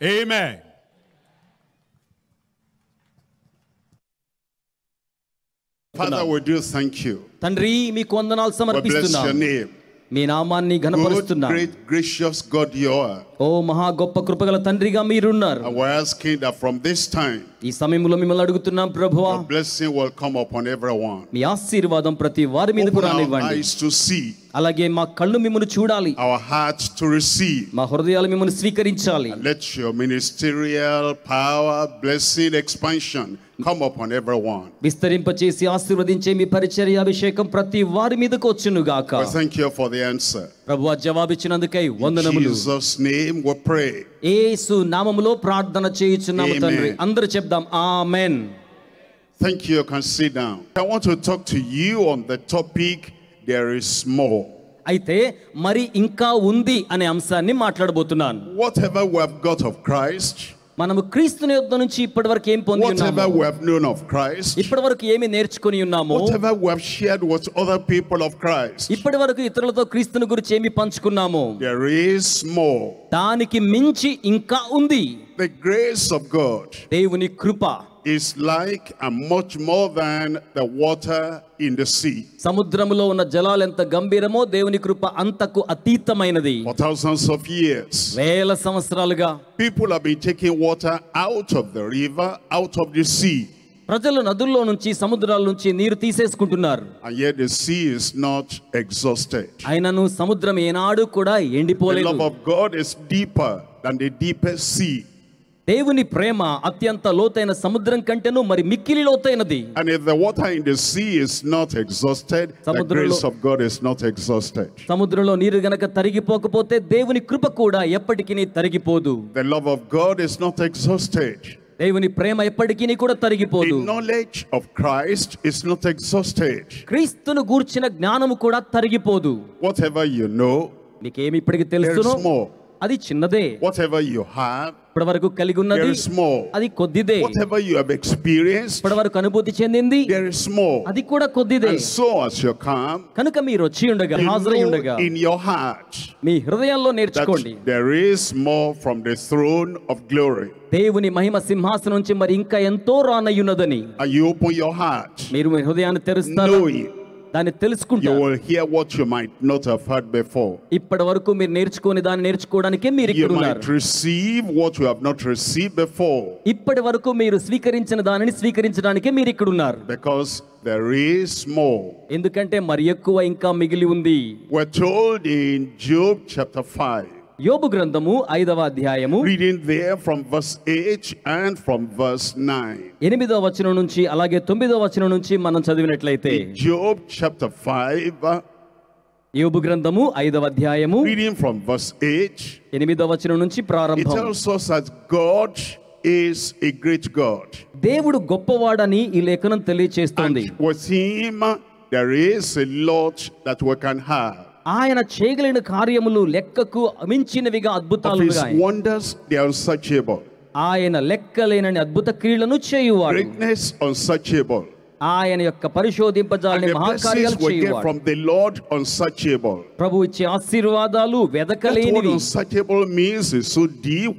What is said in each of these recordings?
Amen. Father, we do thank you. తండ్రి మీకు వందనాలు We bless your సమర్పిస్తున్నాను. name. మీ నామాన్ని Good, ఘనపరుస్తున్నాను. great, gracious God you are. ఓ మహా గొప్ప కృపగల తండ్రిగా మీరున్నారు. And we're asking that from this time, ఈ సమయంలో మిమ్మల్ని అడుగుతున్నాం ప్రభువా, your blessing will come upon everyone. మీ ఆశీర్వాదం ప్రతి వారి మీదకు Open our రానివ్వండి. eyes to see, అలాగే మా కళ్ళు మిమ్మల్ని చూడాలి, our hearts to receive. మా హృదయాలు మిమ్మల్ని స్వీకరించాలి. And let your ministerial power, blessing, expansion come upon everyone. విస్తరింపచేసి ఆశీర్వదించే మీ పరిచర్య అభిషేకం ప్రతి వారి మీదకు వచ్చును గాక. We thank you for the answer. ప్రభువా జవాబిచ్చినందుకై In వందనములు. Jesus' name we pray. యేసు నామములో ప్రార్థన చేయుచున్నాము తండ్రి. Amen. అందరూ చెప్దాం ఆమేన్. Thank you. You can sit down. I want to talk to you on the topic, there is more. అయితే మరి ఇంకా ఉంది అనే అంశాన్ని మాట్లాడబోతున్నాను. Whatever we have got of Christ, మనము క్రీస్తుని యొద్ద నుంచి ఇప్పటివరకు ఏం పొంది whatever ఉన్నాము, we have known of Christ, ఇప్పటివరకు ఏమి నేర్చుకొని ఉన్నాము, whatever we have shared with other people of Christ, ఇప్పటివరకు ఇతరులతో క్రీస్తుని గురించి ఏమి పంచుకున్నాము, there is more. దానికి మించి ఇంకా ఉంది. The grace of God దేవుని కృప is like and much more than the water in the sea. సముద్రములో ఉన్న జలాలు ఎంత గంభీరమో దేవుని కృప అంతకు అతీతమైనది. For thousands of years, వేల సంవత్సరాలుగా people have been taking water out of the river, out of the sea. ప్రజలు నదుల్లో నుంచి సముద్రాల నుంచి నీరు తీసేసుకుంటున్నారు. And yet the sea is not exhausted. అయినను సముద్రం ఏనాడు కూడా The ఎండిపోలేదు. love of God is deeper than the deepest sea. దేవుని ప్రేమ అత్యంత లోతైన సముద్రం కంటేను మరి మిక్కిలి లోతైనది. And if the water in the sea is not exhausted, the grace of God is not exhausted. సముద్రంలో నీరు గనక తరిగిపోకపోతే దేవుని కృప కూడా ఎప్పటికీ తరిగిపోదు. The love of God is not exhausted. దేవుని ప్రేమ ఎప్పటికీ కూడా తరిగిపోదు. The knowledge of Christ is not exhausted. క్రీస్తును గూర్చిన జ్ఞానము కూడా తరిగిపోదు. Whatever you know, నీకేమి ఇప్పటికి there తెలుసునో is more. అది చిన్నదే. Whatever you have, ఇప్పటి వరకు కలిగి ఉన్నది there is more. అది కొద్దిదే. Whatever you have experienced, ఇప్పటి వరకు అనుభూతి చెందింది there is more. అది కూడా కొద్దిదే. And so as you come, కనుక మీరు వచ్చి ఉండగా, you హాజరై know ఉండగా in your heart మీ హృదయాల్లో that నేర్చుకోండి, there is more from the throne of glory. దేవుని మహిమ సింహాసనం నుంచి మరి ఇంకా ఎంతో రానయ్యున్నదని. And you open your heart, మీరు మీ హృదయాన్ని తెరుస్తారు, knowing దాన్ని you తెలుసుకుంటారు. will hear what you might not have heard before. ఇప్పటి వరకు మీరు నేర్చుకొని దాన్ని నేర్చుకోవడానికే మీరు You ఇక్కడ ఉన్నారు. might receive what you have not received before, ఇప్పటి వరకు మీరు స్వీకరించిన దానిని స్వీకరించడానికే మీరు ఇక్కడ ఉన్నారు. because there is more. ఎందుకంటే మరి ఎక్కువ ఇంకా మిగిలి ఉంది. We're told in Job chapter 5, యోబు గ్రంథము 5వ అధ్యాయము reading there from verse 8 and from verse 9. 8వ వచనం నుంచి అలాగే 9వ వచనం నుంచి మనం చదివినట్లయితే, Job chapter 5, యోబు గ్రంథము 5వ అధ్యాయము reading from verse 8, 8వ వచనం నుంచి it ప్రారంభం. tells us that God is a great God. దేవుడు గొప్పవాడని ఈ లేఖనం తెలియచేస్తోంది. And with him there is a lot that we can have. ఆయన చేయగలిగిన కార్యములు లెక్కకు మించినవిగా Of అద్భుతాలుగా, his wonders, they are unsearchable. ఆయన లెక్కలేనని అద్భుత క్రియలను చేయువాడు. Greatness unsearchable. ఆయన యొక్క And పరిశోధింపజాలని the మహాకార్యాలు blessings we get చేయువాడు. from the Lord unsearchable. ప్రభు ఇచ్చే ఆశీర్వాదాలు That's what వెదకలేనివి. unsearchable means. Is so deep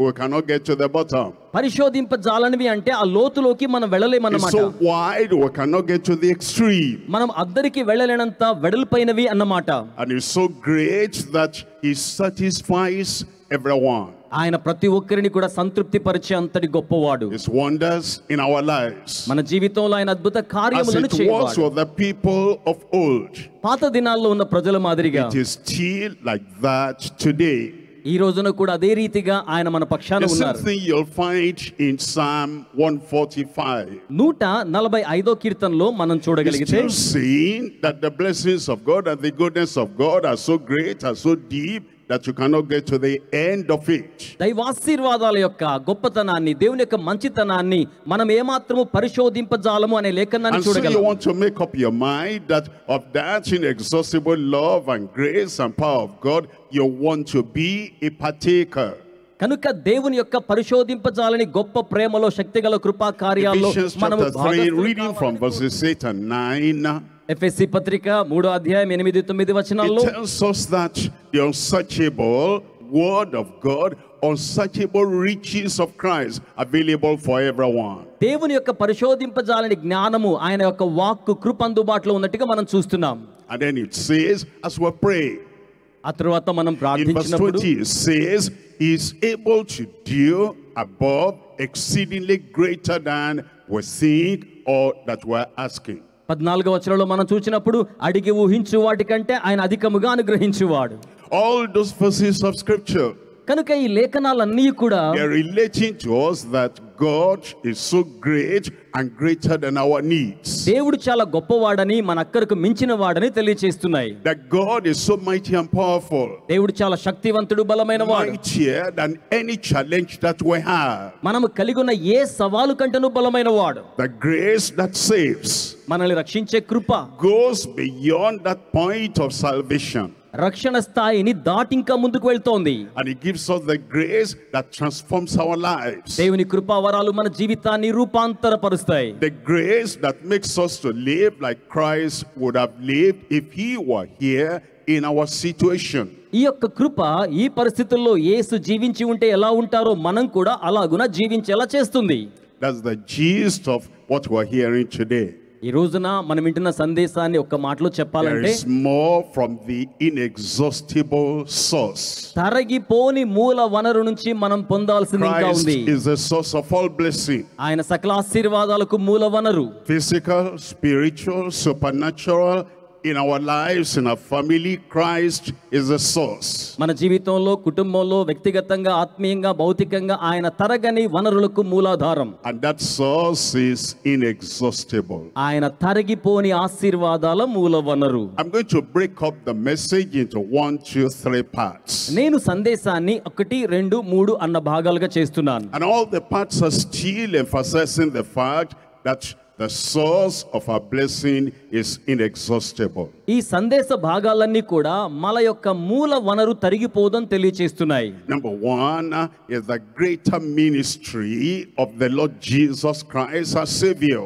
we cannot get to the bottom. పరిశోధింపజాలనివి అంటే ఆ లోతులోకి మనం It's వెళ్ళలేమన్నమాట. so wide we cannot get to the extreme. మనం అద్దరికి వెళ్ళలేనంత వెడల్పైనవి అన్నమాట. And it's so great that he satisfies everyone. ఆయన ప్రతి ఒక్కరిని కూడా సంతృప్తి పరిచే అంతటి గొప్పవాడు. His wonders in our lives, మన జీవితంలో ఆయన అద్భుత as కార్యములను it was చేయవాడు. with the people of old, పాత దినాల్లో ఉన్న ప్రజల మాదిరిగా it is still like that today. ఈ రోజున కూడా అదే రీతిగా ఆయన మన పక్షాన The same ఉన్నారు. thing you'll find in Psalm 145. 145వ కీర్తనలో మనం It's చూడగలిగితే, still saying that the blessings of God and the goodness of God are so great, are so deep, that you cannot get to the end of it. దైవాశీర్వాదాల యొక్క గొప్పతనాన్ని, దేవుని యొక్క మంచితనాన్ని మనం ఏమాత్రము పరిశోధింపజాలము అనే లేఖనాన్ని And so you చూడగలం. want to make up your mind that of that inexhaustible love and grace and power of God, you want to be a partaker. కనుక దేవుని యొక్క పరిశోధింపజాలని గొప్ప ప్రేమలో శక్తిగల కృపా కార్యాల్లో Ephesians మనము chapter 3, reading from verses 8 and 9. ఎఫెసీ పత్రిక 3వ అధ్యాయం 8-9 It వచనాల్లో tells us that the unsearchable word of God unsearchable riches of Christ available for everyone. దేవుని యొక్క పరిశోధింపజాలని జ్ఞానము ఆయన యొక్క వాక్కు కృప అందుబాటులో ఉన్నట్టుగా మనం చూస్తున్నాం. And then it says, as we pray, ఆ తరువాత మనం in verse ప్రార్థించినప్పుడు 20 it says, he is able to do above exceedingly greater than we think or that we're asking. 14వ వచనంలో మనం చూసినప్పుడు అడిగి ఊహించు వాటికంటే ఆయన అధికముగా అనుగ్రహించువాడు. All those verses of scripture, కనుక ఈ లేఖనాలన్నీ కూడా they're relating to us that God is so great and greater than our needs. దేవుడు చాలా గొప్పవాడని మన అక్కరకు మించిన వాడని తెలియచేస్తున్నాయి. That God is so mighty and powerful. దేవుడు చాలా శక్తివంతుడు, బలమైన వాడు. Mightier than any challenge that we have. మనము కలిగి ఉన్న ఏ సవాలు కంటేనూ బలమైన వాడు. The grace that saves మనల్ని రక్షించే కృప goes beyond that point of salvation. రక్షణ స్థాయిని దాటి ఇంకా ముందుకు వెళ్తోంది. And he gives us the grace that transforms our lives. దేవుని కృపా వరాలు మన జీవితాన్ని రూపాంతరపరుస్తాయి. The grace that makes us to live like Christ would have lived if he were here in our situation. ఈ యొక్క కృప ఈ పరిస్థితుల్లో యేసు జీవించి ఉంటే ఎలా ఉంటారో మనం కూడా అలాగున జీవించేలా చేస్తుంది. That's the gist of what we're hearing today. ఈ రోజున మనం వింటున్న సందేశాన్ని ఒక్క మాటలో There చెప్పాలంటే is more from the inexhaustible source. తరగిపోని మూల వనరు నుంచి మనం పొందాల్సింది ఇంకా Christ ఉంది. is the source of all blessing. ఆయన సకల ఆశీర్వాదాలకు మూల వనరు. Physical, spiritual, supernatural. In our lives, in our family, Christ is the source. మన జీవితంలో, కుటుంబంలో, వ్యక్తిగతంగా, ఆత్మీయంగా, భౌతికంగా ఆయన తరగని వనరులకు మూలాధారం. And that source is inexhaustible. ఆయన తరగిపోని ఆశీర్వాదాల మూల వనరు. I'm going to break up the message into 1, 2, 3 parts. నేను సందేశాన్ని 1, 2, 3 అన్న భాగాలుగా చేస్తున్నాను. And all the parts are still emphasizing the fact that the source of our blessing is inexhaustible. ఈ సందేశ భాగాలన్నీ కూడా మన యొక్క మూల వనరు తరిగిపోదని తెలియచేస్తున్నాయి. Number 1 is the greater ministry of the Lord Jesus Christ our Savior.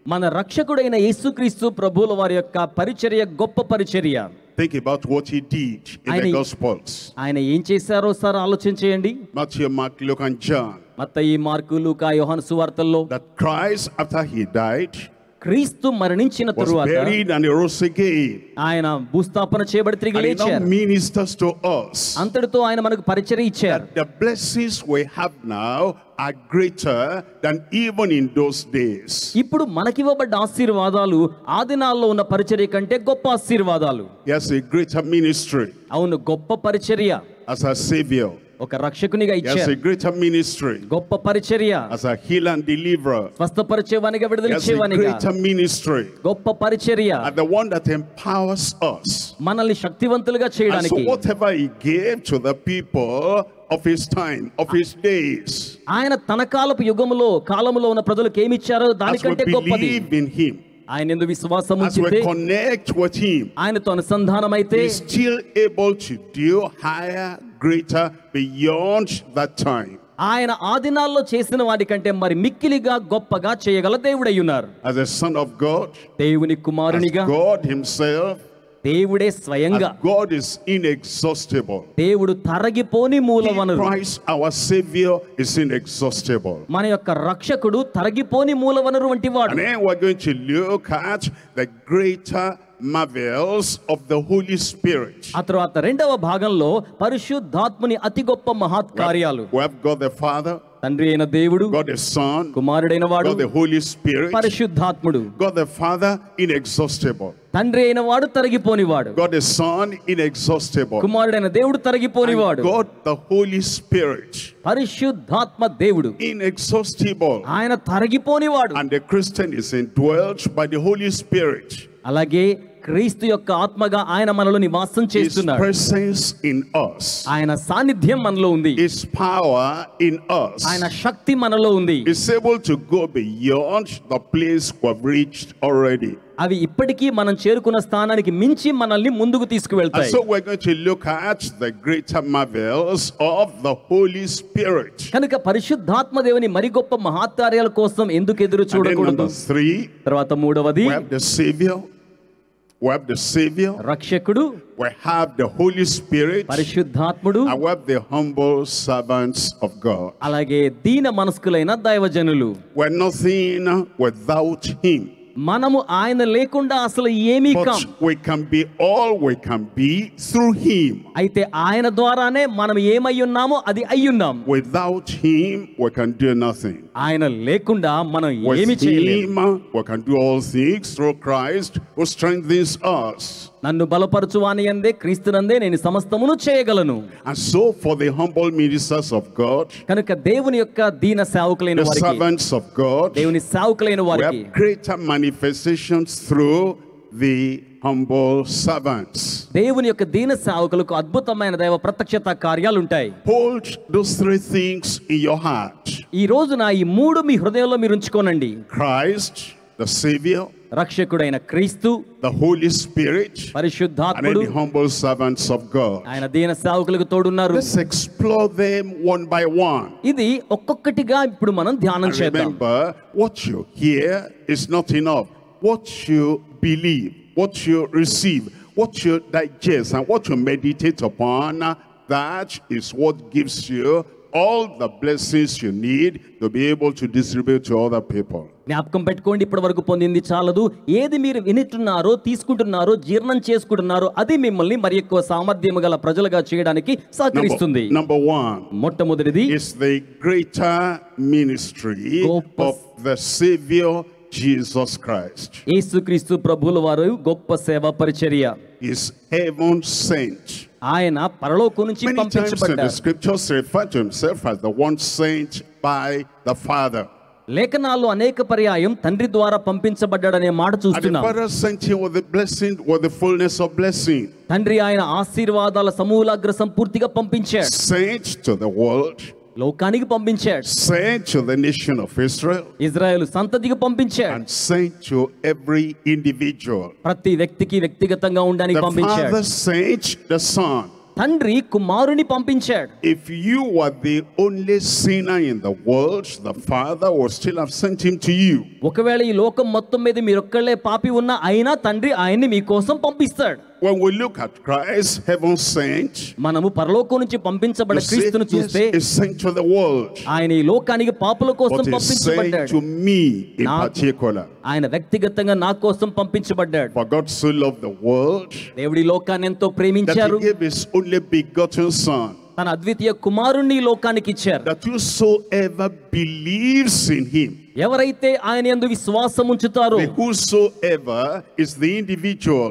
మన రక్షకుడైన యేసుక్రీస్తు ప్రభువుల వారి యొక్క పరిచర్య గొప్ప పరిచర్య. Think about what he did in the Gospels. ఆయన ఏం చేశారో సార్ ఆలోచన చేయండి. Matthew, Mark, Luke and John. Mattayi, mark, లూకా, యోహాను సువార్తల్లో That Christ, after he died, క్రీస్తు మరణించిన was తరువాత buried and he rose again. ఆయన భూస్థాపన చేయబడి తిరిగి And he now లేచారు. ministers to us. అంతటితో ఆయన మనకు పరిచర్య ఇచ్చారు. The blessings we have now are greater than even in those days. ఇప్పుడు మనకివ్వబడ్డ ఆశీర్వాదాలు ఆ దినాల్లో ఉన్న పరిచర్య కంటే గొప్ప ఆశీర్వాదాలు. Yes, a greater ministry అవును, గొప్ప పరిచర్య. as a Savior. ఒక రక్షకునిగా Yes, ఇచ్చారు. a greater ministry గొప్ప పరిచర్య. as a healer and deliverer. స్వస్థపరిచేవానిగా, Yes, a విడుదలిచ్చేవానిగా greater ministry గొప్ప పరిచర్య. and the one that empowers us. మనల్ని శక్తివంతులుగా And so చేయడానికి whatever he gave to the people of his time, of his days, ఆయన తన కాలపు యుగములో కాలములో ఉన్న ప్రజలకు ఏమి ఇచ్చారో as we దానికంటే గొప్పది. believe in him, ఆయన యందు విశ్వాసం as we ఉంచితే, connect with him, ఆయనతో అనుసంధానమైతే he is still able to do higher, greater, beyond that time. ఆయన ఆ దినాల్లో చేసిన వాటికంటే మరి మిక్కిలిగా గొప్పగా చేయగల దేవుడై ఉన్నారు. As a son of God, దేవుని as కుమారునిగా, God himself, దేవుడే స్వయంగా, as God is inexhaustible. దేవుడు తరగిపోని మూల వనరు. Christ our Savior is inexhaustible. మన యొక్క రక్షకుడు తరగిపోని మూల వనరు వంటి వాడు. And then we're going to look at the greater marvels of the Holy Spirit. ఆ తర్వాత రెండవ భాగంలో పరిశుద్ధాత్మని అతి గొప్ప మహత్కార్యాలు. We have God the Father, తండ్రి అయిన దేవుడు, God the Son, కుమారుడైన వాడు, God the Holy Spirit. పరిశుద్ధాత్ముడు. God the Father inexhaustible, తండ్రి అయిన వాడు తరగిపోనివాడు, God the Son inexhaustible, కుమారుడైన దేవుడు తరగిపోనివాడు, God the Holy Spirit పరిశుద్ధాత్మ దేవుడు inexhaustible. ఆయన తరగిపోనివాడు. And the Christian is indwelt by the Holy Spirit. అలాగే క్రీస్తు యొక్క ఆత్మగా ఆయన మనలో నివాసం His చేస్తున్నాడు. presence in us, ఆయన సాన్నిధ్యం మనలో ఉంది. His power in us, ఆయన శక్తి మనలో ఉంది. is able to go beyond the place we've reached already. అవి ఇప్పటికీ మనం చేరుకున్న స్థానానికి మించి మనల్ని ముందుకు And తీసుకువెళ్తాయి. so we're going to look at the greater marvels of the Holy Spirit. కనుక పరిశుద్ధాత్మ దేవుని మరి గొప్ప మహత్కార్యాల కోసం ఎందుకు ఎదురు And then చూడకూడదు? number 3, తర్వాత మూడవది, we have the Savior. we have the Savior, రక్షకుడు, we have the Holy Spirit, పరిశుద్ధాత్ముడు, and we have the humble servants of God. అలాగే దీన మనస్కులైన దైవజనులు. We're nothing without Him. మనము ఆయన లేకుండా అసలు ఏమీ కాం. But we can be all we can be through Him. అయితే ఆయన ద్వారానే మనం ఏమై ఉన్నామో అది అయ్యున్నాం. Without Him, we can do nothing. ఆయన లేకుండా మనం With ఏమీ చేయలేము. Him, we can do all things through Christ who strengthens us. నన్ను బలపరచువాని యందే క్రీస్తునందే నేను సమస్తమును చేయగలను. And so for the humble ministers of God, కనుక దేవుని యొక్క దీన సేవకులైన the వారికి, servants of God, దేవుని సేవకులైన we వారికి have greater manifestations through the humble servants. దేవుని యొక్క దీన సేవకులకు అద్భుతమైన దైవ ప్రత్యక్షత కార్యాలు ఉంటాయి. Hold those three things in your heart. ఈ రోజున ఈ మూడు మీ హృదయంలో మీరు ఉంచుకోనండి. Christ, the Savior, రక్షకుడైన క్రీస్తు, the Holy Spirit, and then పరిశుద్ధాత్ముడు, the humble servants of God. ఆయన దీన సేవకులకు తోడున్నారు. Let's explore them one by one. ఇది ఒక్కొక్కటిగా ఇప్పుడు మనం ధ్యానం And చేద్దాం. remember, what you hear is not enough. What you believe, what you receive, what you digest, and what you meditate upon, that is what gives you all the blessings you need to be able to distribute to other people. జ్ఞాపకం పెట్టుకోండి, ఇప్పటి వరకు పొందింది చాలదు. ఏది మీరు వింటున్నారో, తీసుకుంటున్నారో, జీర్ణం చేసుకుంటున్నారో అది మిమ్మల్ని మరి ఎక్కువ సామర్థ్యం గల ప్రజలుగా చేయడానికి సహకరిస్తుంది. Number one, మొట్టమొదటిది is the greater ministry Goppa- of the Savior Jesus Christ. యేసుక్రీస్తు ప్రభువుల వారు గొప్ప సేవ పరిచర్య. Is heaven sent. ఆయన పరలోకం నుంచి Many times in the పంపించబడ్డారు. scriptures refer to himself as the one sent by the Father. లేఖనాల్లో అనేక పర్యాయం తండ్రి ద్వారా పంపించబడ్డాడనే మాట And the చూస్తున్నాం. Father sent him with the blessing, with the fullness of blessing. తండ్రి ఆయన ఆశీర్వాదాల సమూలాగ్ర సంపూర్తిగా పంపించాడు. Sent to the world, లోకానికి పంపించాడు. sent to the nation of Israel, Israel సంతతికి పంపించాడు. and sent to every individual. ప్రతి వ్యక్తికి వ్యక్తిగతంగా ఉండడానికి The పంపించాడు. Father sent the Son. తండ్రి కుమారుని పంపించాడు. If you were the only sinner in the world, the Father would still have sent him to you. ఒకవేళ ఈ లోకం మొత్తం మీద మీరొక్కళ్ళే పాపి ఉన్నా అయినా తండ్రి ఆయన్ని మీకోసం పంపిస్తాడు. When we look at Christ, heaven sent, మనము పరలోకం నుంచి పంపించబడ్డ you see, క్రీస్తును yes, చూస్తే is sent to the world, ఆయన ఈ లోకానికి పాపుల కోసం but is sent పంపించబడ్డాడు. to me in Now- particular. ఆయన వ్యక్తిగతంగా నా కోసం పంపించబడ్డాడు. For God so loved the world దేవుడి లోకాన్ని ఎంతో that ప్రేమించారు. he gave his only begotten Son, తన అద్వితీయ కుమారుణ్ణి ఈ లోకానికి ఇచ్చారు. that whosoever believes in him, ఎవరైతే ఆయన యందు విశ్వాసం ఉంచుతారో, the whosoever is the individual,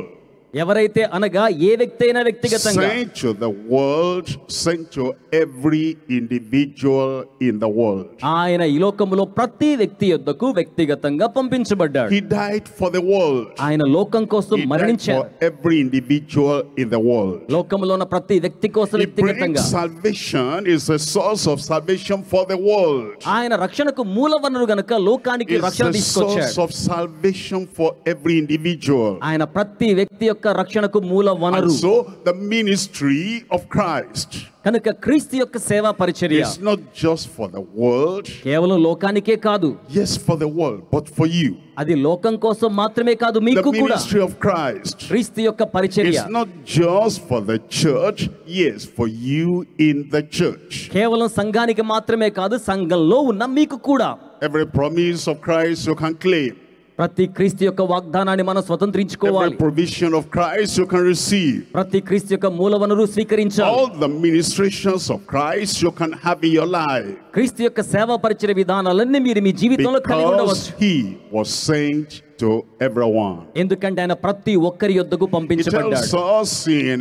ఎవరైతే అనగా ఏ వ్యక్తి అయినా వ్యక్తిగతంగా, sent to the world, sent to every individual in the world. ఆయన ఈ లోకములో ప్రతి వ్యక్తి యొద్దకు వ్యక్తిగతంగా పంపించబడ్డాడు. He died for the world. ఆయన లోకం కోసం He died మరణించారు. for every individual in the world. లోకములో ఉన్న ప్రతి వ్యక్తి కోసం He వ్యక్తిగతంగా brings salvation, is a source of salvation for the world. ఆయన రక్షణకు మూల వనరు గనుక లోకానికి It's రక్షణ a తీసుకొచ్చాడు. source of salvation for every individual. ఆయన ప్రతి వ్యక్తి యొక్క రక్షణకు మూల వనరు. And so the ministry of Christ కనుక క్రీస్తు యొక్క సేవా పరిచర్య is not just for the world, కేవలం లోకానికే కాదు, yes, for the world, but for you. అది లోకం కోసం మాత్రమే కాదు, The మీకు కూడా. ministry of Christ క్రీస్తు యొక్క పరిచర్య is not just for the church, yes, for you in the church. కేవలం సంఘానికి మాత్రమే కాదు, సంఘంలో ఉన్న మీకు కూడా. Every promise of Christ you can claim. ప్రతి క్రీస్తు యొక్క వాగ్దానాన్ని మనం స్వతంత్రించుకోవాలి. Every provision of Christ you can receive. ప్రతి క్రీస్తు యొక్క మూల వనరు స్వీకరించాలి. All the ministrations of Christ you can have in your life. క్రీస్తు యొక్క సేవా పరిచర్య విధానాలన్నీ మీరు మీ జీవితంలో కలిగి Because ఉండవచ్చు. he was sent to everyone. ఎందుకంటే ఆయన ప్రతి ఒక్కరి యొద్దకు It పంపించబడ్డాడు. tells us in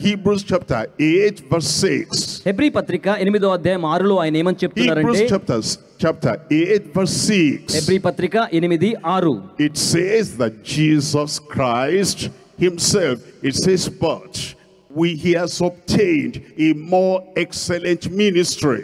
Hebrews chapter 8 verse 6. Hebrew పత్రిక 8వ అధ్యాయం 6లో ఆయన ఏమని చెప్తున్నారంటే, Hebrews chapter 8 verse 6. హెబ్రీ పత్రిక 8:6 It says that Jesus Christ himself, it says, but he has obtained a more excellent ministry.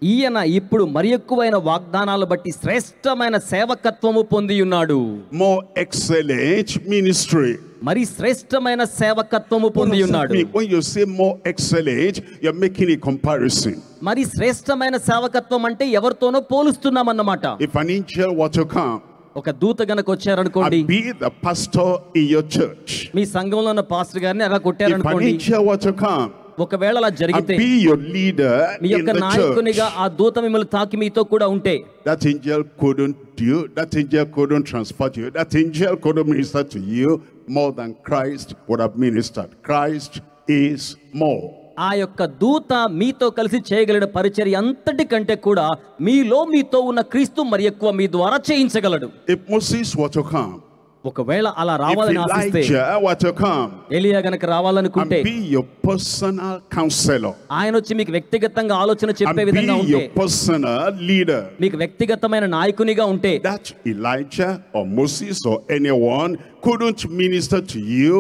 ఈయన ఇప్పుడు మరి ఎక్కువైన వాగ్దానాలు బట్టి శ్రేష్టమైన సేవకత్వము పొంది ఉన్నాడు. More excellent ministry. మరి శ్రేష్టమైన సేవకత్వము What పొంది does that ఉన్నాడు. mean? When you say more excellent, you're making a comparison. మరి శ్రేష్టమైన సేవకత్వం అంటే ఎవరితోనో పోలుస్తున్నామన్నమాట. If an angel were to come ఒక దూత గనక వచ్చారనుకోండి, and be the pastor in your church, మీ సంఘంలో ఉన్న పాస్టర్ గారిని అలా if an కొట్టారనుకోండి, angel were to come ఒకవేళ అలా and జరిగితే be your leader me in యొక్క the church, నాయకునిగా ఆ దూత మిమ్మల్ని తాకి మీతో కూడా ఉంటే, that angel couldn't do, that angel couldn't transfer to you, that angel couldn't minister to you more than Christ would have ministered. Christ is more. ఆ యొక్క దూత మీతో కలిసి చేయగలిగిన పరిచర్య అంతటి కంటే కూడా మీతో ఉన్న క్రీస్తు మరి ఎక్కువ మీ ద్వారా చేయించగలడు. If Moses were to come, ఒకవేళ అలా if రావాలని ఆశిస్తే, Elijah were to come ఎలియా గనక and రావాలనుకుంటే, be your personal counselor, ఆయన వచ్చి మీకు వ్యక్తిగతంగా ఆలోచన and చెప్పే be విధంగా ఉంటే, your personal leader, మీకు వ్యక్తిగతమైన నాయకునిగా ఉంటే, that Elijah or Moses or anyone couldn't minister to you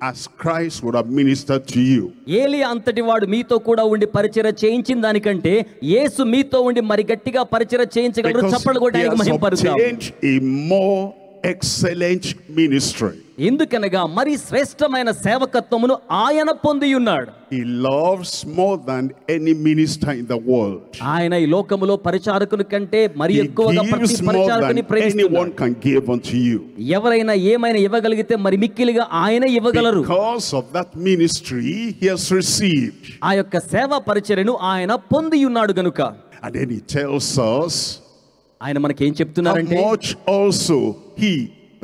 as Christ would have ministered to you. ఏలియా అంతటి వాడు మీతో కూడా ఉండి పరిచర్య చేయించిన దానికంటే యేసు మీతో ఉండి మరి గట్టిగా పరిచర్య చేయించగలరు. Because చప్పట్లు he కొట్టడానికి has మహిమపరుద్దాం. obtained a more excellent ministry. ఎందుకనగా మరి శ్రేష్టమైన సేవకత్వమును ఆయన పొంది ఉన్నాడు. He loves more than any minister in the world. ఆయన ఈ లోకములో పరిచారకుని కంటే మరి He ఎక్కువగా ప్రతి gives more పరిచారకుని than ప్రేమిస్తున్నాడు. anyone can give unto you. ఎవరైనా ఏమైనా ఇవ్వగలిగితే మరి మిక్కిలిగా ఆయన ఇవ్వగలరు. Because of that ministry he has received. ఆ యొక్క సేవా పరిచర్యను ఆయన పొంది ఉన్నాడు గనుక. And then he tells us ఆయన మనకేం how చెప్తున్నారంటే, much also he,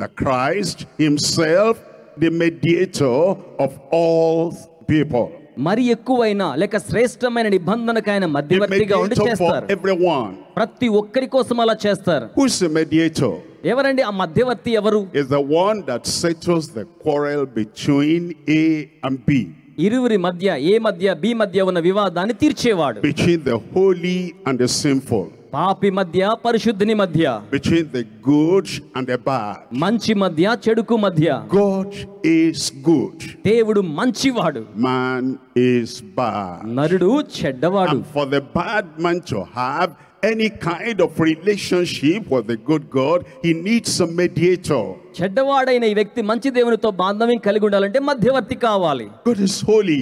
the Christ himself, the mediator of all people, మరి ఎక్కువైన లేక శ్రేష్టమైన నిబంధనకు ఆయన the మధ్యవర్తిగా ఉండి mediator for చేస్తారు. everyone. ప్రతి ఒక్కరి కోసం అలా చేస్తారు. Who is the mediator? ఎవరండి ఆ మధ్యవర్తి? ఎవరు? Is the one that settles the quarrel between A and B, ఇరువురి మధ్య, ఏ మధ్య, బి మధ్య ఉన్న వివాదాన్ని తీర్చేవాడు. between the holy and the sinful, పాపి మధ్య, పరిశుద్ధుని మధ్య, between the good and the bad. మంచి మధ్య, చెడుకు మధ్య. God is good, దేవుడు మంచివాడు, man is bad. నరుడు చెడ్డవాడు. And for the bad man to have any kind of relationship with the good God, he needs a mediator. చెడ్డవాడైన ఈ వ్యక్తి మంచి దేవునితో బాంధవ్యం కలిగి ఉండాలంటే మధ్యవర్తి కావాలి. God is holy,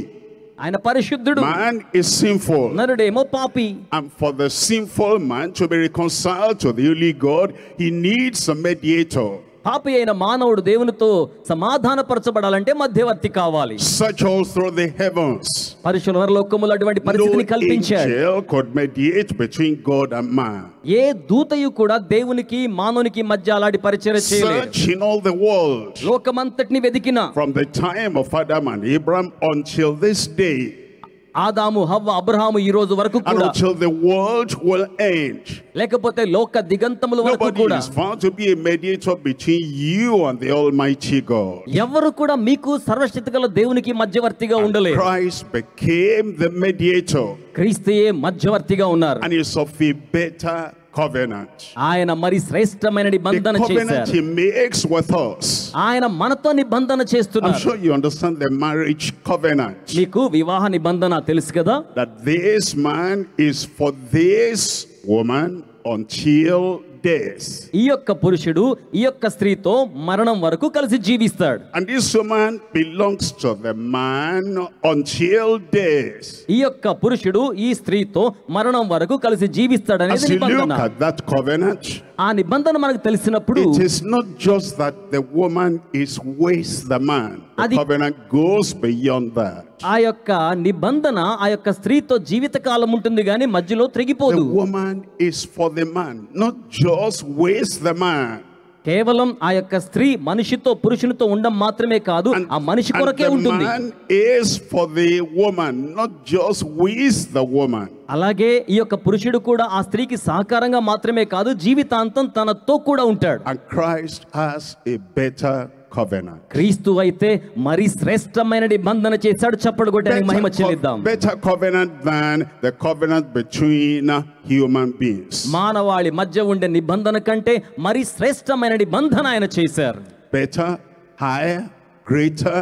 ఆయన పరిశుద్ధుడు, man is sinful. నరుడేమో పాపి. And for the sinful man to be reconciled to the holy God, he needs a mediator. పాపి అయిన మానవుడు దేవునితో సమాధానపరచబడాలంటే మధ్యవర్తి కావాలి. Search all through the heavens. పరిశుద్ధ లోకములో అటువంటి No పరిస్థితిని కల్పించాడు. angel could mediate between God and man. ఏ దూతయు కూడా దేవునికి మానవునికి మధ్య అలాంటి పరిచర్య చేయలేదు. Search in all the world, లోకమంతటిని వెదికిన, from the time of Adam and Abraham until this day, ఆదాము, హవ్వ, అబ్రహాము ఈ రోజు వరకు and కూడా, until the world will end. లేకపోతే లోక దిగంతముల వరకు Nobody కూడా is found to be a mediator between you and the Almighty God. ఎవరు కూడా మీకు సర్వశక్తిగల దేవునికి మధ్యవర్తిగా ఉండలేదు. Christ became the mediator, క్రీస్తుయే మధ్యవర్తిగా ఉన్నారు. and is of a better covenant. ఆయన మరి శ్రేష్టమైన The నిబంధన covenant చేశారు. he makes with us. ఆయన మనతో నిబంధన I'm చేస్తున్నారు. sure you understand the marriage covenant. మీకు వివాహ నిబంధన తెలుసు కదా. That this man is for this woman until death. ఈ యొక్క పురుషుడు ఈ యొక్క స్త్రీతో మరణం వరకు కలిసి జీవిస్తాడు. And this woman belongs to the man until death. ఈ యొక్క పురుషుడు ఈ స్త్రీతో మరణం వరకు కలిసి జీవిస్తాడు As అనేది you look నిబంధన. at that covenant, ఆ నిబంధన మనకు తెలిసినప్పుడు it is not just that the woman is with the man. The Adi- covenant goes beyond that. ఆ యొక్క నిబంధన ఆ యొక్క స్త్రీతో జీవితకాలం ఉంటుంది కానీ మధ్యలో The త్రిగిపోదు. woman is for the man, not just with the man. కేవలం ఆ యొక్క స్త్రీ మనిషితో పురుషునితో ఉండడం మాత్రమే కాదు, ఆ మనిషి కొరకే the ఉంటుంది. man is for the woman, not just with the woman. అలాగే ఈ యొక్క పురుషుడు కూడా ఆ స్త్రీకి సహకారంగా మాత్రమే కాదు, జీవితాంతం తనతో కూడా ఉంటాడు. And Christ has a better covenant. క్రీస్తు అయితే మరి శ్రేష్టమైన నిబంధన చేశాడు. చప్పడు కొట్టడానికి మహిమ చెల్లిద్దాం. Better covenant than the covenant between human beings. మానవాళి మధ్య ఉండే నిబంధన కంటే మరి శ్రేష్టమైన నిబంధన ఆయన చేశారు. Better, higher, greater,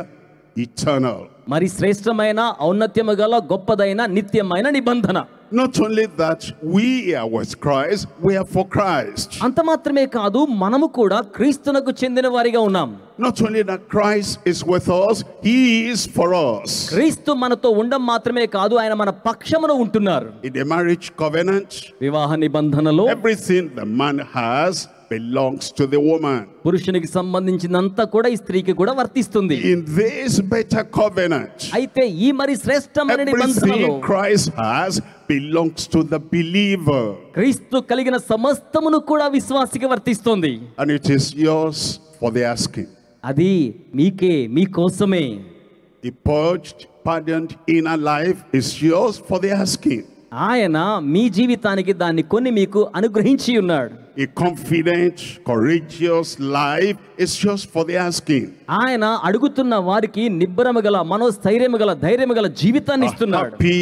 eternal. మరి శ్రేష్టమైన, ఔన్నత్యము గల, గొప్పదైన, నిత్యమైన నిబంధన. Not only that, we are with Christ, we are for Christ. అంత మాత్రమే కాదు, మనము కూడా క్రీస్తునకు చెందిన వారిగా ఉన్నాం. Not only that Christ is with us, he is for us. క్రీస్తు మనతో ఉండడం మాత్రమే కాదు, ఆయన మన పక్షమున ఉంటున్నారు. In the marriage covenant, వివాహ నిబంధనలో everything the man has, belongs to the woman. పురుషునికి సంబంధించినంత కూడా ఈ స్త్రీకి కూడా వర్తిస్తుంది. In this better covenant, అయితే ఈ మరి శ్రేష్టమైన నిబంధనలో everything Christ has belongs to the believer. క్రీస్తు కలిగిన సమస్తమును కూడా విశ్వాసికి వర్తిస్తుంది. And it is yours for the asking. అది మీకే, మీకోసమే. The purged, pardoned inner life is yours for the asking. ఆయన మీ జీవితానికి దాన్ని కొన్ని మీకు అనుగ్రహించి ఉన్నాడు. A confident, courageous life is yours for the asking. ఆయన అడుగుతున్న వారికి నిబ్బరము గల, మనోస్థైర్యము గల, ధైర్యము గల జీవితాన్ని ఇస్తున్నాడు. Happy,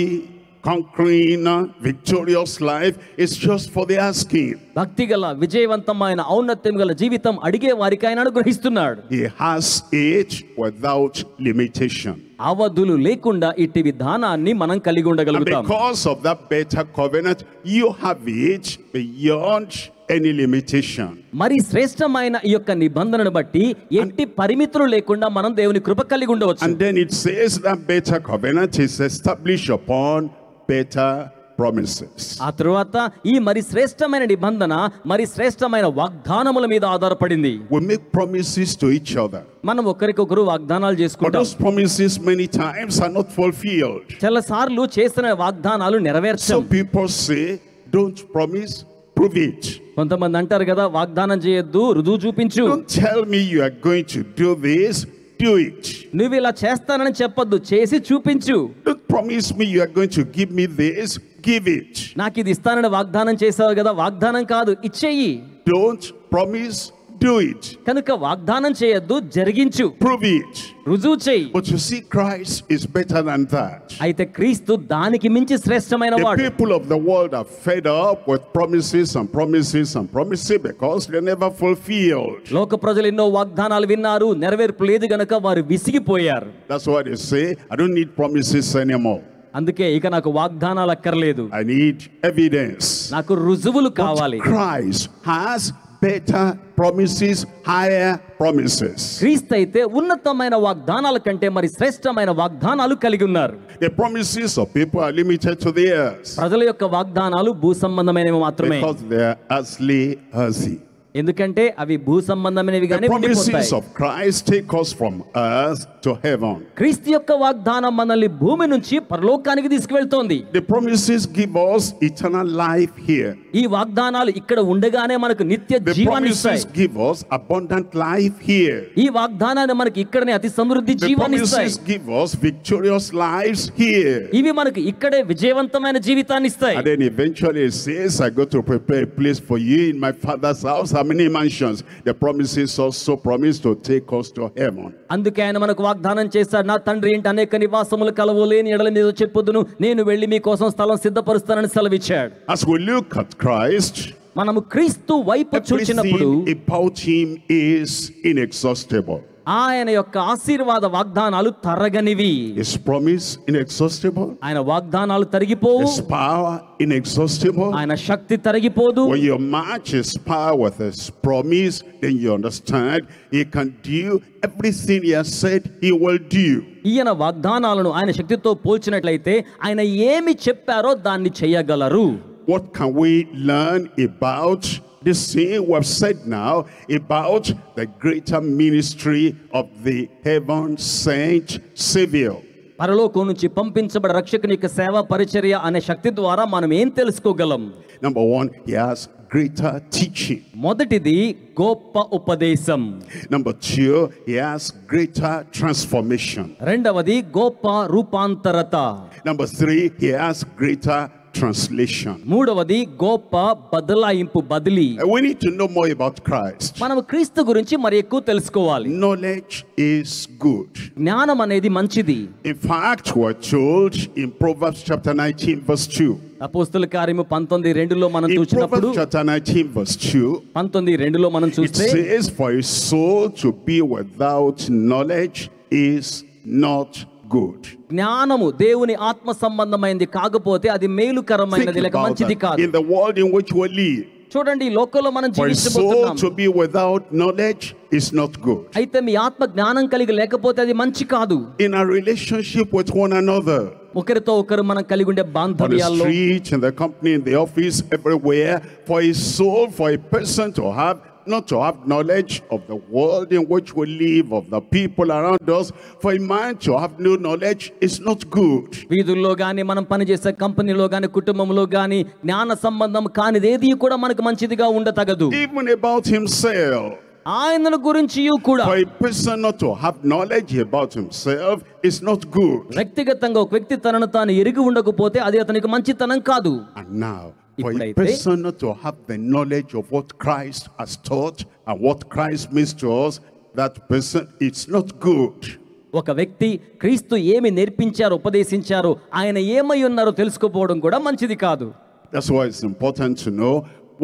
conquering, victorious life is just for the asking. భక్తి గల, విజయవంతమైన, ఔన్నత్యం గల జీవితం అడిగే వారికి ఆయన అనుగ్రహిస్తున్నాడు. He has it without limitation. అవధులు లేకుండా ఇట్టి విధానాన్ని మనం కలిగి And ఉండగలుగుతాం. because of that better covenant, you have it beyond any limitation. మరి శ్రేష్టమైన ఈ యొక్క నిబంధనను బట్టి ఎట్టి పరిమితులు లేకుండా మనం దేవుని కృప కలిగి ఉండవచ్చు. And then it says that better covenant is established upon better promises. ఆ తరువాత ఈ మరి శ్రేష్టమైన నిబంధన మరి శ్రేష్టమైన వాగ్దానముల మీద ఆధారపడింది. We make promises to each other, మనం ఒకరికొకరు వాగ్దానాలు but చేసుకుంటాం. those promises many times are not fulfilled. చాలా సార్లు చేసిన వాగ్దానాలు నెరవేర్చం. Some people say, don't promise, prove it. కొంతమంది అంటారు కదా, వాగ్దానం చేయొద్దు, రుజువు చూపించు. Don't tell me you are going to do this, do it. నువ్వు ఇలా చేస్తానని చెప్పొద్దు, చేసి చూపించు. Don't promise me you are going to give me this, give it. నాకు ఇది ఇస్తానని వాగ్దానం చేసావు కదా, వాగ్దానం కాదు, ఇచ్చేయి. Don't promise, do it. కనుక వాగ్దానం చేయొద్దు, జరిగించు, Prove it. రుజువు చేయి. But you see, Christ is better than that. అయితే క్రీస్తు దానికి మించి శ్రేష్టమైన The వాడు. people of the world are fed up with promises and promises and promises because they're never fulfilled. లోక ప్రజలు ఎన్నో వాగ్దానాలు విన్నారు, నెరవేర్పు లేదు గనక వారు విసిగిపోయారు. That's why they say, I don't need promises anymore. అందుకే ఇక నాకు వాగ్దానాలు అక్కర్లేదు, I need evidence. నాకు రుజువులు కావాలి. Christ has better promises, higher promises. క్రీస్తు అయితే ఉన్నతమైన వాగ్దానాల కంటే మరి శ్రేష్టమైన వాగ్దానాలు కలిగి ఉన్నారు. The promises of people are limited to the earth ప్రజల యొక్క వాగ్దానాలు భూ సంబంధమైనవి మాత్రమే. because they are earthly. ఎందుకంటే అవి భూ సంబంధమైనవి The గానే promises ఉండిపోతాయి. of Christ take us from earth to heaven. క్రీస్తు యొక్క వాగ్దానం మనల్ని భూమి నుంచి పరలోకానికి తీసుకువెళ్తోంది. The promises give us eternal life here. ఈ వాగ్దానాలు ఇక్కడ ఉండగానే మనకు నిత్య The జీవాన్ని ఇస్తాయి. promises give us abundant life here. ఈ వాగ్దానాన్ని మనకి ఇక్కడనే అతి సమృద్ధి The జీవాన్ని ఇస్తాయి. promises give us victorious lives here. ఇవి మనకు ఇక్కడే విజయవంతమైన జీవితాన్ని ఇస్తాయి. And then eventually it says, I go to prepare a place for you in my Father's house. How many mansions? The promises also promise to take us to heaven. అందుకే ఆయన మనకు వాగ్దానం చేశాడు, నా తండ్రి ఇంటి అనేక నివాసములు కలవు, లేని ఎడల మీద చెప్పొద్దును, నేను వెళ్ళి మీ కోసం స్థలం సిద్ధపరుస్తానని సెలవిచ్చాడు. As we look at Christ, మనము క్రీస్తు వైపు చూచినప్పుడు everything about him is inexhaustible. ఆయన యొక్క ఆశీర్వాద వాగ్దానాలు తరగనివి. His promise inexhaustible. ఆయన వాగ్దానాలు తరిగిపోవు. His power inexhaustible. ఆయన శక్తి తరిగిపోదు. When you match his power with his promise, then you understand he can do everything he has said he will do. ఈయన వాగ్దానాలను ఆయన శక్తితో పోల్చినట్లయితే ఆయన ఏమి చెప్పారో దాన్ని చేయగలరు. What can we learn about this thing we have said now about the greater ministry of the heaven sent Savior? పరలోకం నుంచి పంపించబడ రక్షకుని యొక్క సేవ పరిచర్య అనే శక్తి ద్వారా మనం ఏం తెలుసుకోగలం? Number one, he has greater teaching. మొదటిది గొప్ప ఉపదేశం. Number two, he has greater transformation. రెండవది గొప్ప రూపాంతరత. Number three, he has greater translation. మూడవది గొప్ప బదలాయింపు, బదిలీ. We need to know more about Christ. మనం క్రీస్తు గురించి మరి ఎక్కువ తెలుసుకోవాలి. Knowledge is good. జ్ఞానం అనేది మంచిది. In fact, we're told in Proverbs chapter 19 verse 2. అపోస్తల కార్యము 19:2లో మనం In చూసినప్పుడు Proverbs chapter 19 verse 2, 19:2లో మనం it చూస్తే says, for a soul to be without knowledge is not good. జ్ఞానము దేవుని ఆత్మ సంబంధమైనది కాకపోతే అది మేలుకరమైనది Think లేక about మంచిది that. కాదు. In the world in which we live, చూడండి, ఈ లోకంలో మనం for a soul జీవించబోతున్నాం. to be without knowledge is not good. అయితే మీ ఆత్మ జ్ఞానం కలిగి లేకపోతే అది మంచి కాదు. In our relationship with one another, ఒకరితో ఒకరు మనం కలిగి ఉండే on the బాంధవ్యాల్లో, street, in the company, in the office, everywhere, for a soul, for a person to have not to have knowledge of the world in which we live, of the people around us. For a man to have no knowledge is not good. వీధుల్లో గాని మనం పనిచేసే కంపెనీలో గాని కుటుంబంలో గాని జ్ఞాన సంబంధం కానిదేది కూడా మనకు మంచిదిగా ఉండతగదు. Even about himself. ఆయనను గురించి కూడా For a person not to have knowledge about himself is not good. వ్యక్తిగతంగా ఒక వ్యక్తి తనను తాను ఎరిగి ఉండకపోతే అది అతనికి మంచితనం కాదు. And now, for a person not to have the knowledge of what Christ has taught and what Christ means to us, that person, it's not good. ఒక వ్యక్తి క్రీస్తు ఏమి నేర్పించారో ఉపదేశించారో ఆయన ఏమై ఉన్నారో తెలుసుకోపోవడం కూడా మంచిది కాదు. That's why it's important to know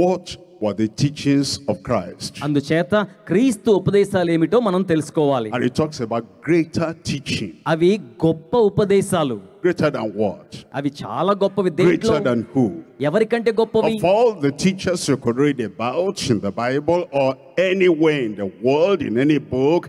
what were the teachings of Christ. అందుచేత క్రీస్తు ఉపదేశాలు ఏమిటో మనం తెలుసుకోవాలి. And he talks about greater teaching. అవి గొప్ప ఉపదేశాలు. Greater than what? అవి చాలా గొప్పవి. Greater than who? ఎవరికంటే గొప్పవి? Of all the teachers you could read about in the Bible or anywhere in the world, in any book,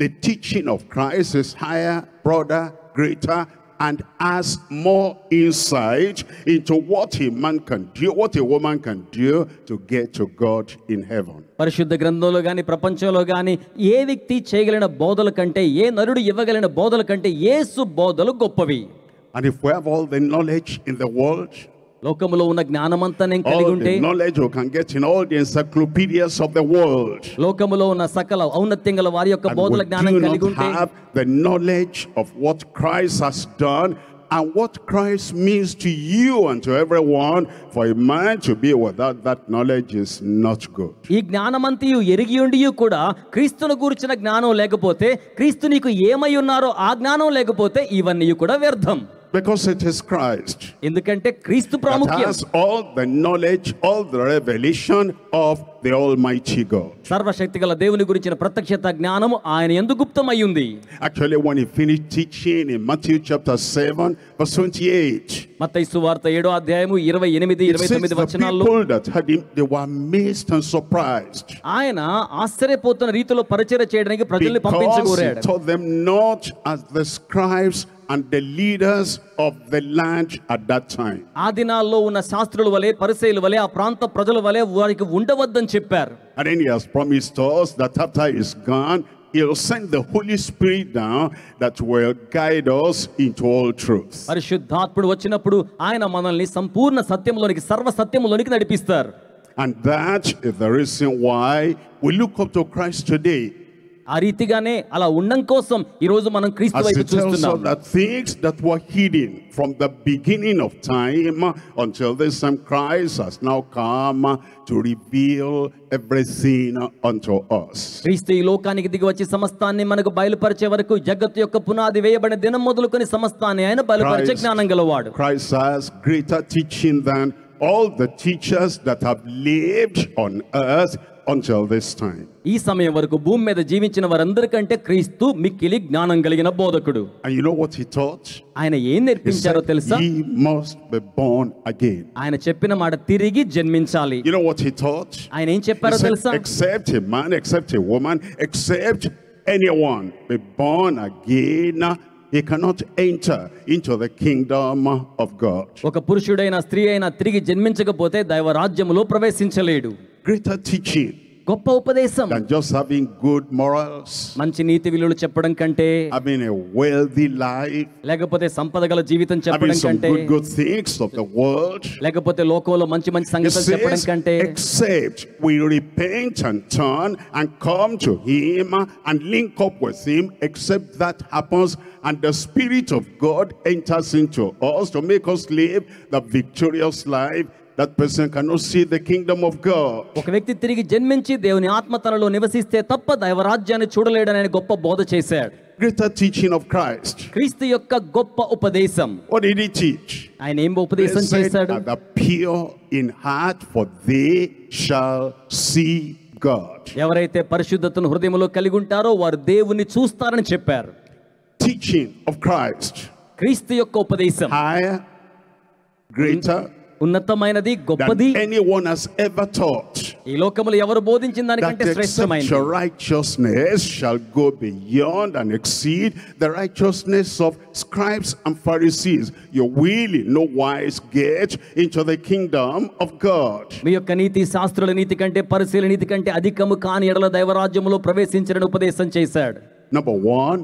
the teaching of Christ is higher, broader, greater, and has more insight into what a man can do, what a woman can do to get to God in heaven. పరిశుద్ధ గ్రంథంలో గాని ప్రపంచంలో గాని ఏ వ్యక్తి చేయగలిగిన బోధల కంటే, ఏ నరుడు ఇవ్వగలిగిన బోధల కంటే యేసు బోధలు గొప్పవి. And if we have all the knowledge in the world, లోకములో ఉన్న జ్ఞానమంతా నేను కలిగి all ఉంటే, the knowledge you can get in all the encyclopedias of the world, లోకములో ఉన్న సకల ఔన్నత్యం గల వారి యొక్క and బోధల we జ్ఞానం do కలిగి not ఉంటే, have the knowledge of what Christ has done and what Christ means to you and to everyone, for a man to be without that knowledge is not good. ఈ జ్ఞానమంతయు ఎరిగి ఉండియు కూడా క్రీస్తును గురించిన జ్ఞానం లేకపోతే, క్రీస్తు నీకు ఏమై ఉన్నారో ఆ జ్ఞానం లేకపోతే ఇవన్నీ కూడా వ్యర్థం. Because it is Christ ఎందుకంటే క్రీస్తు that ప్రాముఖ్యం. has all the knowledge, all the revelation of the Almighty God. సర్వశక్తిగల దేవుని గురించిన ప్రత్యక్షత జ్ఞానము ఆయన యందు గుప్తమై ఉంది. Actually, when he finished teaching in Matthew chapter 7 verse 28, మత్తయి సువార్త 7వ అధ్యాయము 28, it says 29 the వచనాల్లో people that heard him, they were amazed and surprised, ఆయన ఆశ్చర్యపోతున్న రీతిలో పరిచర్య చేయడానికి ప్రజల్ని because he పంపించగోరాడు. taught them not as the scribes and the leaders of the land at that time. ఆ దినాల్లో ఉన్న శాస్త్రుల వలె, పరిసయ్యుల వలె, ఆ ప్రాంత ప్రజల వలె వారికి ఉండవద్దని చెప్పారు. And then he has promised us that after he's gone, he'll send the Holy Spirit down that will guide us into all truth. పరిశుద్ధాత్ముడు వచ్చినప్పుడు ఆయన మనల్ని సంపూర్ణ సత్యంలోనికి, సర్వ సత్యంలోనికి నడిపిస్తారు. And that is the reason why we look up to Christ today. ఆ రీతిగానే అలా ఉండడం కోసం ఈ రోజు మనం క్రీస్తు As వైపు he tells చూస్తున్నాం. us that things that were hidden from the beginning of time until this time, Christ has now come to reveal everything unto us. క్రీస్తు ఈ లోకానికి దిగి వచ్చి సమస్తాన్ని మనకు బయలుపరిచే వరకు, జగత్తు యొక్క పునాది వేయబడిన దినం మొదలుకొని సమస్తాన్ని ఆయన బయలుపరిచే జ్ఞానం గలవాడు. Christ has greater teaching than all the teachers that have lived on earth until this time. ఈ సమయం వరకు భూమి మీద జీవించిన వారందరికంటే క్రీస్తు మిక్కిలి జ్ఞానం కలిగిన బోధకుడు. And you know what he taught? ఆయన ఏం He నేర్పించారో said, తెలుసా? ye must be born again. ఆయన చెప్పిన మాట తిరిగి జన్మించాలి. You know what he taught? ఆయన ఏం He చెప్పారో said, తెలుసా? except a man, except a woman, except anyone be born again, he cannot enter into the kingdom of God. ఒక పురుషుడైన స్త్రీ అయినా తిరిగి జన్మించకపోతే దైవ రాజ్యములో ప్రవేశించలేడు. Greater teaching గొప్ప ఉపదేశం than just having good morals, మంచి నీతి విలువలు చెప్పడం కంటే, having a wealthy life, లేకపోతే సంపద గల జీవితం having చెప్పడం some కంటే, good things of the world. లేకపోతే లోకంలో మంచి మంచి It సంగతులు చెప్పడం says, కంటే, except we repent and turn and come to him and link up with him, except that happens and the Spirit of God enters into us to make us live the victorious life, that person cannot see the kingdom of God. ఒక వ్యక్తి తిరిగి జన్మించి దేవుని ఆత్మ తనలో నివసిస్తే తప్ప దైవరాజ్యాన్ని చూడలేడనే గొప్ప బోధ చేశాడు. Greater teaching of Christ. క్రీస్తు యొక్క గొప్ప ఉపదేశం. What did he teach? ఆయన ఏం ఉపదేశం He said, చేశాడు? "Are the pure in heart, for they shall see God." ఎవరైతే పరిశుద్ధతను హృదయంలో కలిగి ఉంటారో వారు దేవుని చూస్తారని చెప్పారు. Teaching of Christ. క్రీస్తు యొక్క ఉపదేశం Higher, greater, ఉన్నతమైనది than గొప్పది anyone has ever taught. ఈ లోకములో ఎవరు బోధించిన That దానికంటే except శ్రేష్టమైనది. your righteousness shall go beyond and exceed the righteousness of scribes and Pharisees, you will in no wise get into the kingdom of God. మీ యొక్క నీతి శాస్త్రుల నీతి కంటే పరిశీలన నీతి కంటే అధికము కాని ఎడల దైవరాజ్యములో ప్రవేశించరని ఉపదేశం చేశాడు. Number one,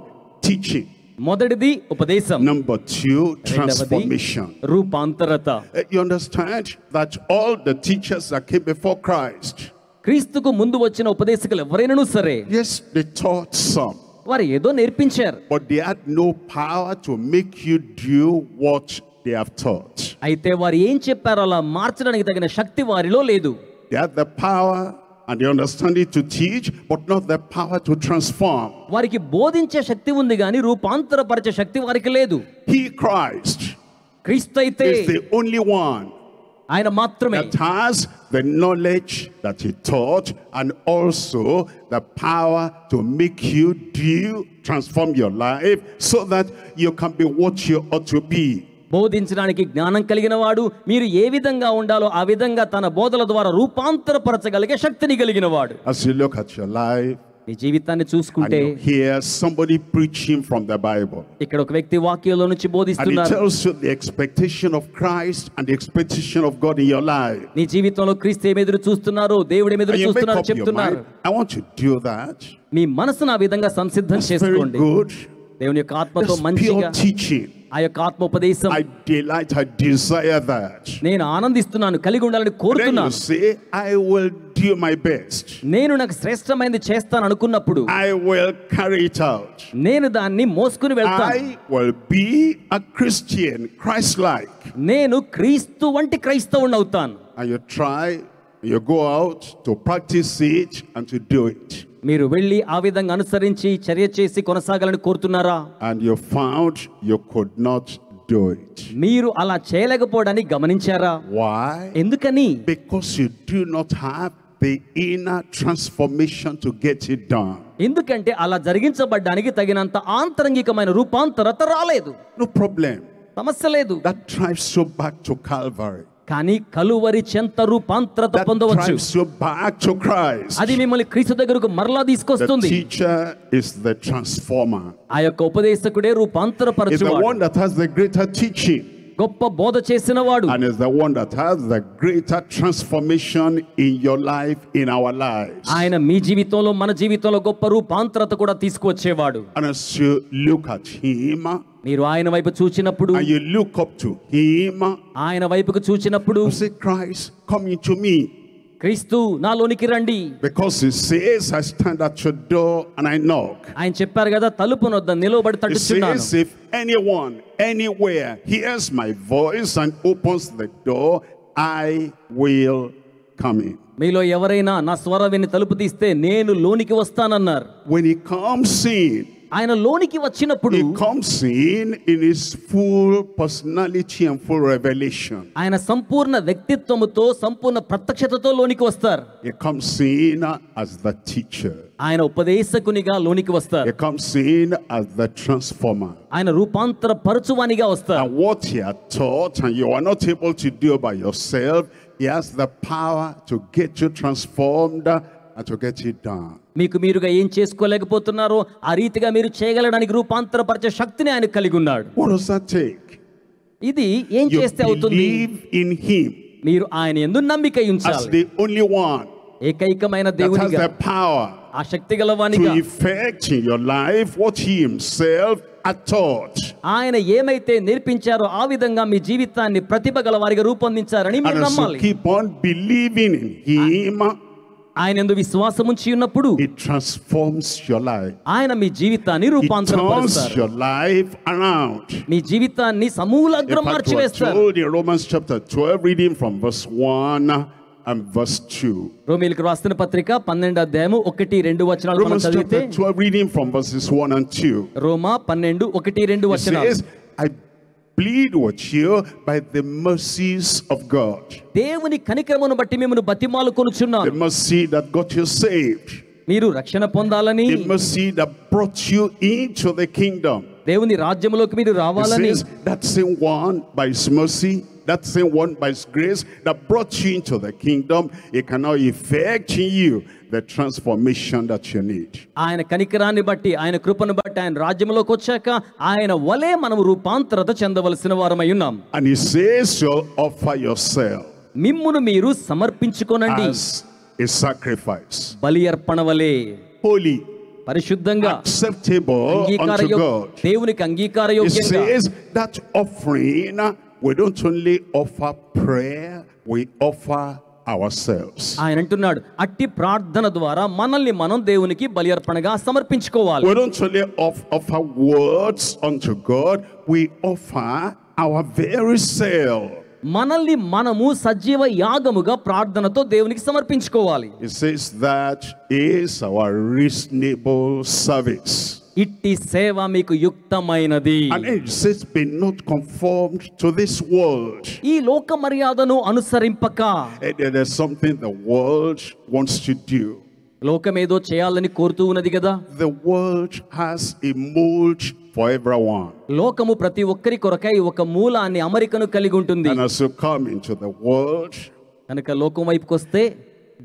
teaching. మొదటిది ఉపదేశం. Number two, transformation. రూపాంతరత. You understand that all the teachers that came before Christ, క్రీస్తుకు ముందు వచ్చిన ఉపదేశకులు ఎవరైనాను సరే, yes, they taught some, వారు ఏదో నేర్పించారు, but they had no power to make you do what they have taught. అయితే వారు ఏం చెప్పారో అలా మార్చడానికి తగిన శక్తి వారిలో లేదు. They had the power and the understanding to teach, but not the power to transform. వారికి బోధించే శక్తి ఉంది కానీ రూపాంతరపరిచే శక్తి వారికి లేదు. He, Christ, క్రీస్తు అయితే is the only one ఆయన మాత్రమే that has the knowledge that he taught and also the power to make you transform your life so that you can be what you ought to be. బోధించడానికి జ్ఞానం కలిగిన వాడు, మీరు ఏ విధంగా ఉండాలో ఆ విధంగా తన బోధల ద్వారా రూపాంతరపరచగలిగే శక్తిని కలిగిన వాడు. As you look at your life నీ జీవితాన్ని and చూసుకుంటే you hear somebody preaching from the Bible, ఇక్కడ ఒక వ్యక్తి వాక్యంలో నుంచి and he బోధిస్తున్నారు, tells you the expectation of Christ and the expectation of God in your life, నీ జీవితంలో క్రీస్తు ఏమి ఎదురు చూస్తున్నారు, దేవుడు ఏమి and ఎదురు you make చూస్తున్నారు up your చెప్తున్నారు. mind, I want to do that. మీ మనసును ఆ విధంగా సంసిద్ధం That's very చేసుకోండి. good. దేవుని యొక్క ఆత్మతో That's మంచిగా pure teaching. ఆ యొక్క ఆత్మోపదేశం I delight, I desire that. నేను ఆనందిస్తున్నాను, కలిగి ఉండాలని Then you కోరుతున్నాను. say, I will do my best. నేను నాకు శ్రేష్టమైనది చేస్తాను అనుకున్నప్పుడు I will carry it out. నేను దాన్ని మోసుకుని వెళ్తాను. I will be a Christian, Christ-like. నేను క్రీస్తు వంటి క్రైస్తవుని అవుతాను. And you try, you go out to practice it and to do it. మీరు వెళ్ళి ఆ విధంగా అనుసరించి చర్య చేసి కొనసాగాలని కోరుతున్నారా? And you found you could not do it. మీరు అలా చేయలేకపోవడాన్ని గమనించారా? Why? ఎందుకని? Because you do not have the inner transformation to get it done. ఎందుకంటే అలా జరిగించబడ్డానికి తగినంత ఆంతరంగికమైన రూపాంతరత రాలేదు. No problem. సమస్య లేదు. That drives you back to Calvary. కానీ కలువరి చెంత రూపాంతరత That పొందవచ్చు. drives you back to Christ. అది మిమ్మల్ని క్రీస్తు దగ్గరకు మరలా The తీసుకొస్తుంది. teacher is the transformer. ఆ యొక్క ఉపదేశకుడే Is the రూపాంతరపరచువాడు, one that has the greater teaching గొప్ప బోధ చేసిన వాడు, and is the one that has the greater transformation in your life, in our lives. ఆయన మీ జీవితంలో మన జీవితంలో గొప్ప రూపాంతరత కూడా తీసుకువచ్చేవాడు. And as you look at him మీరు ఆయన వైపు చూచినప్పుడు, and you look up to him, ఆయన వైపుకు చూచినప్పుడు, you say, Christ, come into me. క్రీస్తు నాలోనికి రండి. Because he says, I stand at your door and I knock. ఆయన చెప్పారు కదా, తలుపు నొద్ద నిలబడి He తట్టుచున్నాను. says, if anyone, anywhere hears my voice and opens the door, I will come in. మీలో ఎవరైనా నా స్వరం విని తలుపు తీస్తే నేను లోనికి వస్తానన్నారు. When he comes in, ఆయన లోనికి వచ్చినప్పుడు he comes in his full personality and full revelation. ఆయన సంపూర్ణ వ్యక్తిత్వముతో సంపూర్ణ ప్రత్యక్షతతో లోనికి వస్తారు. He comes in as the teacher. ఆయన ఉపదేశకునిగా లోనికి వస్తారు. He comes in as the transformer. ఆయన రూపాంతర పరచువానిగా వస్తారు. And what he had taught and you are not able to do by yourself, he has the power to get you transformed and to get it done. మీకు మీరుగా ఏం చేసుకోలేకపోతున్నారో ఆ రీతిగా మీరు చేయగలడానికి రూపాంతరపరిచే శక్తిని ఆయన కలిగి ఉన్నాడు. What does that take? ఇది ఏం You చేస్తే అవుతుంది? believe in him మీరు ఆయన యందు నమ్మిక as ఉంచాలి. the only one ఏకైకమైన that has దేవునిగా, the power ఆ శక్తి గలవానిగా, to effect in your life what he himself had taught. ఆయన ఏమైతే నేర్పించారో ఆ విధంగా మీ జీవితాన్ని ప్రతిభ గలవారిగా రూపొందించారని మీరు And as you నమ్మాలి. keep on believing in him, ఆయన యందు విశ్వాసం ఉంచి ఉన్నప్పుడు it transforms your life. ఆయన మీ జీవితాన్ని It turns రూపాంతరపరుస్తారు. your life around. మీ జీవితాన్ని సమూలంగా In fact, we are మార్చివేస్తారు. told in Romans chapter 12, reading from verse 1 and verse 2. రోమీయులకు రాసిన పత్రిక 12వ అధ్యాయము 1-2 వచనాలు మనం Romans చదివితే, chapter 12, reading from verses 1 and 2. Roma 12:1-2 It వచనాలు. says, I plead with you by the mercies of God. దేవుని కనికరమును బట్టి మిమ్మల్ని బతిమాలు The కొనుచున్నాను. mercy that got you saved. మీరు రక్షణ పొందాలని, The mercy that brought you into the kingdom. దేవుని రాజ్యములోకి మీరు It రావాలని, says that same one by his mercy, that same one by his grace that brought you into the kingdom, it cannot effect in you the transformation that you need. ఆయన కనికరాన్ని బట్టి, ఆయన కృపను బట్టి, ఆయన రాజ్యంలోకి వచ్చాక ఆయన వలే మనం రూపాంతరత చెందవలసిన వారమై ఉన్నాం. And he says you'll offer yourself మిమ్మును మీరు సమర్పించుకోనండి as a sacrifice, బలి అర్పణ వలె, holy, పరిశుద్ధంగా, acceptable unto God. దేవునికి It అంగీకారయోగ్యంగా. says that offering, we don't only offer prayer, we offer ourselves. ఆయన అంటున్నాడు, అట్టి ప్రార్థన ద్వారా మనల్ని మనం దేవునికి బలి అర్పణగా సమర్పించుకోవాలి. We don't only offer words unto God, we offer our very self. మనల్ని మనము సజీవ యాగముగా ప్రార్థనతో దేవునికి సమర్పించుకోవాలి. It says that is our reasonable service. ఇట్టి సేవ మీకు యుక్తమైనది. And it says be not conformed to this world. ఈ లోక మర్యాదను అనుసరింపక. There's something the world wants to do. లోకమేదో చేయాలని కోరుతూ ఉన్నది కదా. The world has a mold for everyone. లోకము ప్రతి ఒక్కరి కొరకై ఒక మూలాన్ని, అమరికను కలిగి ఉంటుంది. And as you come into the world, కనుక లోకం వైపుకి వస్తే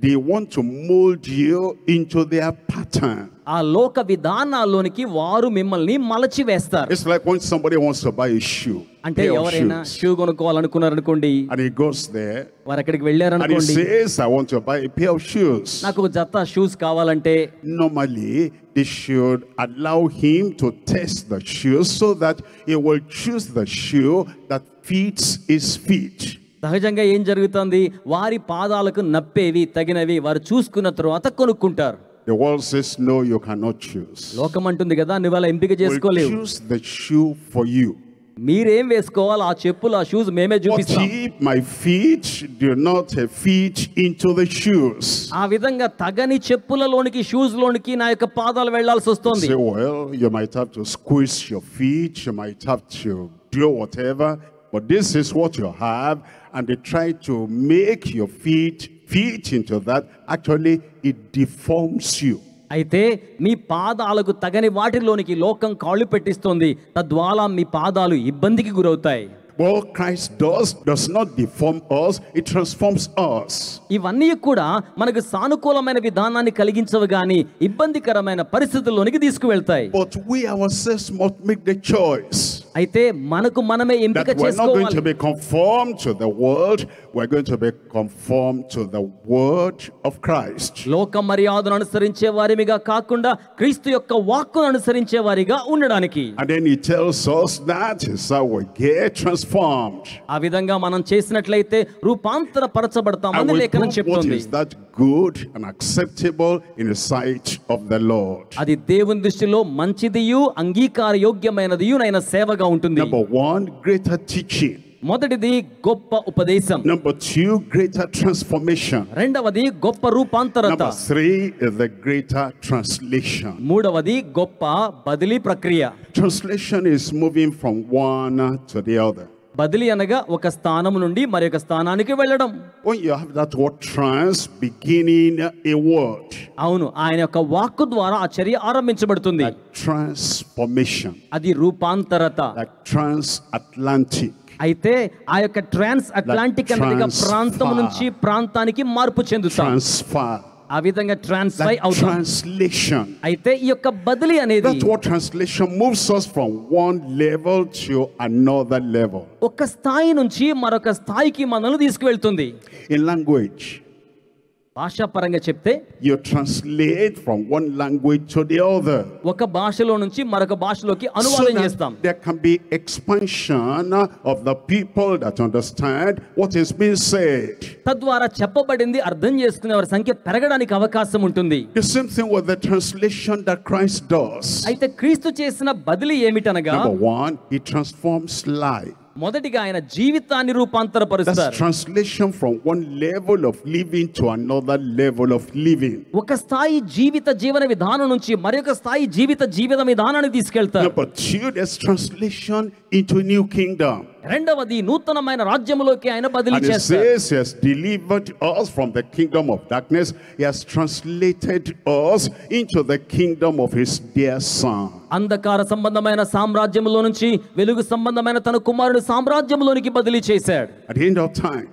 they want to mold you into their pattern. ఆ లోక విధానాల్లోనికి వారు మిమ్మల్ని మలచి వేస్తారు. It's like when somebody wants to buy a shoe, అంటే ఎవరైనా షూ కొనుక్కోవాలనుకున్నారు అనుకోండి, and he goes there వారు అక్కడికి వెళ్ళారు and he అనుకోండి, says I want to buy a pair of shoes. నాకు ఒక జత షూస్ కావాలంటే Normally they should allow him to test the shoes so that he will choose the shoe that fits his feet. సహజంగా ఏం జరుగుతుంది, వారి పాదాలకు నప్పేవి తగినవి వారు చూసుకున్న తర్వాత కొనుక్కుంటారు. The world says no, you cannot choose. లోకం అంటుంది కదా, నువ్వు అలా ఎంపిక We'll చేసుకోలేవు, choose the shoe for you. మీరేం వేసుకోవాలి, ఆ చెప్పులు ఆ షూస్ మేమే But చూపిస్తాం. if my feet do not fit into the shoes, ఆ విధంగా తగని చెప్పులలోనికి, షూస్ లోనికి నా యొక్క పాదాలు వెళ్లాల్సి వస్తుంది. say, well, you might have to squeeze your feet, you might have to do whatever, but this is what you have, and they try to make your feet fit into that. Actually, it deforms you. అయితే మీ పాదాలకు తగని వాటిలోనికి లోకం కాళ్ళు పెట్టిస్తుంది, తద్వారా మీ పాదాలు ఇబ్బందికి గురవుతాయి. What Christ does not deform us, it transforms us. ఇవన్నీ కూడా మనకు సానుకూలమైన విధానాన్ని కలిగించవు గాని ఇబ్బందికరమైన పరిస్థితుల్లోనికి తీసుకువెళ్తాయి. But we ourselves must make the choice అయితే మనకు మనమే ఎంపిక that we're not going to చేసుకోవాలి. be conformed to the world, we're going to be conformed to the word of Christ. లోక మర్యాదను అనుసరించే వారిగా కాకుండా క్రీస్తు యొక్క వాక్కును అనుసరించే వారిగా ఉండడానికి. And then he tells us that is how we get transformed. ఆ విధంగా మనం చేసినట్లయితే రూపాంతర And పరచబడతామని we లేఖనం prove what చెప్తుంది. is that good and acceptable in the sight of the Lord. అది దేవుని దృష్టిలో మంచిదియు అంగీకారయోగ్యమైనదియు అయిన సేవగా ఉంటుంది. Number one, greater teaching. మొదటిది గొప్ప ఉపదేశం. Number two, greater transformation. రెండవది గొప్ప రూపాంతరత. Number three is the greater translation. మూడవది గొప్ప బదిలీ ప్రక్రియ. Translation is moving from one to the other. బదిలీ అనగా ఒక స్థానం నుండి మరొక స్థానానికి వెళ్ళడం. When you have that word trans beginning a word, అవును, ఆయన యొక్క వాక్కు ద్వారా ఆ చర్య ఆరంభించబడుతుంది. like transformation, అది రూపాంతరత. like transatlantic, అయితే ఆ యొక్క ట్రాన్స్ అట్లాంటిక్ అనగా ప్రాంతం నుంచి ప్రాంతానికి మార్పు చెందుతాం. transfer, ఆ విధంగా ట్రాన్స్ఫర్ like అవుతాం. translation. అయితే ఈ యొక్క బదిలీ అనేది That's what translation moves us from one level to another level. ఒక స్థాయి నుంచి మరొక స్థాయికి మనల్ని తీసుకువెళ్తుంది. In language, భాషాపరంగా చెప్తే you translate from one language to the other. ఒక భాషలో నుంచి మరొక భాషలోకి అనువాదం చేస్తాం. There can be expansion of the people that understand what is being said. తద్వారా చెప్పబడింది అర్థం చేసుకునే వారి సంఖ్య పెరగడానికి అవకాశం ఉంటుంది. The same thing with the translation that Christ does. అయితే క్రీస్తు చేసిన బదిలీ ఏమిటనగా, Number one, he transforms life. మొదటిగా ఆయన జీవితాన్ని That's రూపాంతరపరుస్తారు. translation from one level of living to another level of living. ఒక స్థాయి జీవన విధానం నుంచి మరొక స్థాయి జీవిత విధానానికి తీసుకెళ్తారు. Number two, there's translation into a new kingdom. రెండవది నూతనమైన రాజ్యములోకి ఆయన బదిలీ And it చేస్తారు. says he has delivered us from the kingdom of darkness. He has translated us into the kingdom of his dear son. అంధకార సంబంధమైన సామ్రాజ్యములో నుంచి వెలుగు సంబంధమైన తన కుమారుడు సామ్రాజ్యంలోనికి బదిలీ చేశాడు. At the end of time,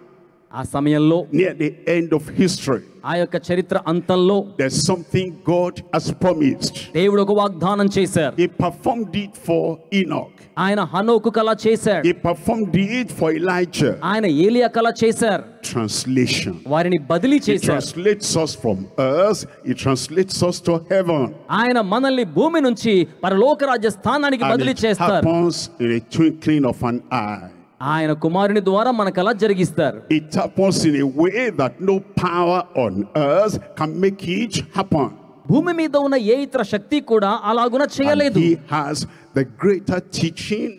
ఆ సమయంలో near the end of history, ఆ యొక్క చరిత్ర అంతంలో there's something God has promised. దేవుడు ఒక వాగ్దానం చేశారు. He performed it for Enoch. ఆయన హనోకు కల చేశాడు. He performed it for Elijah. ఆయన ఏలియా కల చేశారు. Translation. వారిని బదిలీ He చేశారు. translates us from earth. He translates us to heaven. ఆయన మనల్ని భూమి నుంచి పరలోక రాజ్య స్థానానికి And బదిలీ it చేస్తారు. happens in a twinkling of an eye. ఆయన కుమారుని ద్వారా మనకు అలా జరిగిస్తారు. It happens in a way that no power on earth can make it happen. భూమి మీద ఉన్న ఏ ఇతర శక్తి కూడా అలాగున And చేయలేదు. he has the greater teaching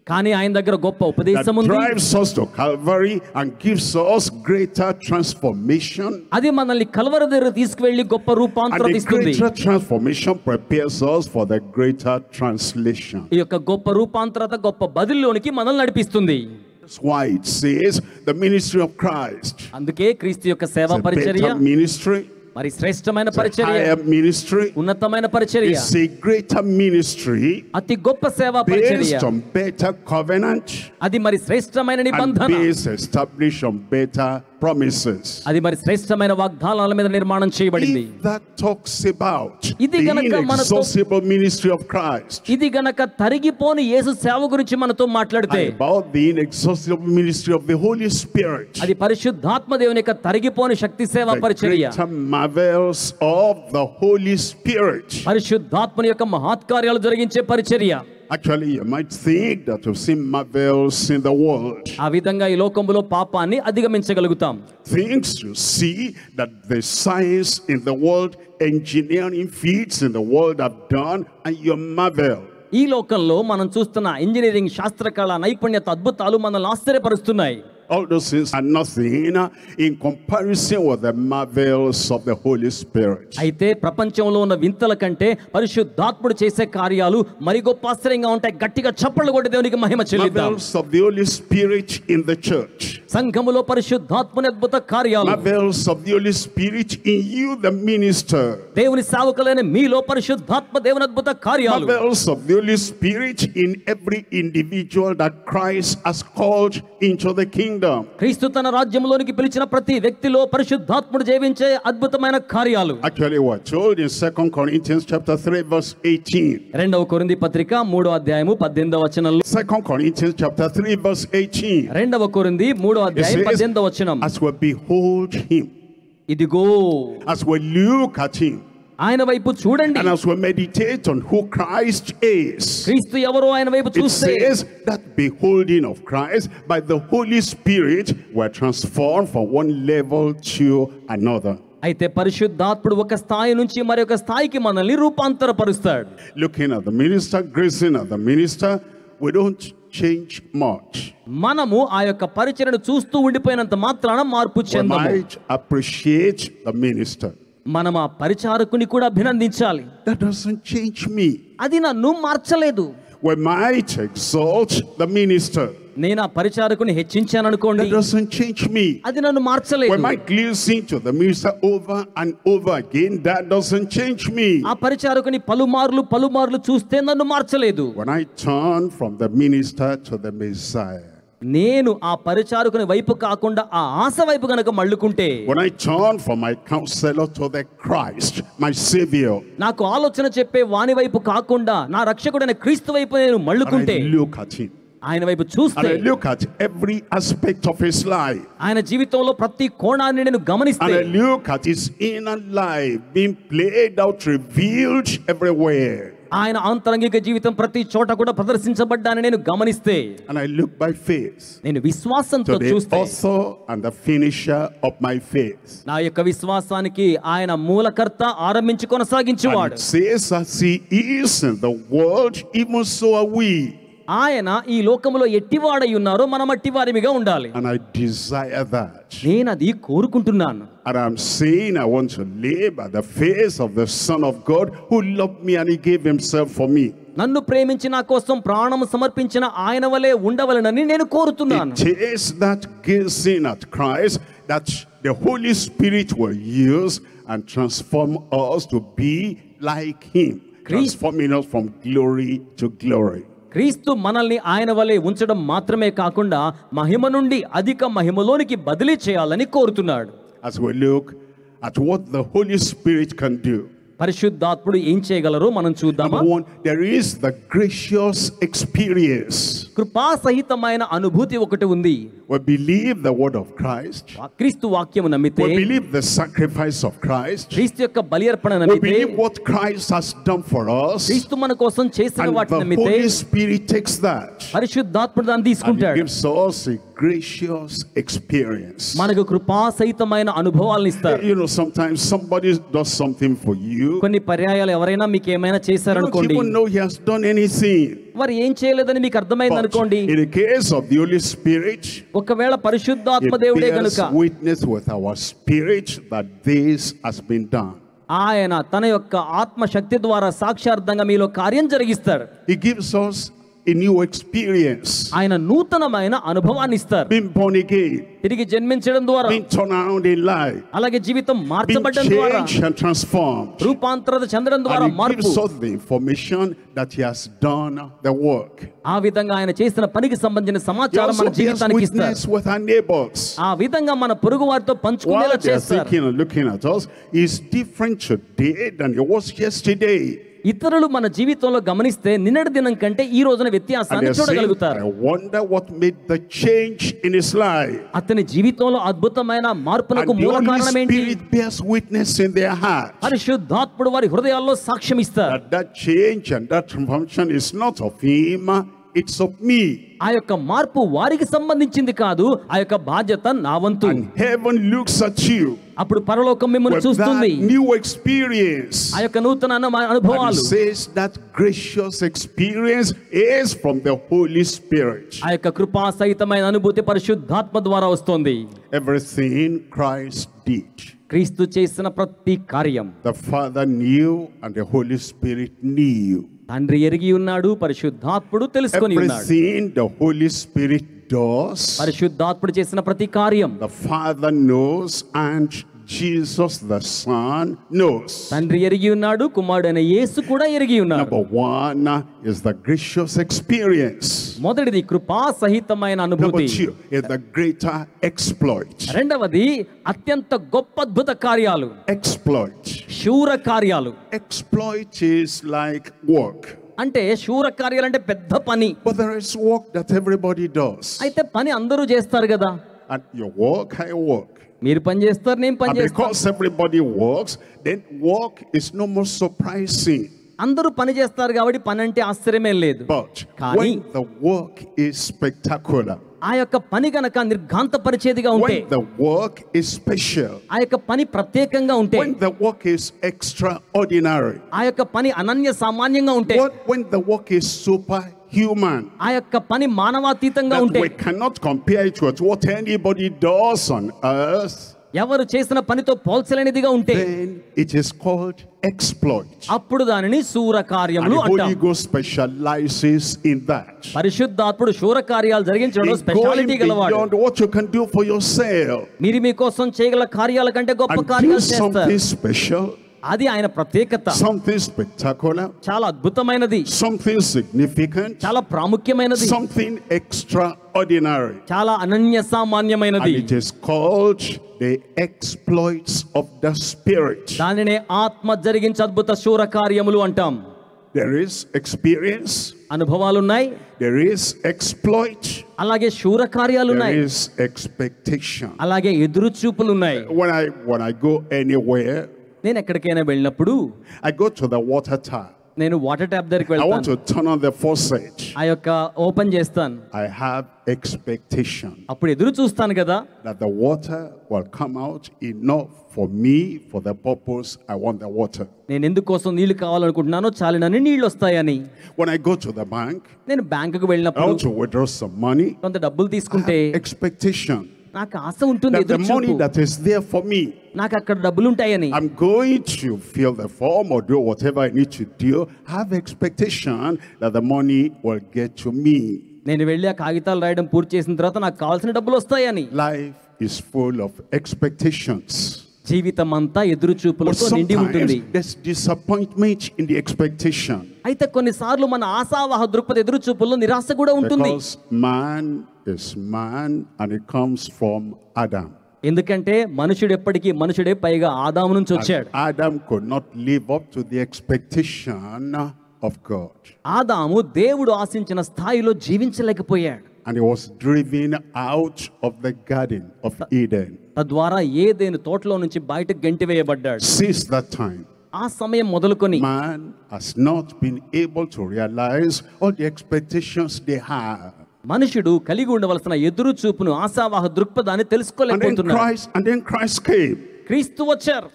కానీ ఆయన దగ్గర గొప్ప that ఉపదేశం ఉంది. drives us to Calvary and gives us greater transformation. అది మనల్ని కల్వరి దగ్గర తీసుకువెళ్లి గొప్ప And రూపాంతరం the ఇస్తుంది. greater transformation prepares us for the greater translation. ఈ యొక్క గొప్ప రూపాంతరత గొప్ప బదిలీలోనికి మనల్ని నడిపిస్తుంది. That's why it says the ministry of Christ. అందుకే క్రీస్తు యొక్క It's సేవా a పరిచర్య better ministry. మరి శ్రేష్టమైన It's a పరిచర్య, higher ministry. ఉన్నతమైన పరిచర్య, It's a greater ministry అతి గొప్ప సేవా based పరిచర్య. on better covenant అది మరి శ్రేష్టమైన and నిబంధన, based established on better promises. అది మరి శ్రేష్టమైన వాగ్దానాల మీద నిర్మాణం చేయబడింది. If that talks about ఇది the గనక మనతో- inexhaustible ministry of Christ, ఇది గనక తరిగిపోని యేసు సేవ గురించి మనతో మాట్లాడితే, and about the inexhaustible ministry of the Holy Spirit, అది పరిశుద్ధాత్మ దేవుని యొక్క తరిగిపోని శక్తి సేవా the పరిచర్య, greater marvels of the Holy Spirit. పరిశుద్ధాత్మని యొక్క మహత్కార్యాలు జరిగించే పరిచర్య. Actually, you might think that you've seen marvels in the world. ఆ విధంగా ఈ లోకంలో పాపాన్ని అధిగమించగలుగుతాం. Things you see that the science in the world, engineering feats in the world have done, and you marvel. ఈ లోకంలో మనం చూస్తున్న ఇంజనీరింగ్, శాస్త్రకళ, నైపుణ్యత, అద్భుతాలు మనల్ని ఆశ్చర్యపరుస్తున్నాయి. All those things are nothing in comparison with the marvels of the Holy Spirit. అయితే ప్రపంచంలో ఉన్న వింతల కంటే పరిశుద్ధాత్ముడు చేసే కార్యాలు మరి గొప్ప ఆశ్చర్యంగా ఉంటాయి. గట్టిగా చప్పట్లు కొట్టి దేవునికి మహిమ చెల్లిద్దాం. Marvels of the Holy Spirit in the church. సంఘములో పరిశుద్ధాత్ముని అద్భుత కార్యాలు. Marvels of the Holy Spirit in you, the minister. దేవుని సేవకులైన మీలో పరిశుద్ధాత్మ దేవుని అద్భుత కార్యాలు. Marvels of the Holy Spirit in every individual that Christ has called into the kingdom. క్రీస్తు తన రాజ్యంలోనికి పిలిచిన ప్రతి వ్యక్తిలో పరిశుద్ధాత్ముడు జీవించే అద్భుతమైన కార్యాలు. Actually, we're told in 2 Corinthians chapter 3 verse 18. రెండవ కొరింథీ పత్రిక 3వ అధ్యాయము 18వ వచనంలో, 2 Corinthians chapter 3 verse 18. రెండవ కొరింథీ 3వ అధ్యాయం 18వ వచనం, As we behold him, ఇదిగో as we look at him, ఆయన వైపు చూడండి, and as we meditate on who Christ is, క్రీస్తు ఎవరో ఆయన వైపు it చూస్తే, says that beholding of Christ by the Holy Spirit were transformed from one level to another. అయితే పరిశుద్ధాత్ముడు ఒక స్థాయి నుంచి మరొక స్థాయికి మనల్ని రూపాంతరపరుస్తాడు. Looking at the minister, gazing at the minister, we don't change much. మనము ఆ యొక్క పరిచర్యను చూస్తూ ఉండిపోయినంత మాత్రాన మార్పు We చెందము. might appreciate the minister. మనం ఆ పరిచారకుని కూడా అభినందించాలి. That doesn't change me. అది నన్ను మార్చలేదు. We might exalt the minister. నేను ఆ పరిచారకుని హెచ్చించాను అనుకోండి, That doesn't change me. అది నన్ను మార్చలేదు. We might listen to the minister over and over again. That doesn't change me. ఆ పరిచారకుని పలుమార్లు చూస్తే నన్ను మార్చలేదు. When I turn from the minister to the Messiah, నేను ఆ పరిచారకుని వైపు కాకుండా ఆ ఆశ వైపు గనక మళ్ళుకుంటే, when I turn from my counselor to the Christ, my Savior, నాకు ఆలోచన చెప్పే వాని వైపు కాకుండా నా రక్షకుడైన క్రీస్తు వైపు నేను and మళ్ళుకుంటే, I look at him, ఆయన వైపు and చూస్తే, I look at every aspect of his life, ఆయన జీవితంలో ప్రతి కోణాన్ని నేను గమనిస్తే, and I look at his inner life being played out, revealed everywhere, ఆయన ఆంతరంగిక జీవితం ప్రతి చోట కూడా ప్రదర్శించబడ్డాన్ని నేను గమనిస్తే, and I look by faith నేను విశ్వాసంతో to the చూస్తే, author and the finisher of my faith. నా యొక్క విశ్వాసానికి ఆయన మూలకర్త, ఆరంభించి And కొనసాగించేవాడు. it says, as he is in the world, even so are we. ఆయన ఈ లోకములో ఎట్టివాడై ఉన్నారో మనం అట్టివారిమిగా ఉండాలి. And I desire that. నేను అది కోరుకుంటున్నాను. And I'm saying I want to live at the face of the Son of God who loved me and he gave himself for me. నన్ను ప్రేమించి నా కోసం ప్రాణం సమర్పించిన ఆయన వలె ఉండవలెనని నేను కోరుతున్నాను. It is that gazing at Christ that the Holy Spirit will use and transform us to be like him, transforming us from glory to glory. క్రీస్తు మనల్ని ఆయన వలె ఉంచడం మాత్రమే కాకుండా మహిమ నుండి అధిక మహిమలోనికి బదిలీ చేయాలని కోరుతున్నాడు. As we look at what the Holy Spirit can do, పరిశుద్ధాత్ముడు ఏం చేయగలరో మనం చూద్దామా? Number one, there is the gracious experience. కృపా సహితమైన అనుభూతి ఒకటి ఉంది. We believe the word of Christ. క్రీస్తు వాక్యము నమ్మితే, we believe the sacrifice of Christ. క్రీస్తు యొక్క బలి అర్పణ we నమ్మితే, believe what Christ has done for us. క్రీస్తు మన కోసం చేసిన వాటిని and the నమ్మితే, Holy Spirit takes that పరిశుద్ధాత్ముడు దాన్ని and తీసుకుంటాడు. gives us a gracious experience. మనకు కృపా సహితమైన అనుభవాలను ఇస్తారు. You know, sometimes somebody does something for you. కొన్ని పర్యాయాలు ఎవరైనా మీకు ఏమైనా You చేశారనుకోండి, don't even know he has done anything. వారు ఏం చేయలేదని మీకు అర్థమైంది But అనుకోండి. in the case of the Holy Spirit, ఒకవేళ పరిశుద్ధాత్మ it దేవుడే bears గనుక witness with our spirit that this has been done. ఆయన తన యొక్క ఆత్మ శక్తి ద్వారా సాక్షార్థంగా మీలో కార్యం జరిగిస్తాడు. He gives us a new experience. ఆయన నూతనమైన అనుభవాన్ని ఇస్తారు. Being born again, తిరిగి జన్మించడం ద్వారా, being turned around in life, అలాగే జీవితం being మార్చబడడం ద్వారా, changed and transformed. రూపాంతరత చెందడం ద్వారా And he మార్పు. gives us the information that he has done the work. ఆ విధంగా ఆయన చేసిన పనికి సంబంధించిన He సమాచారం also మన bears జీవితానికి ఇస్తారు. witness with our neighbors. ఆ విధంగా మన పొరుగు వారితో పంచుకునేలా While they are చేస్తారు. thinking and looking at us, is different today than it was yesterday. ఇతరులు మన జీవితంలో గమనిస్తే నిన్నటి దినం కంటే ఈ రోజున And వ్యత్యాసాన్ని they're saying, చూడగలుగుతారు. I wonder what made the change in his life. అతని జీవితంలో అద్భుతమైన మార్పునకు And the మూల Holy కారణం ఏంటి? Spirit bears witness in their heart పరిశుద్ధాత్ముడు వారి హృదయాల్లో సాక్ష్యం ఇస్తారు. that that change and that transformation is not of him, it's of me. ఆ యొక్క మార్పు వారికి సంబంధించింది కాదు, ఆ యొక్క బాధ్యత నా వంతు. And heaven looks at you అప్పుడు పరలోకం మిమ్మల్ని with చూస్తుంది. that new experience. ఆ యొక్క నూతన And అనుభవాలు, it says that gracious experience is from the Holy Spirit. ఆ యొక్క కృపా సహితమైన అనుభూతి పరిశుద్ధాత్మ ద్వారా వస్తుంది. Everything Christ did, క్రీస్తు చేసిన ప్రతి కార్యం the Father knew and the Holy Spirit knew. తండ్రి ఎరిగి ఉన్నాడు, పరిశుద్ధాత్ముడు తెలుసుకొని ఉన్నాడు. Everything the Holy Spirit does, పరిశుద్ధాత్ముడు చేసిన ప్రతి కార్యం the Father knows and Jesus the Son knows. తండ్రి ఎరిగి ఉన్నాడు, కుమారుడు అయిన యేసు కూడా ఎరిగి ఉన్నాడు. Number one is the gracious experience. మొదటిది కృపా సహితమైన Number అనుభూతి. two is the greater exploit. రెండవది అత్యంత గొప్ప అద్భుత కార్యాలు, Exploit. శూర కార్యాలు. Exploit is like work. అంటే శూర కార్యాలు అంటే పెద్ద పని. But there is work that everybody does. అయితే పని అందరూ చేస్తారు కదా. And you work, I work. మీరు పని చేస్తారు, నేను పని And చేస్తాను. because everybody works, then work is no more surprising. అందరూ పని చేస్తారు కాబట్టి పని అంటే ఆశ్చర్యమే లేదు. But కానీ when the work is spectacular, ఆ యొక్క పని గనక నిర్ఘాంతపరిచేదిగా ఉంటే, when the work is special, ఆ యొక్క పని ప్రత్యేకంగా ఉంటే, when the work is extraordinary, ఆ యొక్క పని అనన్య సామాన్యంగా ఉంటే, when the work is superhuman, ఆ యొక్క పని మానవాతీతంగా that ఉంటే, we cannot compare it with what anybody does on earth, ఎవరు చేసిన పనితో పోల్చలేనిదిగా ఉంటే, then it is called exploit. అప్పుడు దానిని శూర And కార్యములు the Holy అంటాం. Ghost specializes in that. పరిశుద్ధాత్ముడు శూర కార్యాలు జరిగించడంలో In going స్పెషాలిటీ గలవాడు. beyond what you can do for yourself, మీరు మీకోసం చేయగల కార్యాల కంటే గొప్ప and do కార్యాలు చేస్తారు. something special, అది ఆయన ప్రత్యేకత. something spectacular, చాలా అద్భుతమైనది, something significant, చాలా ప్రాముఖ్యమైనది, something extraordinary. చాలా Ananya And సామాన్యమైనది. it is called the exploits of the Spirit. దానినే ఆత్మ జరిగించే అద్భుత శూర కార్యములు అంటాం. There is experience, అనుభవాలు ఉన్నాయి, there is exploit, అలాగే శూర కార్యాలు there ఉన్నాయి, is expectation. అలాగే ఎదురు చూపులు ఉన్నాయి. When I go anywhere, నేను ఎక్కడికైనా వెళ్ళినప్పుడు I go to the water tap. నేను వాటర్ ట్యాప్ దగ్గరికి I want వెళ్తాను. to turn on the faucet. ఆ యొక్క ఓపెన్ చేస్తాను. I have expectation అప్పుడు ఎదురు చూస్తాను కదా, that the water will come out enough for me for the purpose I want the water. నేను ఎందుకోసం నీళ్లు కావాలనుకుంటున్నానో చాలినని నీళ్లు వస్తాయని. When I go to the bank, నేను బ్యాంకుకు I వెళ్ళినప్పుడు want to withdraw some money. కొంత డబ్బులు I తీసుకుంటే have expectation నాకు ఆశ ఉంటుంది, that the ఎదురు money చూపు. that is there for me, నాకు అక్కడ డబ్బులు ఉంటాయని, I'm going to fill the form or do whatever I need to do. Have expectation that the money will get to me. నేను వెళ్ళి ఆ కాగితాలు రాయడం పూర్తి చేసిన తర్వాత నాకు కావాల్సిన డబ్బులు వస్తాయని. Life is full of expectations. జీవితం అంతా ఎదురు But చూపులతో నిండి ఉంటుంది. sometimes there's disappointment in the expectation. అయితే కొన్నిసార్లు మన ఆశావాహ దృక్పథ ఎదురు చూపుల్లో నిరాశ కూడా ఉంటుంది. Because man is man and it comes from Adam. ఎందుకంటే మనుషుడు ఎప్పటికీ మనుషుడే, పైగా ఆదాము నుంచి వచ్చాడు. And Adam could not live up to the expectation of God. ఆదాము దేవుడు ఆశించిన స్థాయిలో జీవించలేకపోయాడు. And he was driven out of the garden of Eden. తద్వారా ఏదైనా తోటలో నుంచి బయటకు గెంటివేయబడ్డాడు. Since that time, ఆ సమయం మొదలుకొని man has not been able to realize all the expectations they have. మనుషుడు కలిగి ఉండవలసిన ఎదురు చూపును, ఆశావాహ దృక్పథాన్ని తెలుసుకోలేకపోతున్నాడు. And then Christ came. క్రీస్తు వచ్చారు.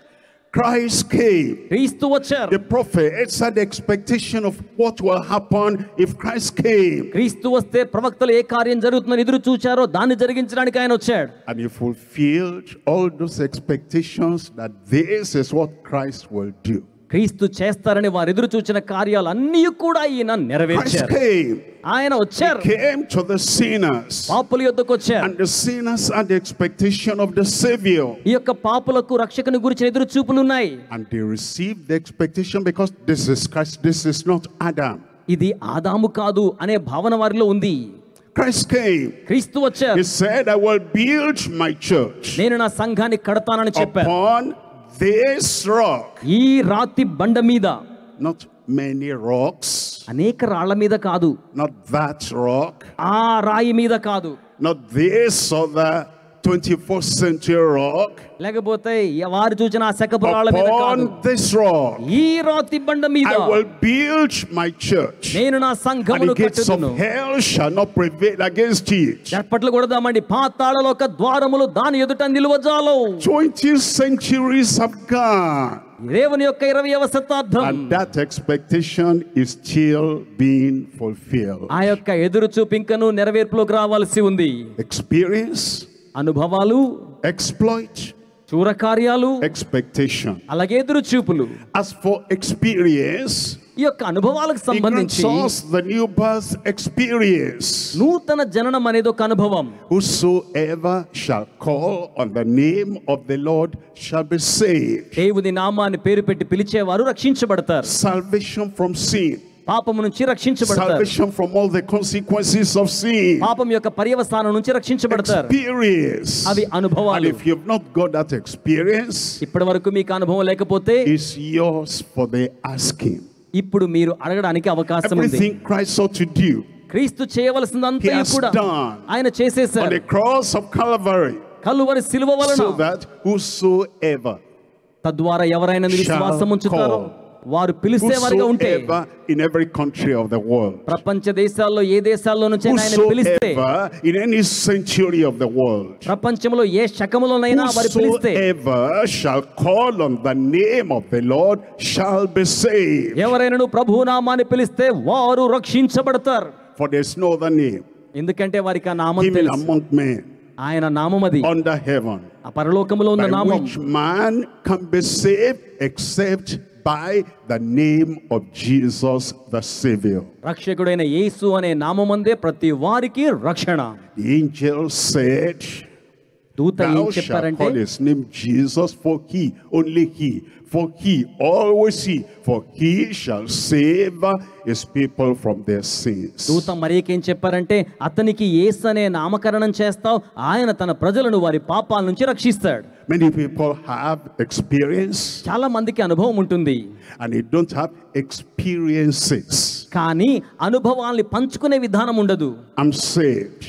Christ came. క్రీస్తు వచ్చారు. The prophets had the expectation of what will happen if Christ came. క్రీస్తు వస్తే ప్రవక్తలు ఏ కార్యం జరుగుతుందని ఎదురు చూచారో దాన్ని జరిగించడానికి ఆయన వచ్చాడు. And he fulfilled all those expectations that this is what Christ will do. క్రీస్తు చేస్తారని వారు ఎదురు చూచిన కార్యాలన్నీ కూడా ఈయన Christ నెరవేర్చారు. came. ఆయన వచ్చారు. He came to the sinners. పాపుల యొద్దకు వచ్చారు. And the sinners had the expectation of the Savior. ఈ యొక్క పాపులకు రక్షకుని గురించి ఎదురు చూపులు ఉన్నాయి. And they received the expectation because this is Christ, this is not Adam. ఇది ఆదాము కాదు అనే భావన వారిలో ఉంది. Christ came. క్రీస్తు వచ్చారు. He said, I will build my church నేను నా సంఘాన్ని కడతానని చెప్పారు. upon this rock. ఈ రాతి బండ మీద, Not many rocks. అనేక రాళ్ల మీద కాదు, Not that rock. ఆ రాయి మీద కాదు, Not this or the 21st century rock. లేకపోతే వారు చూసిన ఆ శకపు రాళ్ల మీద కాదు, Upon this rock, ఈ రాతి బండ మీద I will build my church. నేను నా And సంఘమును the gates of కట్టుదును. hell shall not prevail against it. చప్పట్లు కొడదామండి. పాతాళలోక ద్వారములు దాని ఎదుట నిలువజాలవు. 20 centuries have gone. దేవుని యొక్క 20వ శతాబ్దం. And that expectation is still being fulfilled. ఆ యొక్క ఎదురు చూపు ఇంకను నెరవేర్పులోకి రావాల్సి ఉంది. Experience, అనుభవాలు, exploit, చూరకార్యాలు, expectation. అలాగే ఎదురు చూపులు. As for experience, ఈ యొక్క అనుభవాలకు it grants సంబంధించి us the new birth experience. నూతన జననం అనేది ఒక అనుభవం. Whosoever shall call on the name of the Lord shall be saved. దేవుని నామాన్ని పేరు పెట్టి పిలిచేవారు రక్షించబడతారు. Salvation from sin. పాపము నుంచి రక్షించబడతారు. Salvation from all the consequences of sin. పాపం యొక్క పర్యవసానం నుంచి రక్షించబడతారు. Experience. అవి And అనుభవాలు. if you've not got that experience, ఇప్పటి వరకు మీకు అనుభవం లేకపోతే it's yours for the asking. ఇప్పుడు మీరు అడగడానికి అవకాశం ఉంది. Everything Christ ought to do క్రీస్తు చేయవలసిందంతా He has కూడా done. ఆయన on చేసేశారు. the cross of Calvary, Calvary శిలువ వలన. so that whosoever తద్వారా ఎవరైనా విశ్వాసం ఉంచుతారో వారు పిలిచేవారుగా ఉంటే, in every country of the world, ప్రపంచ దేశాల్లో ఏ దేశాల్లో నుంచి ఆయన పిలిస్తే, whosoever in any century of the world, ప్రపంచంలో ఏ శకములోనైనా వారు పిలిస్తే, whosoever shall call on the name of the Lord shall be saved. ఎవరైనా ప్రభువు నామాన్ని పిలిస్తే వారు రక్షించబడతారు. For there is no other name ఎందుకంటే వారికి ఆ నామం given తెలుసు. among men ఆయన నామం అది under heaven, ఆ పరలోకములో ఉన్న by నామం. which man can be saved except by the name of Jesus the Savior. రక్షకుడైన యేసు అనే నామమందే ప్రతి వారికి రక్షణ. The angel said, దూత ఏం thou shalt చెప్పారంటే, call his name Jesus, for he, only he, for he, always he, for he shall save his people from their sins. దూత మరియకేం చెప్పారంటే, అతనికి యేసు అనే నామకరణం చేస్తావు, ఆయన తన ప్రజలను వారి పాపాల నుంచి రక్షిస్తాడు. Many people have experience చాలా మందికి అనుభవం ఉంటుంది, and they don't have experiences. కానీ అనుభవాల్ని పంచుకునే విధానం ఉండదు. I'm saved.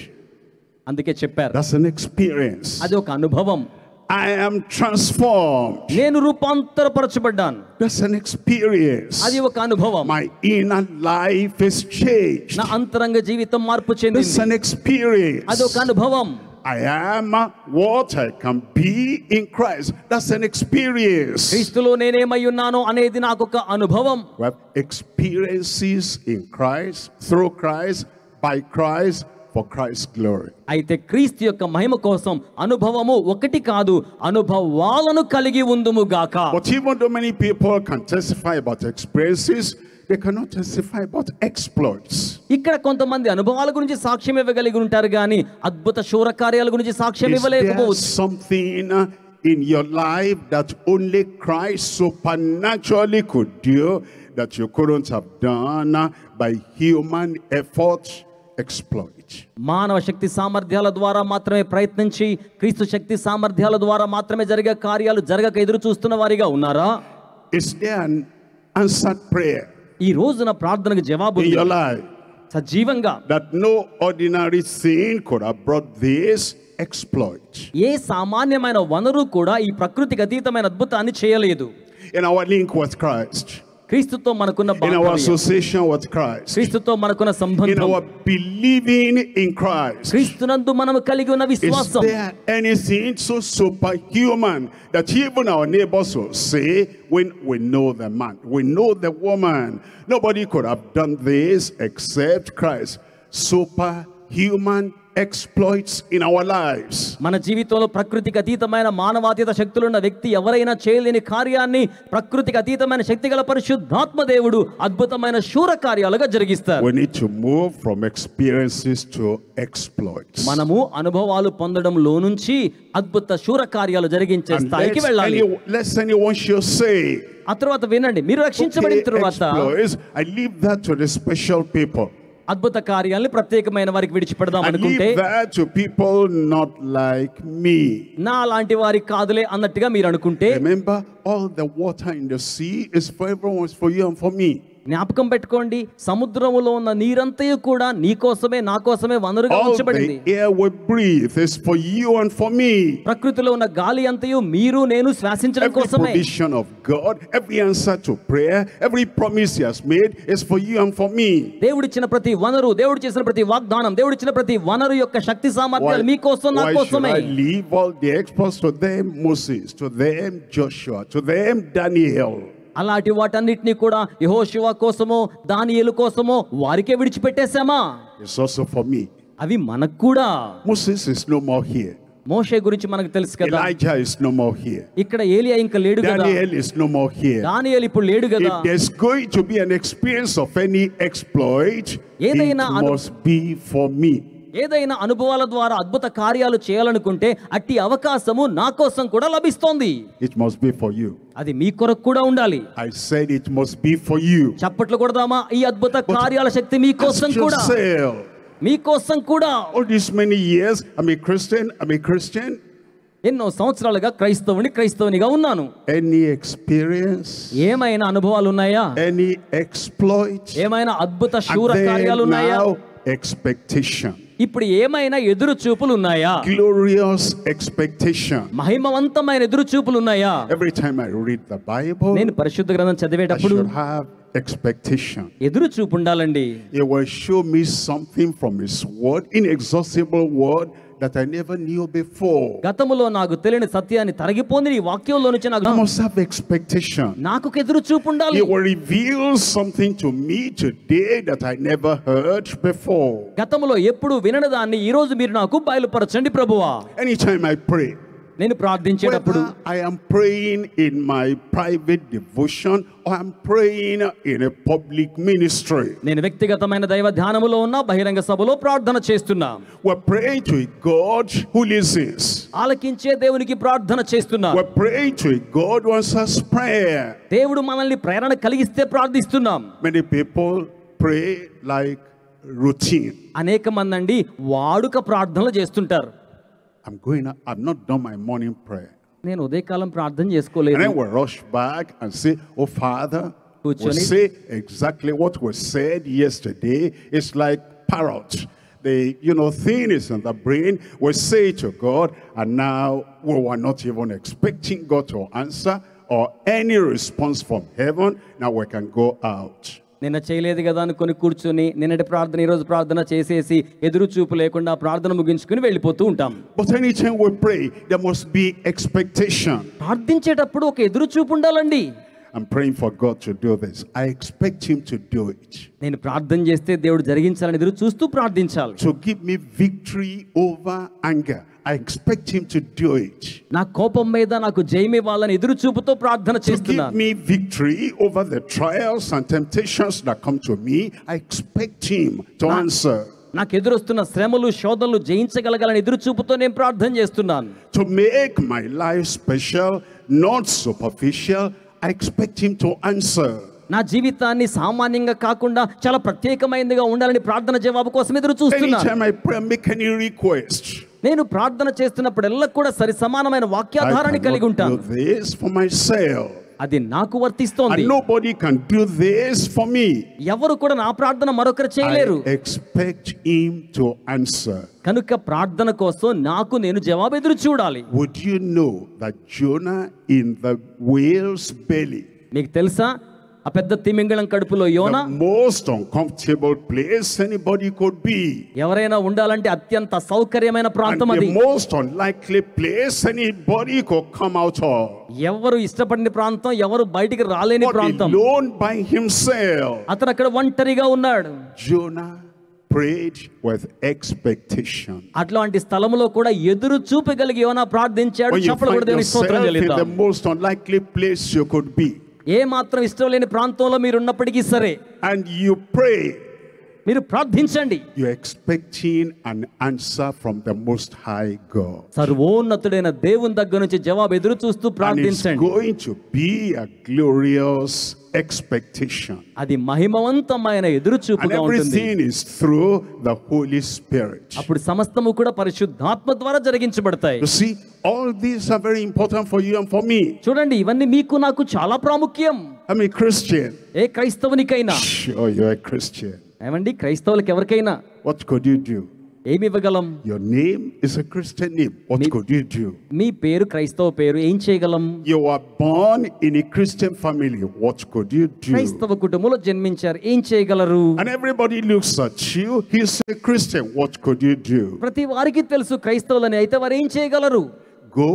అందుకే చెప్పారు, That's an experience. అది ఒక అనుభవం. I am transformed. నేను రూపాంతరపరచబడ్డాను, That's an experience. అది ఒక అనుభవం. My inner life is changed. నా అంతరంగ జీవితం మార్పు That's చెందింది, an experience. అది ఒక అనుభవం. I am what I can be in Christ. That's an experience. క్రీస్తులో నేనేమై ఉన్నానో అనేది నాకు ఒక అనుభవం. We have experiences in Christ, through Christ, by Christ, for Christ's glory. అయితే క్రీస్తు యొక్క మహిమ కోసం అనుభవము ఒకటి కాదు, అనుభవాలను కలిగి ఉందుము గాక. But even though many people can testify about experiences, they cannot testify about exploits. ఇక్కడ కొంతమంది అనుభవాల గురించి సాక్ష్యం ఇవ్వగలిగి ఉంటారు కానీ అద్భుత శూర కార్యాల గురించి సాక్ష్యం Is there ఇవ్వలేకపోవచ్చు. something in your life that only Christ supernaturally could do that you couldn't have done by human effort, exploit? మానవ శక్తి సామర్థ్యాల ద్వారా మాత్రమే ప్రయత్నించి క్రీస్తు శక్తి సామర్థ్యాల ద్వారా మాత్రమే జరిగే కార్యాలు జరగక ఎదురు చూస్తున్న వారిగా ఉన్నారా? Is there an answered prayer ఈ రోజున ప్రార్థనకు జవాబు in ఉంది. your life సజీవంగా that no ordinary thing could have brought this exploit? ఏ సామాన్యమైన వనరు కూడా ఈ ప్రకృతికి అతీతమైన అద్భుతాన్ని చేయలేదు. In our link with Christ, క్రీస్తుతో మనకున్న in our బాంధవ్యం, association with Christ, క్రీస్తుతో మనకున్న in సంబంధం, our believing in Christ, క్రీస్తునందు మనం కలిగి ఉన్న is విశ్వాసం, there anything so superhuman that even our neighbors will say, when we know the man, we know the woman, nobody could have done this except Christ? Superhuman exploits in our lives. మన జీవితంలో ప్రకృతికి అతీతమైన మానవాతీత శక్తులున్న వ్యక్తి ఎవరైనా చేయలేని కార్యాన్ని ప్రకృతికి అతీతమైన శక్తి గల పరిశుద్ధాత్మ దేవుడు అద్భుతమైన శూర కార్యాలుగా జరిగిస్తారు. We need to move from experiences to exploits. మనము అనుభవాలు పొందడంలో నుంచి అద్భుత శూర కార్యాలు జరిగించే And స్థాయికి వెళ్ళాలి. lest anyone should say, ఆ తర్వాత వినండి, మీరు రక్షించబడిన okay, తరువాత exploits, I leave that to the special people. అద్భుత కార్యాలను ప్రత్యేకమైన వారికి విడిచిపెడదాం I అనుకుంటే leave that to people not like me. నా లాంటి వారికి కాదులే అన్నట్టుగా మీరు అనుకుంటే, Remember, all the water in the sea is for everyone, it's for you and for me. జ్ఞాపకం పెట్టుకోండి, సముద్రములో ఉన్న నీరంతయు కూడా నీ కోసమే నా కోసమే వనరుగా All ఉంచబడింది. the air we breathe is for you and for me. ప్రకృతిలో ఉన్న గాలి అంతయు మీరు నేను శ్వాసించడం Every కోసమే. provision of God, every answer to prayer, every promise He has made is for you and for me. దేవుడిచ్చిన ప్రతి వనరు, దేవుడు చేసిన ప్రతి వాగ్దానం, దేవుడిచ్చిన ప్రతి వనరు యొక్క శక్తి సామర్థ్యాలు మీ కోసం నా Why should కోసమే. I leave all the experts to them Moses, to them Joshua, to them Daniel? అలాంటి వాటన్నిటిని కూడా యెహోషువ కోసమో దానియేలు కోసమో వారికే విడిచిపెట్టేశామా? It's also for me. అవి మనకు కూడా. Moses is no more here. మోషే గురించి మనకు తెలుసు కదా, Elijah is no more here. ఇక్కడ ఏలియా ఇంకా లేడు కదా, Daniel is no more here. దానియేలు ఇప్పుడు లేడు కదా. If there's going to be an experience of any exploit, it must be for me. ఏదైనా అనుభవాల ద్వారా అద్భుత కార్యాలు చేయాలనుకుంటే అట్టి అవకాశము నా కోసం కూడా లభిస్తోంది. It must be for you. అది మీ కొరకు కూడా ఉండాలి. I said it must be for you. చప్పట్లు కొడదామా? ఈ అద్భుత కార్యాల శక్తి మీ కోసం Ask కూడా, yourself, మీ కోసం కూడా. all these many years, I'm a Christian. ఎన్నో సంవత్సరాలుగా క్రైస్తవునిగా ఉన్నాను. Any experience? ఏమైనా అనుభవాలు ఉన్నాయా? Any exploit? ఏమైనా అద్భుత శూర And కార్యాలు then ఉన్నాయా? now, expectation. ఇప్పుడు ఏమైనా ఎదురు చూపులు ఉన్నాయా? Glorious expectation. మహిమవంతమైన ఎదురు చూపులు ఉన్నాయా? Every time I read the Bible, నేను పరిశుద్ధ గ్రంథం I చదివేటప్పుడు should have expectation. ఎదురు చూపు ఉండాలండి. He will show me something from His word, inexhaustible word that I never knew before. గతములో నాకు తెలియని సత్యాన్ని తరగిపోని ఈ వాక్యంలో నుంచి I నాకు must have expectation. నాకు ఎదురు చూపు ఉండాలి. He will reveal something to me today that I never heard before. గతములో ఎప్పుడు వినని దాన్ని ఈ రోజు మీరు నాకు బయలుపరచండి ప్రభువా. Anytime I pray, నేను ప్రార్థించేటప్పుడు, whether I am praying in my private devotion or I'm praying in a public ministry, నేను వ్యక్తిగతమైన దైవ ధ్యానములో ఉన్నా బహిరంగ సభలో ప్రార్థన చేస్తున్నా, we're praying to a God who listens. ఆలకించే దేవునికి ప్రార్థన చేస్తున్నా, We're praying to a God who answers prayer. దేవుడు మనల్ని ప్రేరణ కలిగిస్తే ప్రార్థిస్తున్నాం. Many people pray like routine. అనేక మంది అండి వాడుక ప్రార్థనలు చేస్తుంటారు. I've not done my morning prayer. నేను ఉదయకాలం ప్రార్థన And చేసుకోలేదు. then we rush back and say, oh Father, we కూర్చొని say exactly what was said yesterday. It's like parrot. The thing is in the brain. We say to God, and now we were not even expecting God to answer or any response from heaven. Now we can go out. నిన్న చేయలేదు కదా అనుకొని కూర్చొని నిన్నటి ప్రార్థన ఈ రోజు ప్రార్థన చేసేసి ఎదురు చూపు లేకుండా ప్రార్థన ముగించుకుని వెళ్ళిపోతూ ఉంటాం. But anytime we pray, there must be expectation. ప్రార్థించేటప్పుడు ఒక ఎదురు చూపు ఉండాలండి. I'm praying for God to do this. I expect him to do it. నేను ప్రార్థన చేస్తే దేవుడు జరిగించాలని ఎదురు చూస్తూ ప్రార్థించాలి. To give me victory over anger. I expect him to do it. నా కోపం మీద నాకు జయం ఇవ్వాలని ఎదురు చూపుతో ప్రార్థన To give చేస్తున్నాను. me victory over the trials and temptations that come to me, I expect him to answer. నాకు ఎదురొస్తున్న శ్రమలు శోధనలు జయించగలగాలని ఎదురు చూపుతో నేను ప్రార్థన చేస్తున్నాను. To make my life special, not superficial, I expect him to answer. నా జీవితాన్ని సామాన్యంగా కాకుండా చాలా ప్రత్యేకమైనదిగా ఉండాలని ప్రార్థన జవాబు కోసం ఎదురు చూస్తున్నాను. Anytime I pray, make any request. నేను ప్రార్థన చేస్తున్నప్పుడల్లా కూడా సరి సమానమైన వాక్యాధారాన్ని కలిగి ఉంటాను. I cannot do this for myself. అది నాకు వర్తిస్తోంది. And nobody can do this for me. ఎవరు కూడా నా ప్రార్థన మరొకరు చేయలేరు. I expect him to answer. కనుక ప్రార్థన కోసం నాకు నేను జవాబు ఎదురు చూడాలి. Would you know that Jonah in the whale's belly, మీకు తెలుసా ఆ పెద్ద తిమింగళం కడుపులో యోనా the most uncomfortable place anybody could be, ఎవరైనా ఉండాలంటే అత్యంత సౌకర్యమైన and ప్రాంతం అది. the most unlikely place anybody could come out of, ఎవరు ఇష్టపడిన ప్రాంతం, ఎవరు బయటికి రాలేని but ప్రాంతం. alone by himself. అతను అక్కడ ఒంటరిగా ఉన్నాడు. Jonah prayed with expectation. అట్లాంటి స్థలములో కూడా ఎదురు చూపగలిగి యోనా ప్రార్థించాడు. When you చప్పట్లు find కొట్టి దేవునికి స్తోత్రం yourself in the చెల్లిద్దాం. most unlikely place you could be, ఏ మాత్రం ఇష్టం లేని ప్రాంతంలో మీరు ఉన్నప్పటికీ సరే and you pray, మీరు ప్రార్థించండి. you're expecting an answer from the Most High God. సర్వోన్నతుడైన దేవుని దగ్గర నుంచి జవాబు ఎదురు చూస్తూ And it's ప్రార్థించండి. going to be a glorious expectation. అది మహిమవంతమైన ఎదురు And చూపుగా ఉంటుంది. everything is through the Holy Spirit. అప్పుడు సమస్తము కూడా పరిశుద్ధాత్మ ద్వారా జరిగించబడతాయి. You see, all these are very important for you and for me. చూడండి, ఇవన్నీ మీకు నాకు చాలా ప్రాముఖ్యం. I'm a Christian. A క్రైస్తవునికైనా, Sure, you're a Christian. ఏమండి, క్రైస్తవులకు ఎవరికైనా What could you do? ఏమి ఇవ్వగలం? Your name is a Christian name. What could you do? మీ పేరు క్రైస్తవ పేరు, ఏం చేయగలం? You were born in a Christian family. What could you do? క్రైస్తవ కుటుంబంలో జన్మించారు, ఏం చేయగలరు? And everybody looks at you. He's a Christian. What could you do? ప్రతి వారికి తెలుసు క్రైస్తవులని, అయితే వారు ఏం చేయగలరు? Go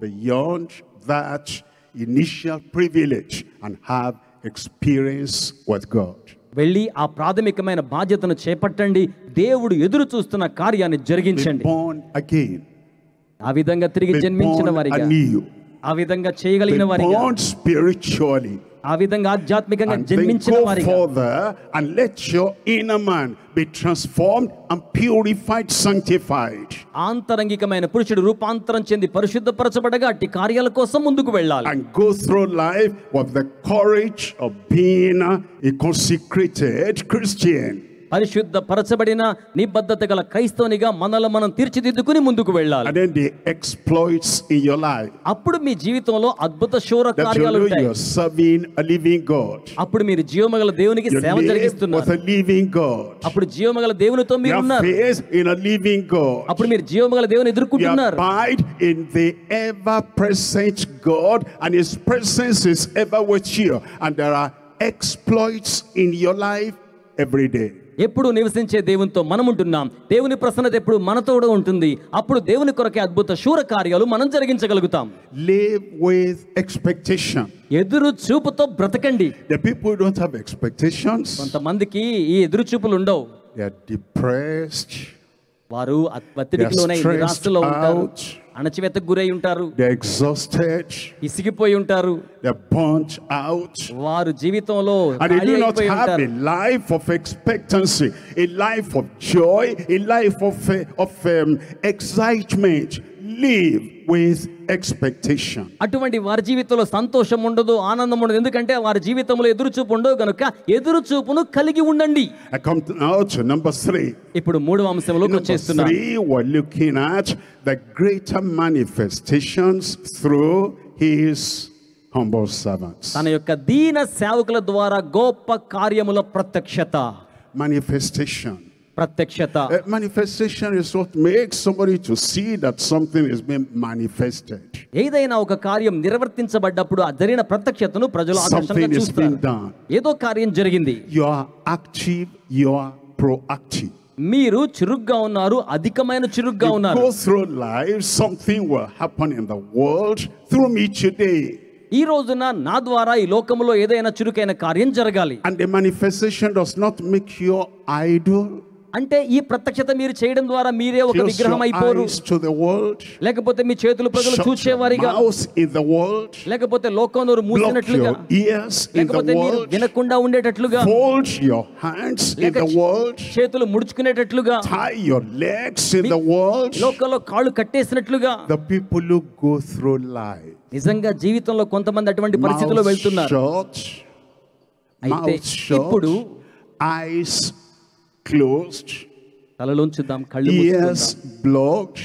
beyond that initial privilege and have experience with God. వెళ్ళి ఆ ప్రాథమికమైన బాధ్యతను చేపట్టండి. దేవుడు ఎదురు చూస్తున్న కార్యాన్ని Be జరిగించండి. born again. ఆ విధంగా తిరిగి Be జన్మించిన born వారిగా, anew. ఆ విధంగా Be చేయగలిగిన వారిగా, born spiritually. ఆ విధంగా ఆధ్యాత్మికంగా And then జన్మించిన go వారిగా, further and let your inner man be transformed and purified, sanctified. ఆంతరంగికమైన పురుషుడు రూపాంతరం చెంది పరిశుద్ధపరచబడగా అట్టి కార్యాల కోసం ముందుకు వెళ్ళాలి. And go through life with the courage of being a consecrated Christian. పరిశుద్ధపరచబడిన నిబద్ధత గల క్రైస్తవునిగా మనల్ని మనం తీర్చిదిద్దుకుని ముందుకు వెళ్ళాలి. And then the exploits in your life. అప్పుడు మీ జీవితంలో అద్భుత శూర That you కార్యాలు know ఉంటాయి. you're serving a living God. అప్పుడు మీరు జీవమగల దేవునికి You సేవ live with జరిగిస్తున్నారు. a living God. అప్పుడు జీవమగల దేవునితో మీరు You have ఉన్నారు. faith in a living God. అప్పుడు మీరు జీవమగల దేవుని You ఎదుర్కొంటున్నారు. abide in the ever-present God, and His presence is ever with you. And there are exploits in your life every day. ఎప్పుడు నివసించే దేవునితో మనం ఉంటున్నాం. దేవుని ప్రసన్నత ఎప్పుడు మనతో ఉంటుంది. అప్పుడు దేవుని కొరకే అద్భుత శూర కార్యాలు మనం జరిగించగలుగుతాం. Live with expectation. ఎదురు చూపుతో బ్రతకండి. The people who don't have expectations, కొంతమందికి ఈ ఎదురు చూపులు ఉండవు. they are depressed, వారు ఒత్తిడికి లోనై నిరాశలో ఉంటారు, అణచివేతకు గురై ఉంటారు, they're exhausted, ఇసిగిపోయి ఉంటారు, they're burnt out. వారు జీవితంలో And they ఖాళీ do not అయిపోయి have ఉంటారు. a life of expectancy, a life of joy, a life of excitement. Live with expectation. అటువంటి వారి జీవితంలో సంతోషం ఉండదు, ఆనందం ఉండదు. ఎందుకంటే వారి జీవితంలో ఎదురు చూపు ఉండదు కనుక ఎదురు చూపును కలిగి ఉండండి. I come now to number 3. ఇప్పుడు మూడవ అంశంలోకి Number వచ్చేస్తున్నాం. 3, we're looking at the greater manifestations through His humble servants. తన యొక్క దీన సేవకుల ద్వారా గొప్ప కార్యముల ప్రత్యక్షత. Manifestation. ప్రత్యక్షత. Manifestation is what makes somebody to see that something is being manifested. ఏదైనా ఒక కార్యం నిర్వర్తించబడ్డప్పుడు ఆ జరిగిన ప్రత్యక్షతను ప్రజలు ఆకర్షణగా Something is being చూస్తారు. done. ఏదో కార్యం జరిగింది. You are active, you are proactive. మీరు చురుగ్గా ఉన్నారు, అధికమైన చురుగ్గా You ఉన్నారు. go through life, something will happen in the world through me today. ఈ రోజున నా ద్వారా ఈ లోకములో ఏదైనా చురుకైన కార్యం జరగాలి. And the manifestation does not make you idol. అంటే ఈ ప్రత్యక్షత మీరు చేయడం ద్వారా మీరే ఒక Close విగ్రహం your అయిపోరు. eyes to the world. లేకపోతే మీ చేతులు ప్రజలు Shut your చూచేవారిగా, mouth in the world. లేకపోతే లోకంలో Block మూసినట్లుగా, your ears in the లేకపోతే మీరు world. వినకుండా ఉండేటట్లుగా, Fold your hands in లేక the world. చేతులు ముడుచుకునేటట్లుగా, Tie your legs in the world. లోకంలో కాళ్ళు కట్టేసినట్లుగా. The people who go through life, నిజంగా జీవితంలో కొంతమంది అటువంటి పరిస్థితుల్లో mouth వెళ్తున్నారు. shut, అయితే mouth shut, ఇప్పుడు eyes closed, తలలోంచుద్దాం, కళ్ళు ears మూసుకుందాం. blocked,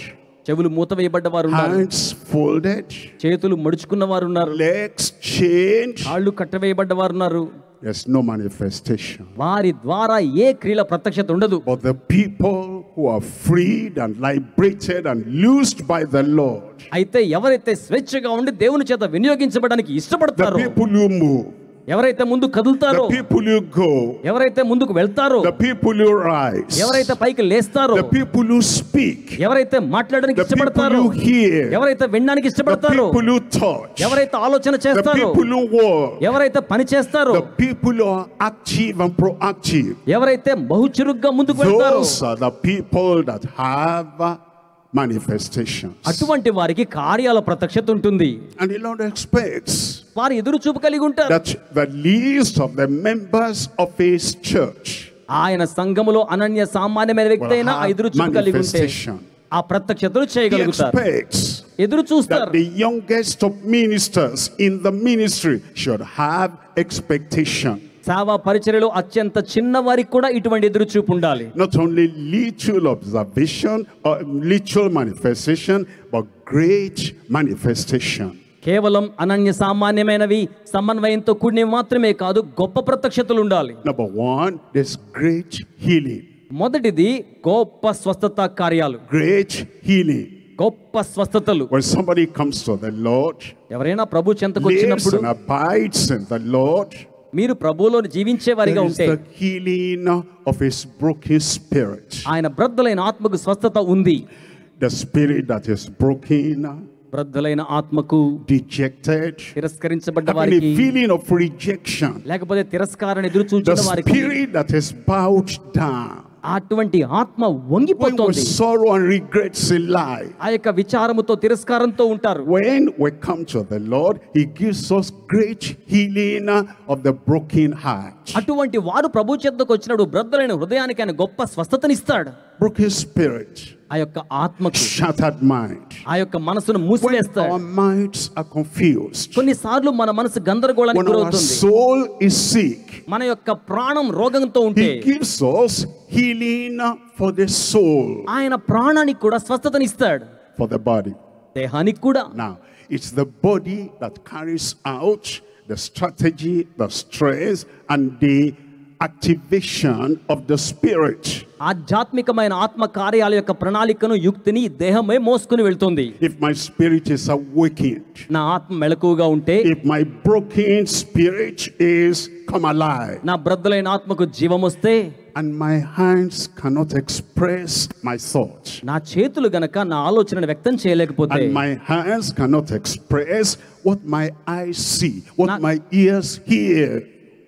చెవులు మూత వేయబడ్డ వారు ఉన్నారు, hands folded, చేతులు ముడుచుకున్న వారు ఉన్నారు, legs chained. కాళ్ళు కట్టవేయబడ్డ వారు ఉన్నారు. There's no manifestation. వారి ద్వారా ఏ క్రియల ప్రత్యక్షత ఉండదు. But the people who are freed and liberated and loosed by the Lord, అయితే ఎవరైతే స్వేచ్ఛగా ఉండి దేవుని చేత వినియోగించబడడానికి the ఇష్టపడతారో, people who move, ఎవరైతే ముందు కదులుతారో, the people who go, ఎవరైతే ముందుకు వెళ్తారో, the people who rise, ఎవరైతే పైకి లేస్తారో, the people who speak, ఎవరైతే మాట్లాడడానికి the people ఇష్టపడతారో, who hear, ఎవరైతే వినడానికి the ఇష్టపడతారో, people who touch, ఎవరైతే ఆలోచన the చేస్తారో, people who walk, ఎవరైతే పని చేస్తారో, the people who are active and proactive. ఎవరైతే బహుచురుగ్గా ముందుకు వెళ్తారో, Those are the people that have manifestations. అటువంటి వారికి కార్యాల ప్రత్యక్షత ఉంటుంది. And the Lord expects వారు ఎదురు చూపు కలిగి ఉంటారు. that the least of the members of his church ఆయన సంఘములో అనన్య సామాన్యమైన వ్యక్తి అయినా will have ఎదురు చూపు కలిగి ఉంటే manifestation. ఆ ప్రత్యక్షతలు He చేయగలుగుతారు. expects ఎదురు that చూస్తారు. the youngest of ministers in the ministry should have expectation. సేవా పరిచర్యలో అత్యంత చిన్న వారికి కూడా ఇటువంటి ఎదురు చూపు ఉండాలి. Not only little observation or little manifestation, but great manifestation. కేవలం అనన్య సామాన్యమైనవి సమన్వయంతో కూడినవి మాత్రమే కాదు, గొప్ప ప్రత్యక్షతలు ఉండాలి. Number one, there's great healing. మొదటిది గొప్ప స్వస్థత కార్యాలు, Great healing. గొప్ప స్వస్థతలు. When somebody comes to the Lord, ఎవరైనా ప్రభు చెంతకు lives వచ్చినప్పుడు, and abides in the Lord, మీరు ప్రభువులో జీవించే వారిగా there is ఉంటే the healing of his broken spirit. ఆయన బ్రద్దలైన ఆత్మకు స్వస్థత ఉంది. The spirit that is broken, బ్రద్దలైన ఆత్మకు, dejected, తిరస్కరించబడ్డ having వారికి, a feeling of rejection. లేకపోతే తిరస్కారాన్ని ఎదురు The చూచిన వారికి, spirit that is bowed down, అటువంటి ఆత్మ going with వంగిపోతుంది. sorrow and regrets in life. ఆ యొక్క విచారముతో తిరస్కారంతో ఉంటారు. When we come to the Lord, he gives us great healing of the broken heart. అటువంటి వారు ప్రభు చెంతకు వచ్చినప్పుడు బ్రద్దలైన హృదయానికి ఆయన గొప్ప స్వస్థతనిస్తాడు. Broken spirit, ఆ యొక్క ఆత్మకు, shattered mind. ఆ యొక్క మనసును When మూసివేస్తాడు. our minds are confused, కొన్నిసార్లు మన మనసు గందరగోళానికి when our గురవుతుంది. soul is sick, మన యొక్క ప్రాణం రోగంతో ఉంటే he gives us healing for the soul, ఆయన ప్రాణానికి కూడా స్వస్థతనిస్తాడు, for the body. దేహానికి కూడా. Now, it's the body that carries out the strategy, the stress, and the activation of the spirit. ఆధ్యాత్మికమైన ఆత్మ కార్యాల యొక్క ప్రణాళికను, యుక్తిని దేహమే మోసుకుని వెళ్తుంది. If my spirit is awakened, నా ఆత్మ మెలకువగా ఉంటే, if my broken spirit is come alive, నా బ్రద్దలైన ఆత్మకు జీవం వస్తే, and my hands cannot express my thoughts, నా చేతులు గనక నా ఆలోచనను వ్యక్తం చేయలేకపోతే, and my hands cannot express what my eyes see, what Na- my ears hear,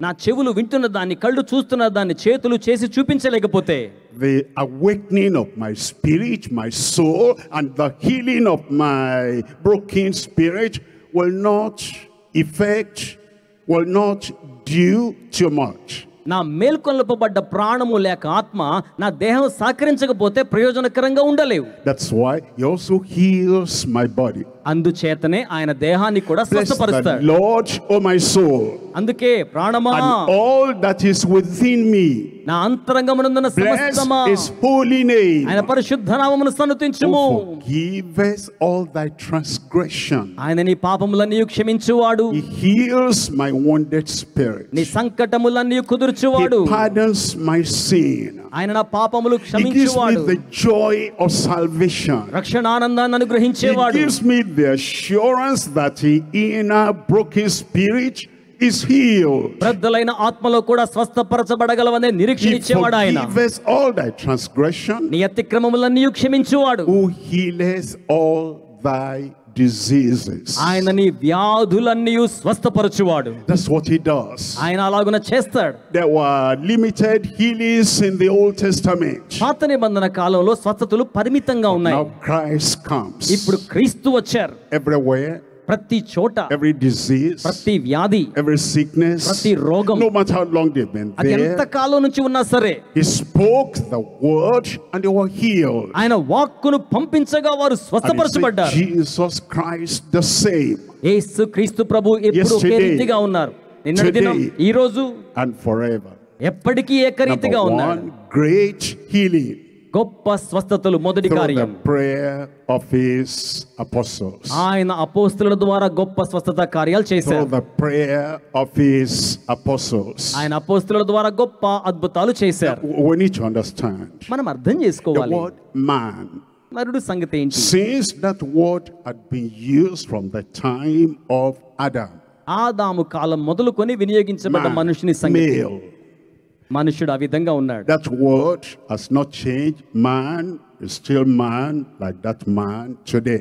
నా చెవులు వింటున్న దాన్ని, కళ్ళు చూస్తున్న దాన్ని చేతులు చేసి చూపించలేకపోతే, the awakening of my spirit, my soul, and the healing of my broken spirit will not do too much. నా మేల్కొల్పబడ్డ ప్రాణము లేక ఆత్మ నా దేహం సహకరించకపోతే ప్రయోజనకరంగా ఉండలేవు. That's why he also heals my body. అందుచేతనే ఆయన దేహాన్ని కూడా Bless the స్వస్థపరుస్తాడు. Lord, O my soul, అందుకే ప్రాణమా, and all that is within me, నా అంతరంగమునందున్న bless సమస్తమా, his holy name, ఆయన పరిశుద్ధ నామమును సన్నుతించుము. who forgiveth all thy transgression. ఆయన నీ పాపములన్నీ క్షమించువాడు, He heals my wounded spirit. నీ సంకటములన్నీ He కుదుర్చువాడు, pardons my sin. ఆయన నా పాపములు He gives me క్షమించువాడు, the joy of salvation. రక్షణానందాన్ని He అనుగ్రహించేవాడు. gives me the assurance that the inner broken spirit is healed. బ్రద్దలైన ఆత్మలో కూడా స్వస్థపరచబడగలవనే నిరీక్షణ He ఇచ్చేవాడు ఆయన. forgives all thy transgression, నీ అతిక్రమములన్నీ క్షమించువాడు, who healeth all thy diseases. ఆయన నీ వ్యాధులన్నీ స్వస్థపరచువాడు. That's what he does. ఆయన అలాగున చేస్తాడు. There were limited healings in the Old Testament. పాత నిబంధన కాలంలో స్వస్థతలు పరిమితంగా ఉన్నాయి. Now Christ comes. ఇప్పుడు క్రీస్తు వచ్చారు. Everywhere, ప్రతి చోట, every disease, ప్రతి వ్యాధి, every sickness, ప్రతి రోగం, no matter how long they've been అది there, ఎంత కాలం నుంచి ఉన్నా సరే, he spoke the word and they were healed. ఆయన వాక్కును పంపించగా వారు And he స్వస్థపరచబడ్డారు. said, Jesus Christ the same యేసు క్రీస్తు ప్రభు ఎప్పుడు ఒకే Yesterday, రీతిగా ఉన్నారు. నిన్నటి దినం, today, ఈ రోజు, and forever. ఎప్పటికీ ఏకరీతిగా Number ఉన్నారు. one, great healing గొప్ప స్వస్థతలు మొదటి through the కార్యం. prayer of his apostles. ఆయన అపోస్తలుల ద్వారా గొప్ప స్వస్థత కార్యాలు Through చేశారు. the prayer of his apostles. ఆయన అపోస్తలుల ద్వారా గొప్ప అద్భుతాలు చేశారు. We need to understand మనం అర్థం the చేసుకోవాలి. word man. నరుడు సంగతి ఏంటి? Since that word had been used from the time of Adam, ఆదాము కాలం మొదలుకొని వినియోగించబడ్డ man, మనుషుని సంగతి. male, మనుషుడు ఆ విధంగా ఉన్నాడు. that word has not changed. Man is still man like that man today.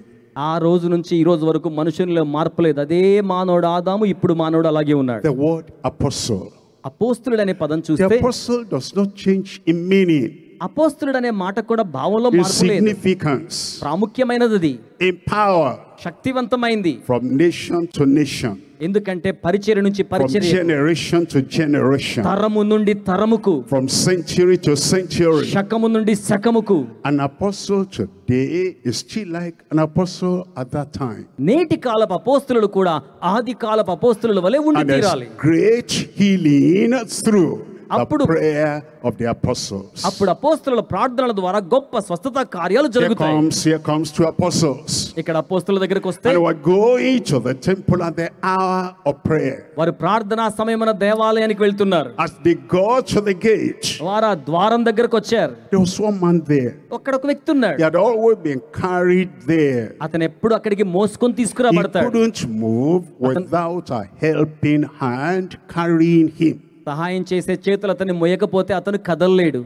ఆ రోజు నుంచి ఈ రోజు వరకు మనుషునిలో మార్పు లేదు. అదే మానవుడు ఆదాము, ఇప్పుడు మానవుడు అలాగే ఉన్నాడు. The word apostle. అపోస్తలుడు అనే పదం The చూస్తే apostle does not change in meaning, అపోస్తలుడు అనే మాట కూడా భావంలో in మార్పు లేదు. significance, ప్రాముఖ్యమైనది అది, in power, శక్తివంతమైంది. from nation to nation, ఎందుకంటే పరిచర్య నుంచి from పరిచర్య, generation to generation, తరము నుండి తరముకు, from century to century. శకము నుండి శకముకు. An apostle today is still like an apostle at that time. నేటి కాలపు అపోస్తలుడు కూడా ఆది కాలపు అపోస్తలుల వలె ఉండి And there's తీరాలి. great healing through the అప్పుడు- prayer of the apostles. అప్పుడు అపోస్తలుల ప్రార్థనల ద్వారా గొప్ప స్వస్థత కార్యాలు Here జరుగుతాయి. comes two apostles. ఇక్కడ అపోస్తలుల దగ్గరికి వస్తే And we're going to the temple at the hour of prayer. వారు ప్రార్థనా సమయమున దేవాలయానికి వెళ్తున్నారు. As they got to the gate, వారు ఆ ద్వారం దగ్గరకు వచ్చారు. there was one man there. అక్కడ ఒక వ్యక్తి ఉన్నాడు. He had always been carried there. అతను ఎప్పుడు అక్కడికి మోసుకొని He తీసుకురాబడతాడు. couldn't move without a helping hand carrying him. సహాయం చేసే చేతులు అతన్ని మొయ్యకపోతే అతను కదలలేడు.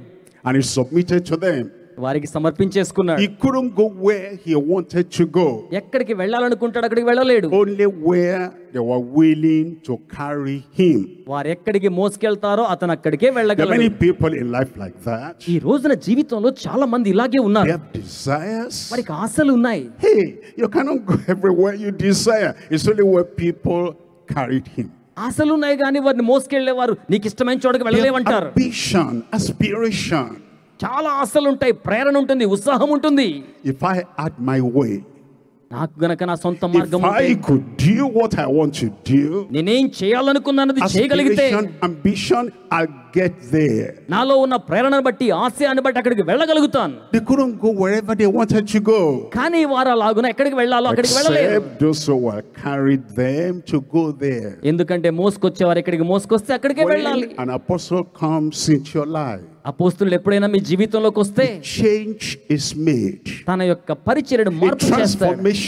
And he submitted to them. వారికి సమర్పించేసుకున్నాడు. He couldn't go where he wanted to go, ఎక్కడికి వెళ్ళాలనుకుంటాడు అక్కడికి వెళ్ళలేడు. only where they were willing to carry him. వారు ఎక్కడికి మోసుకెళ్తారో అతను అక్కడికే There are many వెళ్ళగలడు. people in life like that. ఈ రోజున జీవితంలో చాలా మంది ఇలాగే They ఉన్నారు. have desires. వారికి ఆశలు ఉన్నాయి. Hey, you cannot go everywhere you desire. It's only where people carried him. ఆశలు ఉన్నాయి కానీ వారిని మోసుకెళ్లేవారు నీకు ఇష్టమైన చోటకి They have వెళ్ళలేమంటారు. ambition, aspiration. చాలా ఆశలు ఉంటాయి, ప్రేరణ ఉంటుంది, ఉత్సాహం ఉంటుంది. If I had my way, నాకు గనక నా సొంత if మార్గం ఉంటే, I could do what I want to do, నేనేం చేయాలనుకున్నది చేయగలిగితే, aspiration, ambition, I'll get there. నాలో ఉన్న ప్రేరణను బట్టి, ఆశయాన్ని బట్టి అక్కడికి వెళ్ళగలుగుతాను. They couldn't go wherever they wanted to go, కానీ వారు అలాగున ఎక్కడికి వెళ్ళాలో అక్కడికి వెళ్ళలేరు. except those who were carried them to go there. ఎందుకంటే మోసుకొచ్చేవారు ఎక్కడికి మోసుకొస్తే అక్కడికే వెళ్ళాలి. When an apostle comes into your life, అపోస్తలులు ఎప్పుడైనా మీ జీవితంలోకి వస్తే change is made. తన యొక్క పరిచర్యను A మార్పు చేస్తాడు. transformation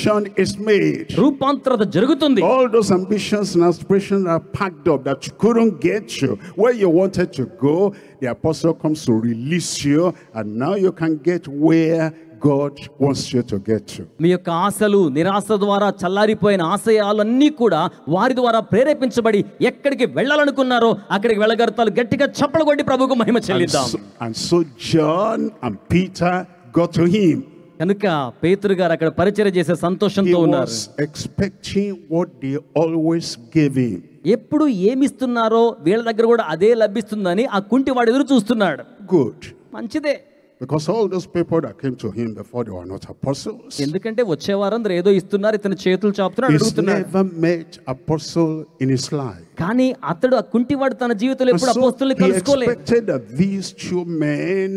is made. రూపాంతరత జరుగుతుంది. All those ambitions and aspirations are packed up that you couldn't get you where you wanted to go. The apostle comes to release you, and now you can get where God wants you to get to. మీ యొక్క ఆశలు నిరాశ ద్వారా చల్లారిపోయిన ఆశయాలన్నీ కూడా వారి ద్వారా ప్రేరేపించబడి ఎక్కడికి వెళ్ళాలనుకున్నారో అక్కడికి వెళ్ళగలుగుతారు. గట్టిగా చప్పలు కొట్టి ప్రభువుకు మహిమ చెల్లిద్దాం. And so John and Peter got to him. కనుక పేతురు గారు అక్కడ పరిచర్య చేసే He సంతోషంతో ఉన్నారు. was expecting what they always gave him. ఎప్పుడు ఏమిస్తున్నారో వీళ్ళ దగ్గర కూడా అదే లభిస్తుందని ఆ కుంటివాడు ఎదురు చూస్తున్నాడు. Good. మంచిదే, Because all those people that came to him before, they were not apostles. ఎందుకంటే వచ్చేవారందరూ ఏదో ఇస్తున్నారు, ఇతను చేతులు చాపుతున్నాడు, He's అడుగుతున్నాడు. never met apostle in his life. కానీ అతడు ఆ కుంటివాడు తన జీవితంలో And ఎప్పుడు so అపోస్తలుని he కలుసుకోలేదు. expected that these two men,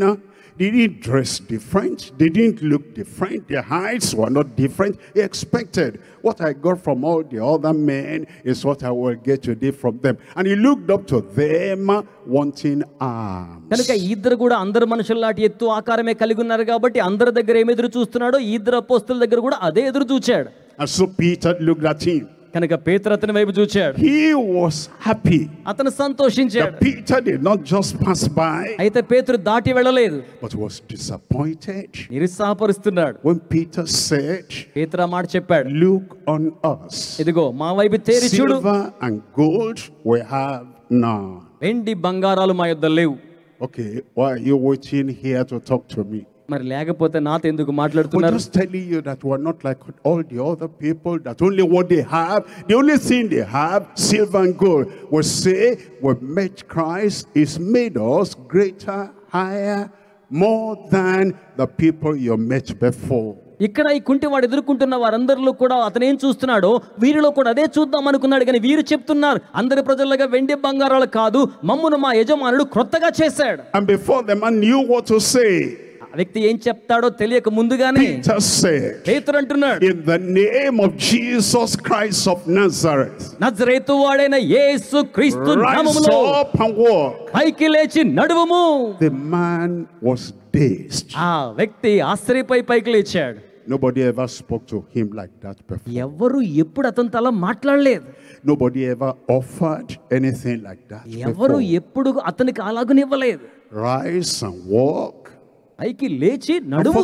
they didn't dress different, they didn't look different, their heights were not different. He expected what I got from all the other men is what I will get today from them. And he looked up to them wanting arms. కనుక ఈ ఇద్దరు కూడా అందరు మనుషుల్లాంటి ఎత్తు ఆకారమే కలిగి ఉన్నారు కాబట్టి అందరి దగ్గర ఏమి ఎదురు చూస్తున్నాడో ఈ ఇద్దరు అపోస్తలుల దగ్గర కూడా అదే ఎదురు చూచాడు. And so Peter looked at him. కనుక పేతురు అతని వైపు చూచాడు. He was happy. అతను సంతోషించాడు. That Peter did not just pass by, అయితే పేతురు దాటి వెళ్ళలేదు, but was disappointed నిరుత్సాహపరుస్తున్నాడు. when Peter said, పేతురు ఆ మాట చెప్పాడు, look on us. ఇదిగో మా వైపు తేరి చూడు, Silver and gold we have none. వెండి బంగారాలు మా యొద్ద లేవు. Okay, why are you waiting here to talk to me? మరి లేకపోతే నాతో ఎందుకు We're మాట్లాడుతున్నారు? just telling you that we're not like all the other people, that only what they have, the only thing they have, silver and gold. We say we met Christ, is made us greater, higher, more than the people you met before. ఇక్కడ ఈ కుంటివాడు ఎదుర్కొంటున్న వారందరిలో కూడా అతను ఏం చూస్తున్నాడో వీరిలో కూడా అదే చూద్దాం అనుకున్నాడు. కానీ వీరు చెప్తున్నారు, అందరి ప్రజలుగా వెండి బంగారాలు కాదు, మమ్మును మా యజమానుడు క్రొత్తగా చేశాడు. And before the man knew what to say, ఆ వ్యక్తి ఏం చెప్తాడో తెలియక ముందుగానే Peter said, పేతురు అంటున్నాడు, in the name of Jesus Christ of Nazareth, నజరేతు వాడైన యేసు క్రీస్తు rise నామములో up and walk. పైకి లేచి నడువుము. The man was dazed. ఆ వ్యక్తి ఆశ్చర్యపై పైకి లేచాడు. Nobody ever spoke to him like that before. ఎవరు ఎప్పుడు అతనితో అలా మాట్లాడలేదు. Nobody ever offered anything like that ఎవరు before. ఎప్పుడు అతనికి అలాగనివ్వలేదు. Rise and walk. పైకి లేచి I'm నడువు.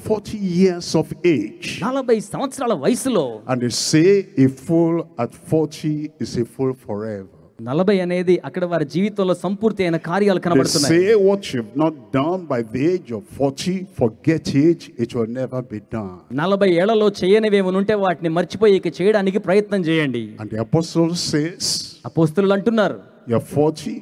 40 years of age. 40 సంవత్సరాల వయసులో. And they say a fool at 40 is a fool forever. 40 అనేది అక్కడ వారి జీవితంలో సంపూర్తి అయిన కార్యాలు They కనబడుతున్నాయి. say what you've not done by the age of 40, forget it, it will never be done. 40 ఏళ్లలో చేయనివేమని ఉంటే వాటిని మర్చిపోయి ఇక చేయడానికి ప్రయత్నం చేయండి. And the apostle says, అపోస్తలులు అంటున్నారు, you're 40,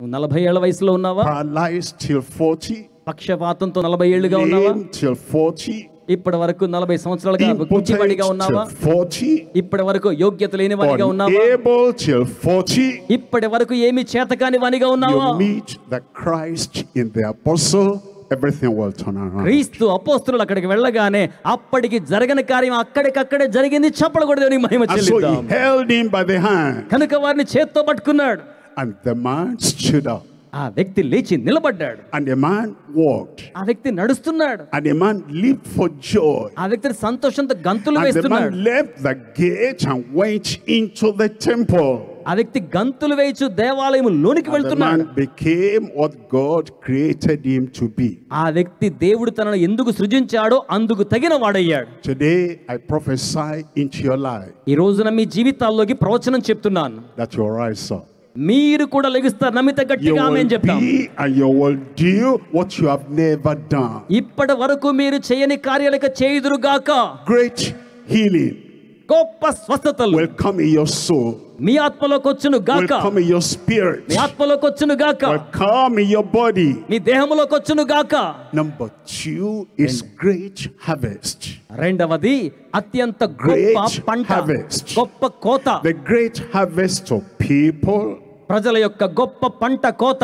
నువ్వు 40 ఏళ్ల వయసులో ఉన్నావా? paralyzed till 40, పక్షపాతంతో 40 ఏళ్లుగా ఉన్నావా? lame till 40, ఇప్పటి వరకు 40 సంవత్సరాలుగా కుంటివాడిగా impotent ఉన్నావా? till 40, ఇప్పటి వరకు యోగ్యత లేని వానిగా ఉన్నావా? unable till 40. ఇప్పటి వరకు ఏమి చేతకాని వానిగా ఉన్నావా? You meet the Christ in the apostle, everything will turn around. క్రీస్తు అపోస్తలులు అక్కడికి వెళ్ళగానే అప్పటికి జరగని కార్యం అక్కడికక్కడే జరిగింది. చప్పలు కూడా దేవునికి మహిమ And so చెల్లిద్దాం. he held him by the hand, కనుక వారిని చేత్తో పట్టుకున్నాడు. and the man stood up, ఆ వ్యక్తి లేచి నిలబడ్డాడు. and the man walked, ఆ వ్యక్తి నడుస్తున్నాడు. and the man leaped for joy. ఆ వ్యక్తి సంతోషంతో గంతులు And the వేస్తున్నాడు. man left the gate and went into the temple. ఆ వ్యక్తి గంతులు వేయచ్చు దేవాలయం లోనికి And the వెళ్తున్నాడు. man became what God created him to be. ఆ వ్యక్తి దేవుడు తనను ఎందుకు సృజించాడో అందుకు తగిన వాడయ్యాడు. Today I prophesy into your life ఈ రోజున మీ జీవితాల్లోకి ప్రవచనం చెప్తున్నాను. that you'll rise up. మీరు కూడా లెగుస్తారు. నమ్మితే You గట్టిగా ఆమేన్ will చెప్తాం. be and you will do what you have never done. ఇప్పటి వరకు మీరు చేయని కార్యాలక చేయుదురుగాక. Great healing గొప్ప స్వస్థతలు will come in your soul, మీ ఆత్మలోకి వచ్చును will గాక. come in your spirit, మీ ఆత్మలోకి వచ్చును గాక. will come in your body. మీ దేహములోకి వచ్చును గాక. Number 2 is great harvest. రెండవది అత్యంత గొప్ప Great పంట, harvest. గొప్ప కోత. The great harvest of people ప్రజల యొక్క గొప్ప పంట కోత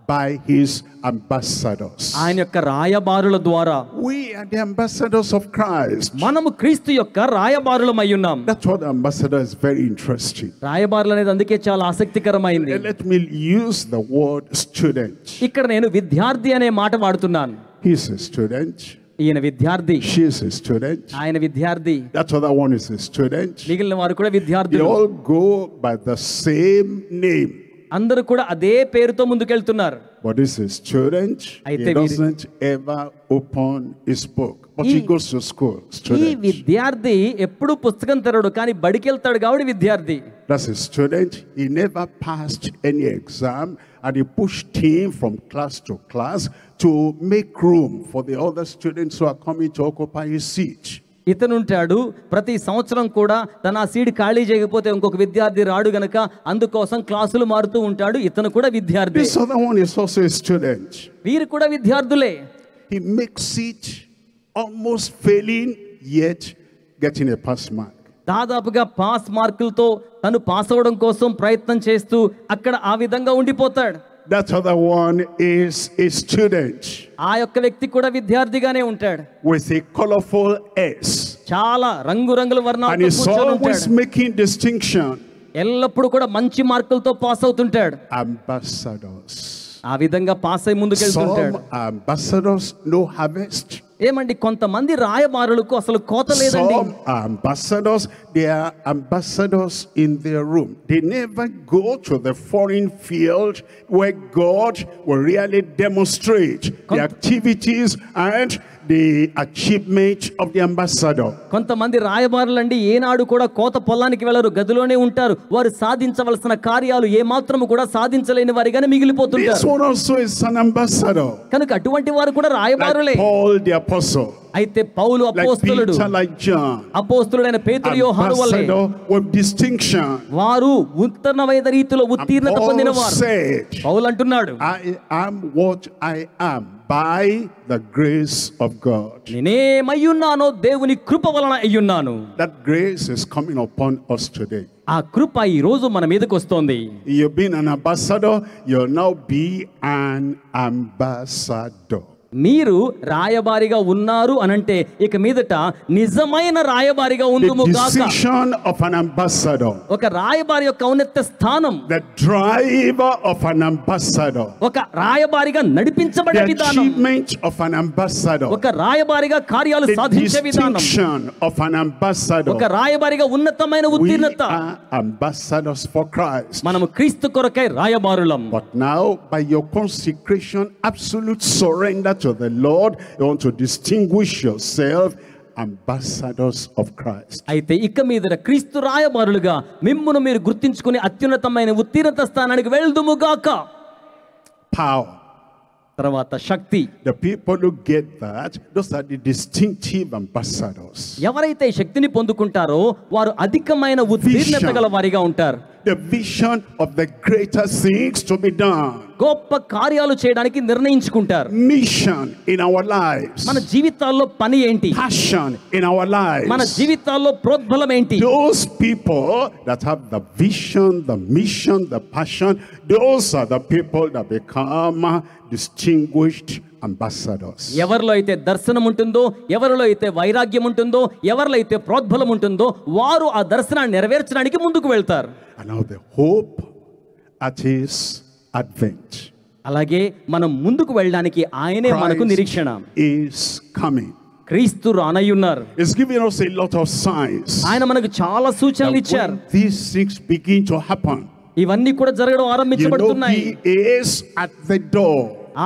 by his ambassadors. ఆయన యొక్క రాయబారుల ద్వారా. We are the ambassadors of Christ. మనము క్రీస్తు యొక్క రాయబారులమై ఉన్నాం. That's what ambassador is very interesting. రాయబారులు అనేది అందుకే చాలా ఆసక్తికరమైంది. Let me use the word student. ఇక్కడ నేను విద్యార్థి అనే మాట వాడుతున్నాను. He's a student. ఈయన విద్యార్థి, She's a student. ఆయన విద్యార్థి, That other one is a student. మిగిలిన వారు కూడా They విద్యార్థులు. all go by the same name. అందరూ కూడా అదే పేరుతో ముందుకెళ్తున్నారు. But this is student. He అయితే doesn't ever open his book. But he goes to school. ఈ Student. విద్యార్థి ఎప్పుడు పుస్తకం తెరడు, కానీ బడికి వెళ్తాడు కాబట్టి విద్యార్థి. That's a student. He never passed any exam, and he pushed him from class to class to make room for the other students who are coming to occupy his seat. ఇతను ఉంటాడు ప్రతి సంవత్సరం కూడా తన సీట్ ఖాళీ చేయకపోతే ఇంకొక విద్యార్థి రాడు గనక అందుకోసం క్లాసులు మారుతూ ఉంటాడు. ఇతను కూడా విద్యార్థి. This other one is also a student. వీరు కూడా విద్యార్థులే. He makes it almost failing, yet getting a pass mark. దాదాపుగా పాస్ మార్కులతో తను పాస్ అవ్వడం కోసం ప్రయత్నం చేస్తూ అక్కడ ఆ విధంగా ఉండిపోతాడు. That other one is a student ఆ యొక్క వ్యక్తి కూడా విద్యార్థిగానే ఉంటాడు. with a colorful S. చాలా రంగురంగుల And వర్ణాలతో he's కూర్చొని always ఉంటాడు. making distinction. ఎల్లప్పుడూ కూడా మంచి మార్కులతో పాస్ అవుతుంటాడు. Ambassadors. ఆ విధంగా పాస్ అయి ముందుకెళ్తుంటాడు. Some ambassadors no harvest. ఏమండి కొంతమంది రాయబారులకు అసలు కోత లేదండి. Some ambassadors, they are ambassadors in their room. They never go to the foreign field where God will really demonstrate the activities and the achievement of the ambassador. కొంతమంది రాయబారులండి ఏనాడు కూడా కోత పొలానికి వెళ్ళరు, గదిలోనే ఉంటారు. వారు సాధించవలసిన కార్యాలు ఏ మాత్రము కూడా సాధించలేని వారిగానే మిగిలిపోతుంటారు. This one also is an ambassador. కనుక అటువంటి వారు కూడా రాయబారులే. Like Paul the apostle. అయితే పౌలు అపోస్తలుడు, like Peter, like John. అపోస్తలుడైన పేతురు, యోహాను వలె with distinction. వారు ఉత్తమమైన రీతిలో ఉత్తీర్ణత పొందినవారు. పౌలు అంటున్నాడు, I am what I am by the grace of God. నేనేమయ్యున్నానో దేవుని కృప వలన అయ్యున్నాను. That grace is coming upon us today. ఆ కృప ఈ రోజు మన మీదకి వస్తోంది. You've been an ambassador, you'll now be an ambassador. మీరు రాయబారిగా ఉన్నారు అనంటే ఇక మీదట నిజమైన రాయబారిగా ఉందుము గాక. The decision of an ambassador, ఒక రాయబారి యొక్క ఔన్నత్య స్థానం, the driver of an ambassador, ఒక రాయబారిగా నడిపించబడే the విధానం, achievement of an ambassador, ఒక రాయబారిగా కార్యాలు the సాధించే విధానం, distinction of an ambassador. ఒక రాయబారిగా ఉన్నతమైన We ఉత్తీర్ణత. are ambassadors for Christ. మనము క్రీస్తు కొరకై రాయబారులం. But now, by your consecration, absolute surrender to the Lord, you want to distinguish yourself ambassadors of Christ. అయితే ఇక మీద క్రీస్తు రాయబారులుగా మిమ్మును మీరు గుర్తించుకుని అత్యున్నతమైన ఉత్తీర్ణత స్థానానికి వెళ్దుముగాక. Power. తర్వాత శక్తి. The people who get that, those are the distinctive ambassadors. ఎవరైతే శక్తిని పొందుకుంటారో వారు అధికమైన ఉత్తీర్ణత గల వారిగా ఉంటారు. The vision of the greater things to be done. గొప్ప కార్యాలు చేయడానికి నిర్ణయించుకుంటారు. Mission in our lives. మన జీవితాల్లో పని ఏంటి? Passion in our lives. మన జీవితాల్లో ప్రోద్బలం ఏంటి? Those people that have the vision, the mission, the passion, those are the people that become distinguished ambassadors. ఎవరిలో అయితే దర్శనం ఉంటుందో, ఎవరిలో అయితే వైరాగ్యం ఉంటుందో, ఎవరిలో అయితే ప్రోద్బలం ఉంటుందో వారు ఆ దర్శనాన్ని నెరవేర్చడానికి ముందుకు వెళ్తారు. And now the hope at his advent. అలాగే మనం ముందుకు వెళ్ళడానికి ఆయనే మనకు నిరీక్షణ. Is coming. క్రీస్తు రానయ్యున్నారు. He's giving us a lot of signs. ఆయన మనకు చాలా సూచనలు ఇచ్చారు. These things begin to happen. ఇవన్నీ కూడా జరగడం ఆరంభించబడుతున్నాయి. He is at the door.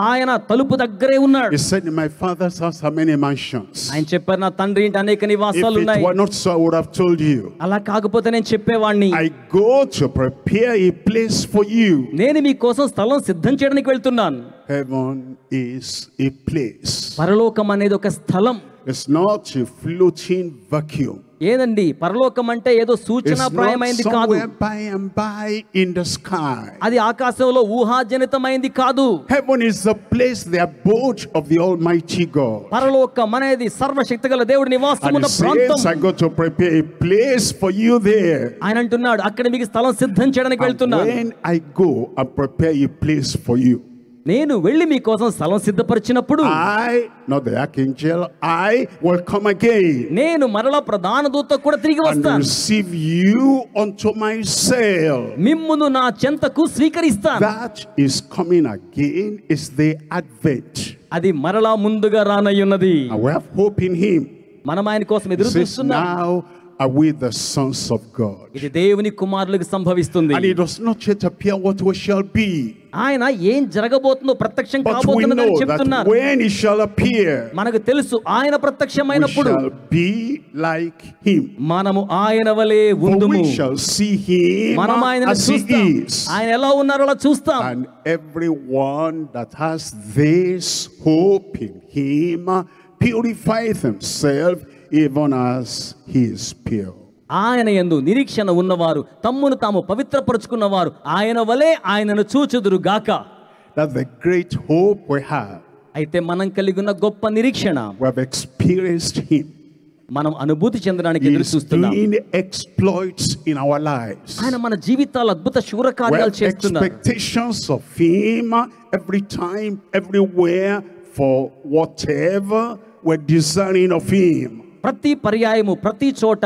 ఆయన తలుపు దగ్గరే ఉన్నాడు. He said, in my father's house are many mansions. ఆయన చెప్పారు, నా తండ్రి ఇంటి అనేక నివాసాలు If it ఉన్నాయి. were not so, I would have told you. అలా కాకపోతే నేను చెప్పేవాడిని. I go to prepare a place for you. నేను మీ కోసం స్థలం సిద్ధం చేయడానికి వెళ్తున్నాను. Heaven is a place. పరలోకం అనేది ఒక స్థలం. It's not a floating vacuum. ఏదండి పరలోకం అంటే ఏదో సూచనాప్రాయమైంది కాదు. By and by in the sky. అది ఆకాశంలో ఊహాజనితమైంది కాదు. Heaven is the place, the abode of the Almighty God. పరలోకం అనేది సర్వశక్తిగల దేవుడి నివాసమున్న ప్రాంతం. I go to prepare a place for you there. ఆయన అంటున్నాడు, అక్కడ మీకు స్థలం సిద్ధం చేయడానికి వెళ్తున్నాను. When I go and prepare a place for you, నేను వెళ్ళి మీ కోసం స్థలం సిద్ధపరిచినప్పుడు I, not the archangel, I will come again. నేను మరలా ప్రధాన దూత కూడా తిరిగి And వస్తాను. receive you unto myself. మిమ్మును నా చెంతకు స్వీకరిస్తాను. That is coming again, is the advent. అది మరలా ముందుగా రానయ్యున్నది. And we have hope in him. మనం ఆయన కోసం ఎదురు He says, చూస్తున్నాం. now are we the sons of God. ఇది దేవుని కుమారులకు సంభవిస్తుంది. And it does not yet appear what we shall be. ఆయన ఏం జరగబోతుందో ప్రత్యక్షం But we కాబోతున్నదని know that చెప్తున్నారు. when he shall appear, మనకు తెలుసు ఆయన we ప్రత్యక్షమైనప్పుడు shall be like him. మనము ఆయన వలె For ఉందుము. we shall see him మనం ఆయనను as he చూస్తాం. is. ఆయన ఎలా ఉన్నారో అలా చూస్తాం. And everyone that has this hope in him purifieth himself even as he is pure. ఆయన యందు నిరీక్షణ ఉన్నవారు తమ్మును తాము పవిత్రపరుచుకున్నవారు ఆయన వలె ఆయనను చూచుదురు గాక. That's the great hope we have. అయితే మనం కలిగి ఉన్న గొప్ప నిరీక్షణ, We have experienced him. మనం అనుభూతి చెందడానికి He ఎదురు is చూస్తున్నాం. doing exploits in our lives. ఆయన మన జీవితాల అద్భుత శూర We కార్యాలు have చేస్తున్నారు. expectations of him every time, everywhere, for whatever we're desiring of him. ప్రతి పర్యాయము ప్రతి చోట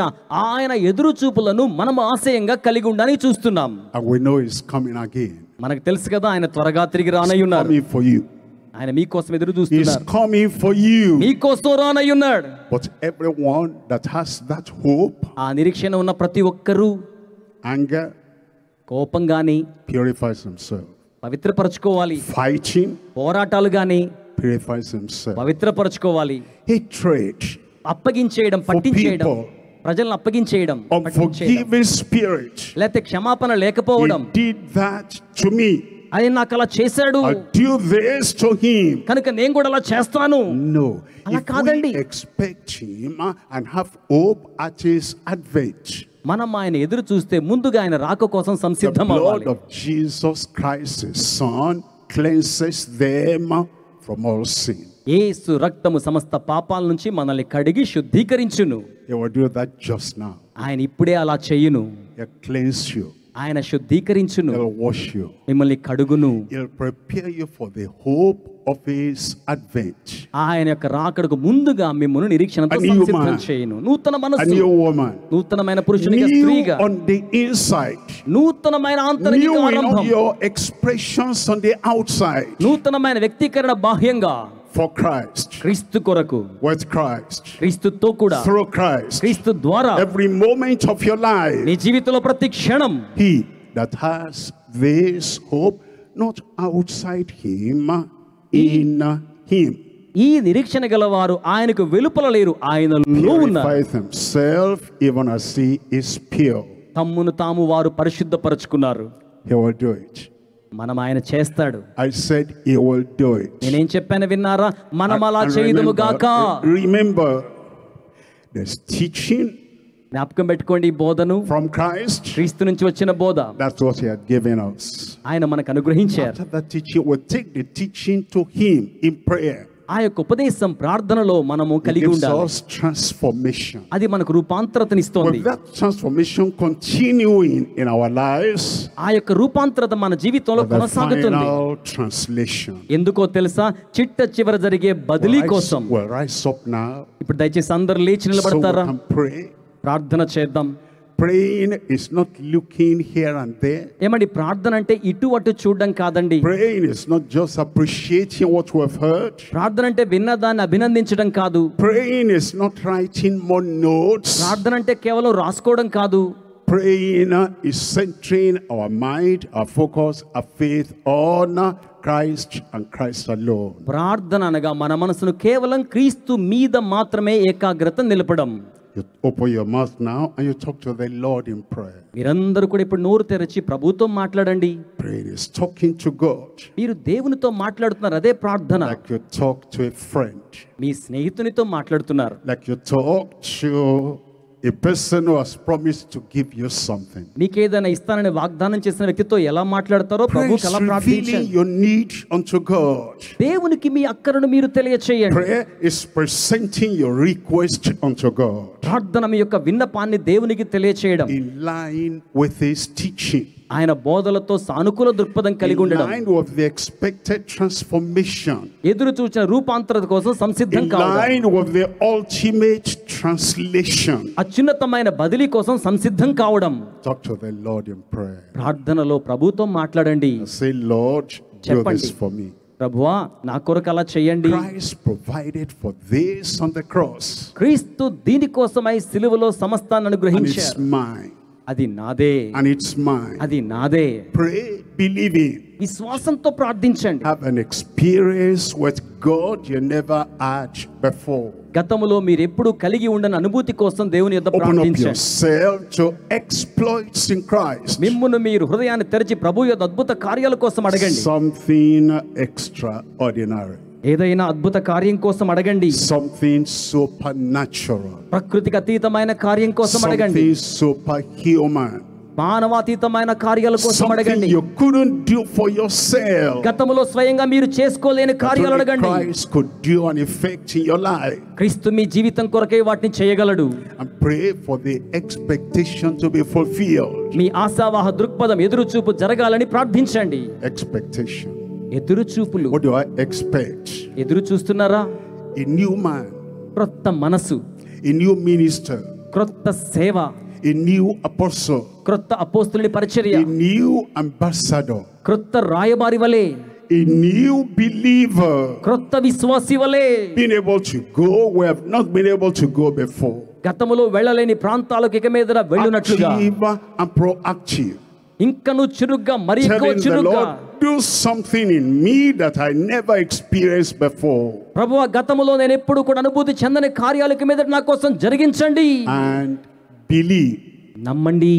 ఆయన ఎదురు చూపులను మనం ఆశయంగా కలిగి ఉండని చూస్తున్నాం. And we know he's coming again. మనకు తెలుసు కదా ఆయన త్వరగా తిరిగి రానయ్యున్నారు. Coming for you. ఆయన మీకోసం ఎదురు He's చూస్తున్నారు. coming for you. మీకోసం రానయ్యున్నాడు. But everyone that has that hope, ఆ నిరీక్షణ ఉన్న ప్రతి ఒక్కరూ anger, కోపం గాని purifies himself. పవిత్రపరచుకోవాలి. Fighting, పోరాటాలు గాని purifies himself. పవిత్రపరచుకోవాలి. Hatred, పట్టించేయడం, పట్టించేయడం, ప్రజలను అప్పగించేయడం, unforgiving spirit. లేకపోతే క్షమాపణ లేకపోవడం. He did that to me. ఆయన నాకు అలా చేశాడు I'll do this to him. కనుక నేను కూడా అలా చేస్తాను. No. అలా If కాదండి. we expect him and have hope at his advent, మనం ఆయన ఎదురు చూస్తే ముందుగా ఆయన రాక కోసం the సంసిద్ధం blood అవ్వాలి. of Jesus Christ, his son, cleanses them from all sin. యేసు రక్తము సమస్త పాపాల నుంచి మనల్ని కడిగి శుద్ధీకరించును. He will do that just now. ఆయన ఇప్పుడే అలా చేయును. He'll cleanse you. ఆయన శుద్ధీకరించును, He'll wash you. మిమ్మల్ని కడుగును. He'll prepare you for the hope of his advent. ఆయన యొక్క రాకడకు ముందుగా మిమ్మల్ని నిరీక్షణతో A new సంసిద్ధం man. చేయును. నూతన A మనస్సు, new woman. నూతనమైన పురుషునిగా, New స్త్రీగా, on the inside. నూతనమైన ఆంతరిక New in ఆరంభం, all your expressions on the outside. నూతనమైన వ్యక్తీకరణ బాహ్యంగా For Christ. క్రీస్తు కొరకు, With Christ. క్రీస్తుతో కూడా, Through Christ. క్రీస్తు ద్వారా Every moment of your life. నీ జీవితంలో ప్రతి క్షణం He that has this hope, not outside him, in him. ఈ నిరీక్షణ గలవారు ఆయనకు వెలుపల లేరు, ఆయనలో ఉన్నారు. Purifies himself even as he is pure. తమ్మును తాము వారు పరిశుద్ధపరచుకున్నారు. He will do it. మనం ఆయన చేస్తాడు. I said he will do it. నేనేం చెప్పాను విన్నారా? మనం అలా And చేయదుము గాక. remember, there's teaching జ్ఞాపకం పెట్టుకోండి, ఈ బోధను from Christ. క్రీస్తు నుంచి వచ్చిన బోధ That's what he had given us. ఆయన మనకు అనుగ్రహించారు. After that teaching, we'll take the teaching to him in prayer. ఆ యొక్క ఉపదేశం ప్రార్థనలో మనము It కలిగి gives ఉండాలి. us transformation. అది మనకు రూపాంతరతనిస్తోంది. With that transformation continuing in our lives, ఆ యొక్క రూపాంతరత మన జీవితంలో the కొనసాగుతుంది. final translation ఎందుకో తెలుసా? చిట్ట చివర జరిగే బదిలీ కోసం. will rise up now ఇప్పుడు దయచేసి అందరు లేచి so we నిలబడతారా? can pray. ప్రార్థన చేద్దాం. Praying is not looking here and there. ఏమండి, ప్రార్థన అంటే ఇటు అటు చూడడం కాదండి. Praying is not just appreciating what we have heard. ప్రార్థన అంటే విన్నదాన్ని అభినందించడం కాదు. Praying is not writing more notes. ప్రార్థన అంటే కేవలం రాసుకోవడం కాదు. Praying is centering our mind, our focus, our faith on Christ and Christ alone. ప్రార్థన అనగా మన మనసును కేవలం క్రీస్తు మీద మాత్రమే ఏకాగ్రత నిలపడం. You open your mouth now and you talk to the Lord in prayer. మీరందరూ కూడా ఇప్పుడు నోరు తెరచి ప్రభువుతో మాట్లాడండి. Praying is talking to God మీరు దేవునితో మాట్లాడుతున్నారు, అదే ప్రార్థన. like you talk to a friend, మీ స్నేహితునితో మాట్లాడుతున్నారు. like you talk to a person who has promised to give you something. మీకేదైనా ఇస్తానని వాగ్దానం చేసిన వ్యక్తితో ఎలా మాట్లాడతారో Prayer ప్రభువుకి is అలా revealing ప్రార్థించండి. your need unto God. దేవునికి మీ అక్కరను మీరు తెలియచేయండి. Prayer is presenting your request unto God ప్రార్థన మీ యొక్క విన్నపాన్ని దేవునికి తెలియచేయడం, in line with his teaching, ఆయన బోధలతో సానుకూల దృక్పథం కలిగి in ఉండడం, line with the expected transformation, ఎదురు చూచిన రూపాంతరత కోసం సంసిద్ధం in కావడం, line with the ultimate translation. అత్యున్నతమైన బదిలీ కోసం సంసిద్ధం కావడం. Talk to the Lord in prayer. ప్రార్థనలో ప్రభుతో మాట్లాడండి. Say, Lord, do చెప్పండి, this for me. ప్రభువా నా కొరకు అలా చేయండి. Christ provided for this on the cross, క్రీస్తు దీనికోసమై సిలువలో సమస్తాన్ని and it's అనుగ్రహించారు. mine, అది నాదే, and it's mine. అది నాదే. Pray, believing. విశ్వాసంతో ప్రార్థించండి. Have an experience with God you never had before. గతములో మీరు ఎప్పుడు కలిగి ఉండని అనుభూతి కోసం దేవుని యొద్ద Open up ప్రార్థించండి. yourself to exploits in Christ. మిమ్మును మీరు హృదయాన్ని తెరిచి ప్రభు యొక్క అద్భుత కార్యాల కోసం అడగండి. Something extraordinary. ఏదైనా అద్భుత కార్యం కోసం అడగండి. Something supernatural. ప్రకృతికి అతీతమైన కార్యం కోసం అడగండి. Something superhuman. మానవాతీతమైన కార్యాల కోసం Something అడగండి. you couldn't do for yourself, గతములో స్వయంగా మీరు చేసుకోలేని that కార్యాలు only అడగండి. Christ could do an effect in your life. క్రీస్తు మీ జీవితం కొరకే వాటిని చేయగలడు. And pray for the expectation to be fulfilled. మీ ఆశావాహ దృక్పథం ఎదురు చూపు జరగాలని ప్రార్థించండి. Expectation. ఎదురు చూపులు. What do I expect? ఎదురు చూస్తున్నారా? A new man, క్రొత్త మనసు, a new minister, క్రొత్త సేవ, a new apostle, క్రొత్త అపోస్తులుని పరిచర్య, a new ambassador, క్రొత్త రాయబారి వలె, a new believer, క్రొత్త విశ్వాసి వలె being able to go where have not been able to go before. గతములో వెళ్ళలేని ప్రాంతాలకు ఇక మీదట వెళ్ళునట్లుగా Active and proactive. ఇంకను చురుగ్గా మరి ఎక్కువ Telling the చురుగ్గా Lord, do something in me that I never experienced before. ప్రభువా గతములో నేను ఎప్పుడు కూడా అనుభూతి చెందని కార్యాలకు మీద నా కోసం జరిగించండి. And believe. నమ్మండి.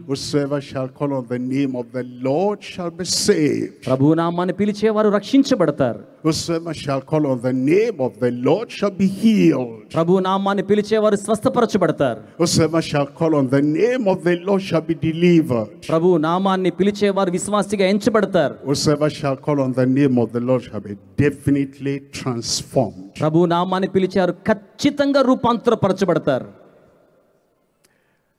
Whosoever shall call on the name of the Lord shall be saved. ప్రభు నామాన్ని పిలిచేవారు రక్షించబడతారు. Whosoever shall call on the name of the Lord shall be healed. ప్రభు నామాన్ని పిలిచేవారు స్వస్థపరచబడతారు. Whosoever shall call on the name of the Lord shall be delivered. ప్రభు నామాన్ని పిలిచేవారు విశ్వాసిగా ఎంచబడతారు. Whosoever shall call on the name of the Lord shall be definitely transformed. ప్రభు నామాన్ని పిలిచారు ఖచ్చితంగా రూపాంతరపరచబడతారు.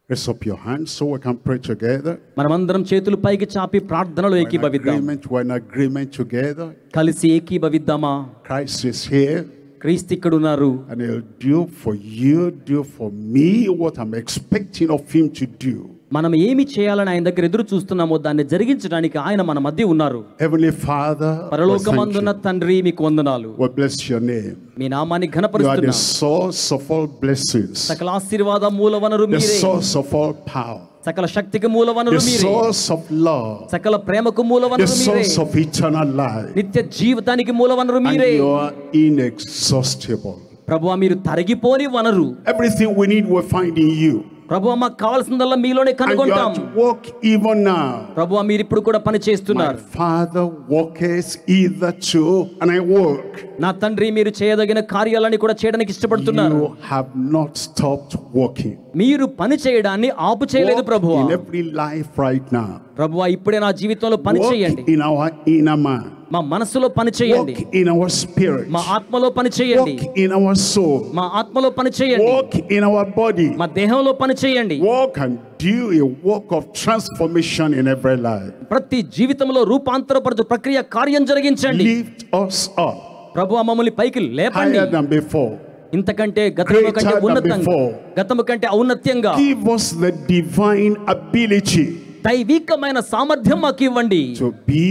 Raise up your hands so we can pray together. మనమందరం చేతులు పైకి చాపి ప్రార్థనలో ఏకీభవిద్దాం. We're in agreement together. కలిసి ఏకీభవిద్దామా? Christ is here. క్రీస్తు ఇక్కడ ఉన్నారు. And he'll do for you, do for me what I'm expecting of him to do. మనం ఏమి చేయాలని ఆయన దగ్గర ఎదురు చూస్తున్నామో దాన్ని జరిగించడానికి ఆయన మన మధ్య ఉన్నారు. Heavenly Father, పరలోకమందున్న తండ్రి మీకు వందనాలు. we bless your name. మీ నామాన్ని You are the ఘనపరుస్తున్నాం. source of all blessings, సకల ఆశీర్వాద మూలవనరు the మీరే. source of all power, సకల శక్తికి మూలవనరు the మీరే. source of love, సకల ప్రేమకు the మూలవనరు మీరే. source of eternal life. నిత్య జీవితానికి మూలవనరు And మీరే. you are inexhaustible. ప్రభువా మీరు తరిగిపోని వనరు. Everything we need we find in you. ప్రభువా మాకు కావాల్సిందల్లా మీలోనే And you కనుగొంటాం. have to walk even now. ప్రభువా మీరు ఇప్పుడు కూడా పని My చేస్తున్నారు. Father walketh hitherto, and I walk. నా తండ్రి మీరు చేయదగిన కార్యాలని కూడా చేయడానికి ఇష్టపడుతున్నారు. You have not stopped walking. మీరు పని చేయడాన్ని ఆపు చేయలేదు Walk ప్రభువా. in every life right now. ప్రభువా ఇప్పుడే నా జీవితంలో పని చేయండి. Walk in our inner man. మా మనసులో పని చేయండి. Walk in our spirit. మా ఆత్మలో పని చేయండి. Walk in our soul. మా ఆత్మలో పని చేయండి. Walk in our body. మా దేహంలో పని చేయండి. Walk and do a work of transformation in every life. ప్రతి జీవితంలో రూపాంతరపరచు ప్రక్రియ కార్యం జరిగించండి. Lift us up ప్రభువా మమ్మల్ని పైకి లేపండి. higher than before. ఇంతకంటే గతము కంటే Greater than ఉన్నతంగా, before. గతము కంటే ఔన్నత్యంగా Give us the divine ability దైవికమైన సామర్థ్యం మాకు ఇవ్వండి. to be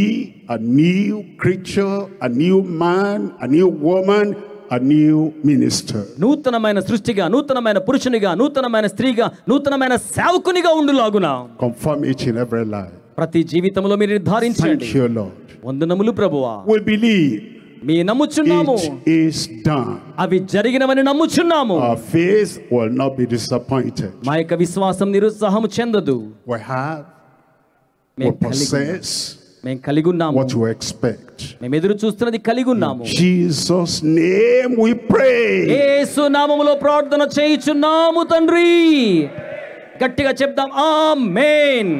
a new creature, a new man, a new woman, a new minister. నూతనమైన సృష్టిగా, నూతనమైన పురుషునిగా, నూతనమైన స్త్రీగా, నూతనమైన సేవకునిగా ఉండులాగున Confirm it in every life. ప్రతి జీవితంలో మీరు నిర్ధారించండి. Thank you, Lord. వందనములు ప్రభువా. We believe me నమ్ముచున్నాము, it is done. అవి జరిగినవని నమ్ముచున్నాము. Our faith will not be disappointed. మా యొక్క విశ్వాసం నిరుత్సాహము చెందదు. We have, we మేము possess కలిగి ఉన్నాము. what we expect. మేము ఎదురు చూస్తున్నది కలిగి ఉన్నాము. In Jesus' name we pray. యేసు నామములో ప్రార్థన చేయుచున్నాము తండ్రి. గట్టిగా చెప్దాం ఆమేన్.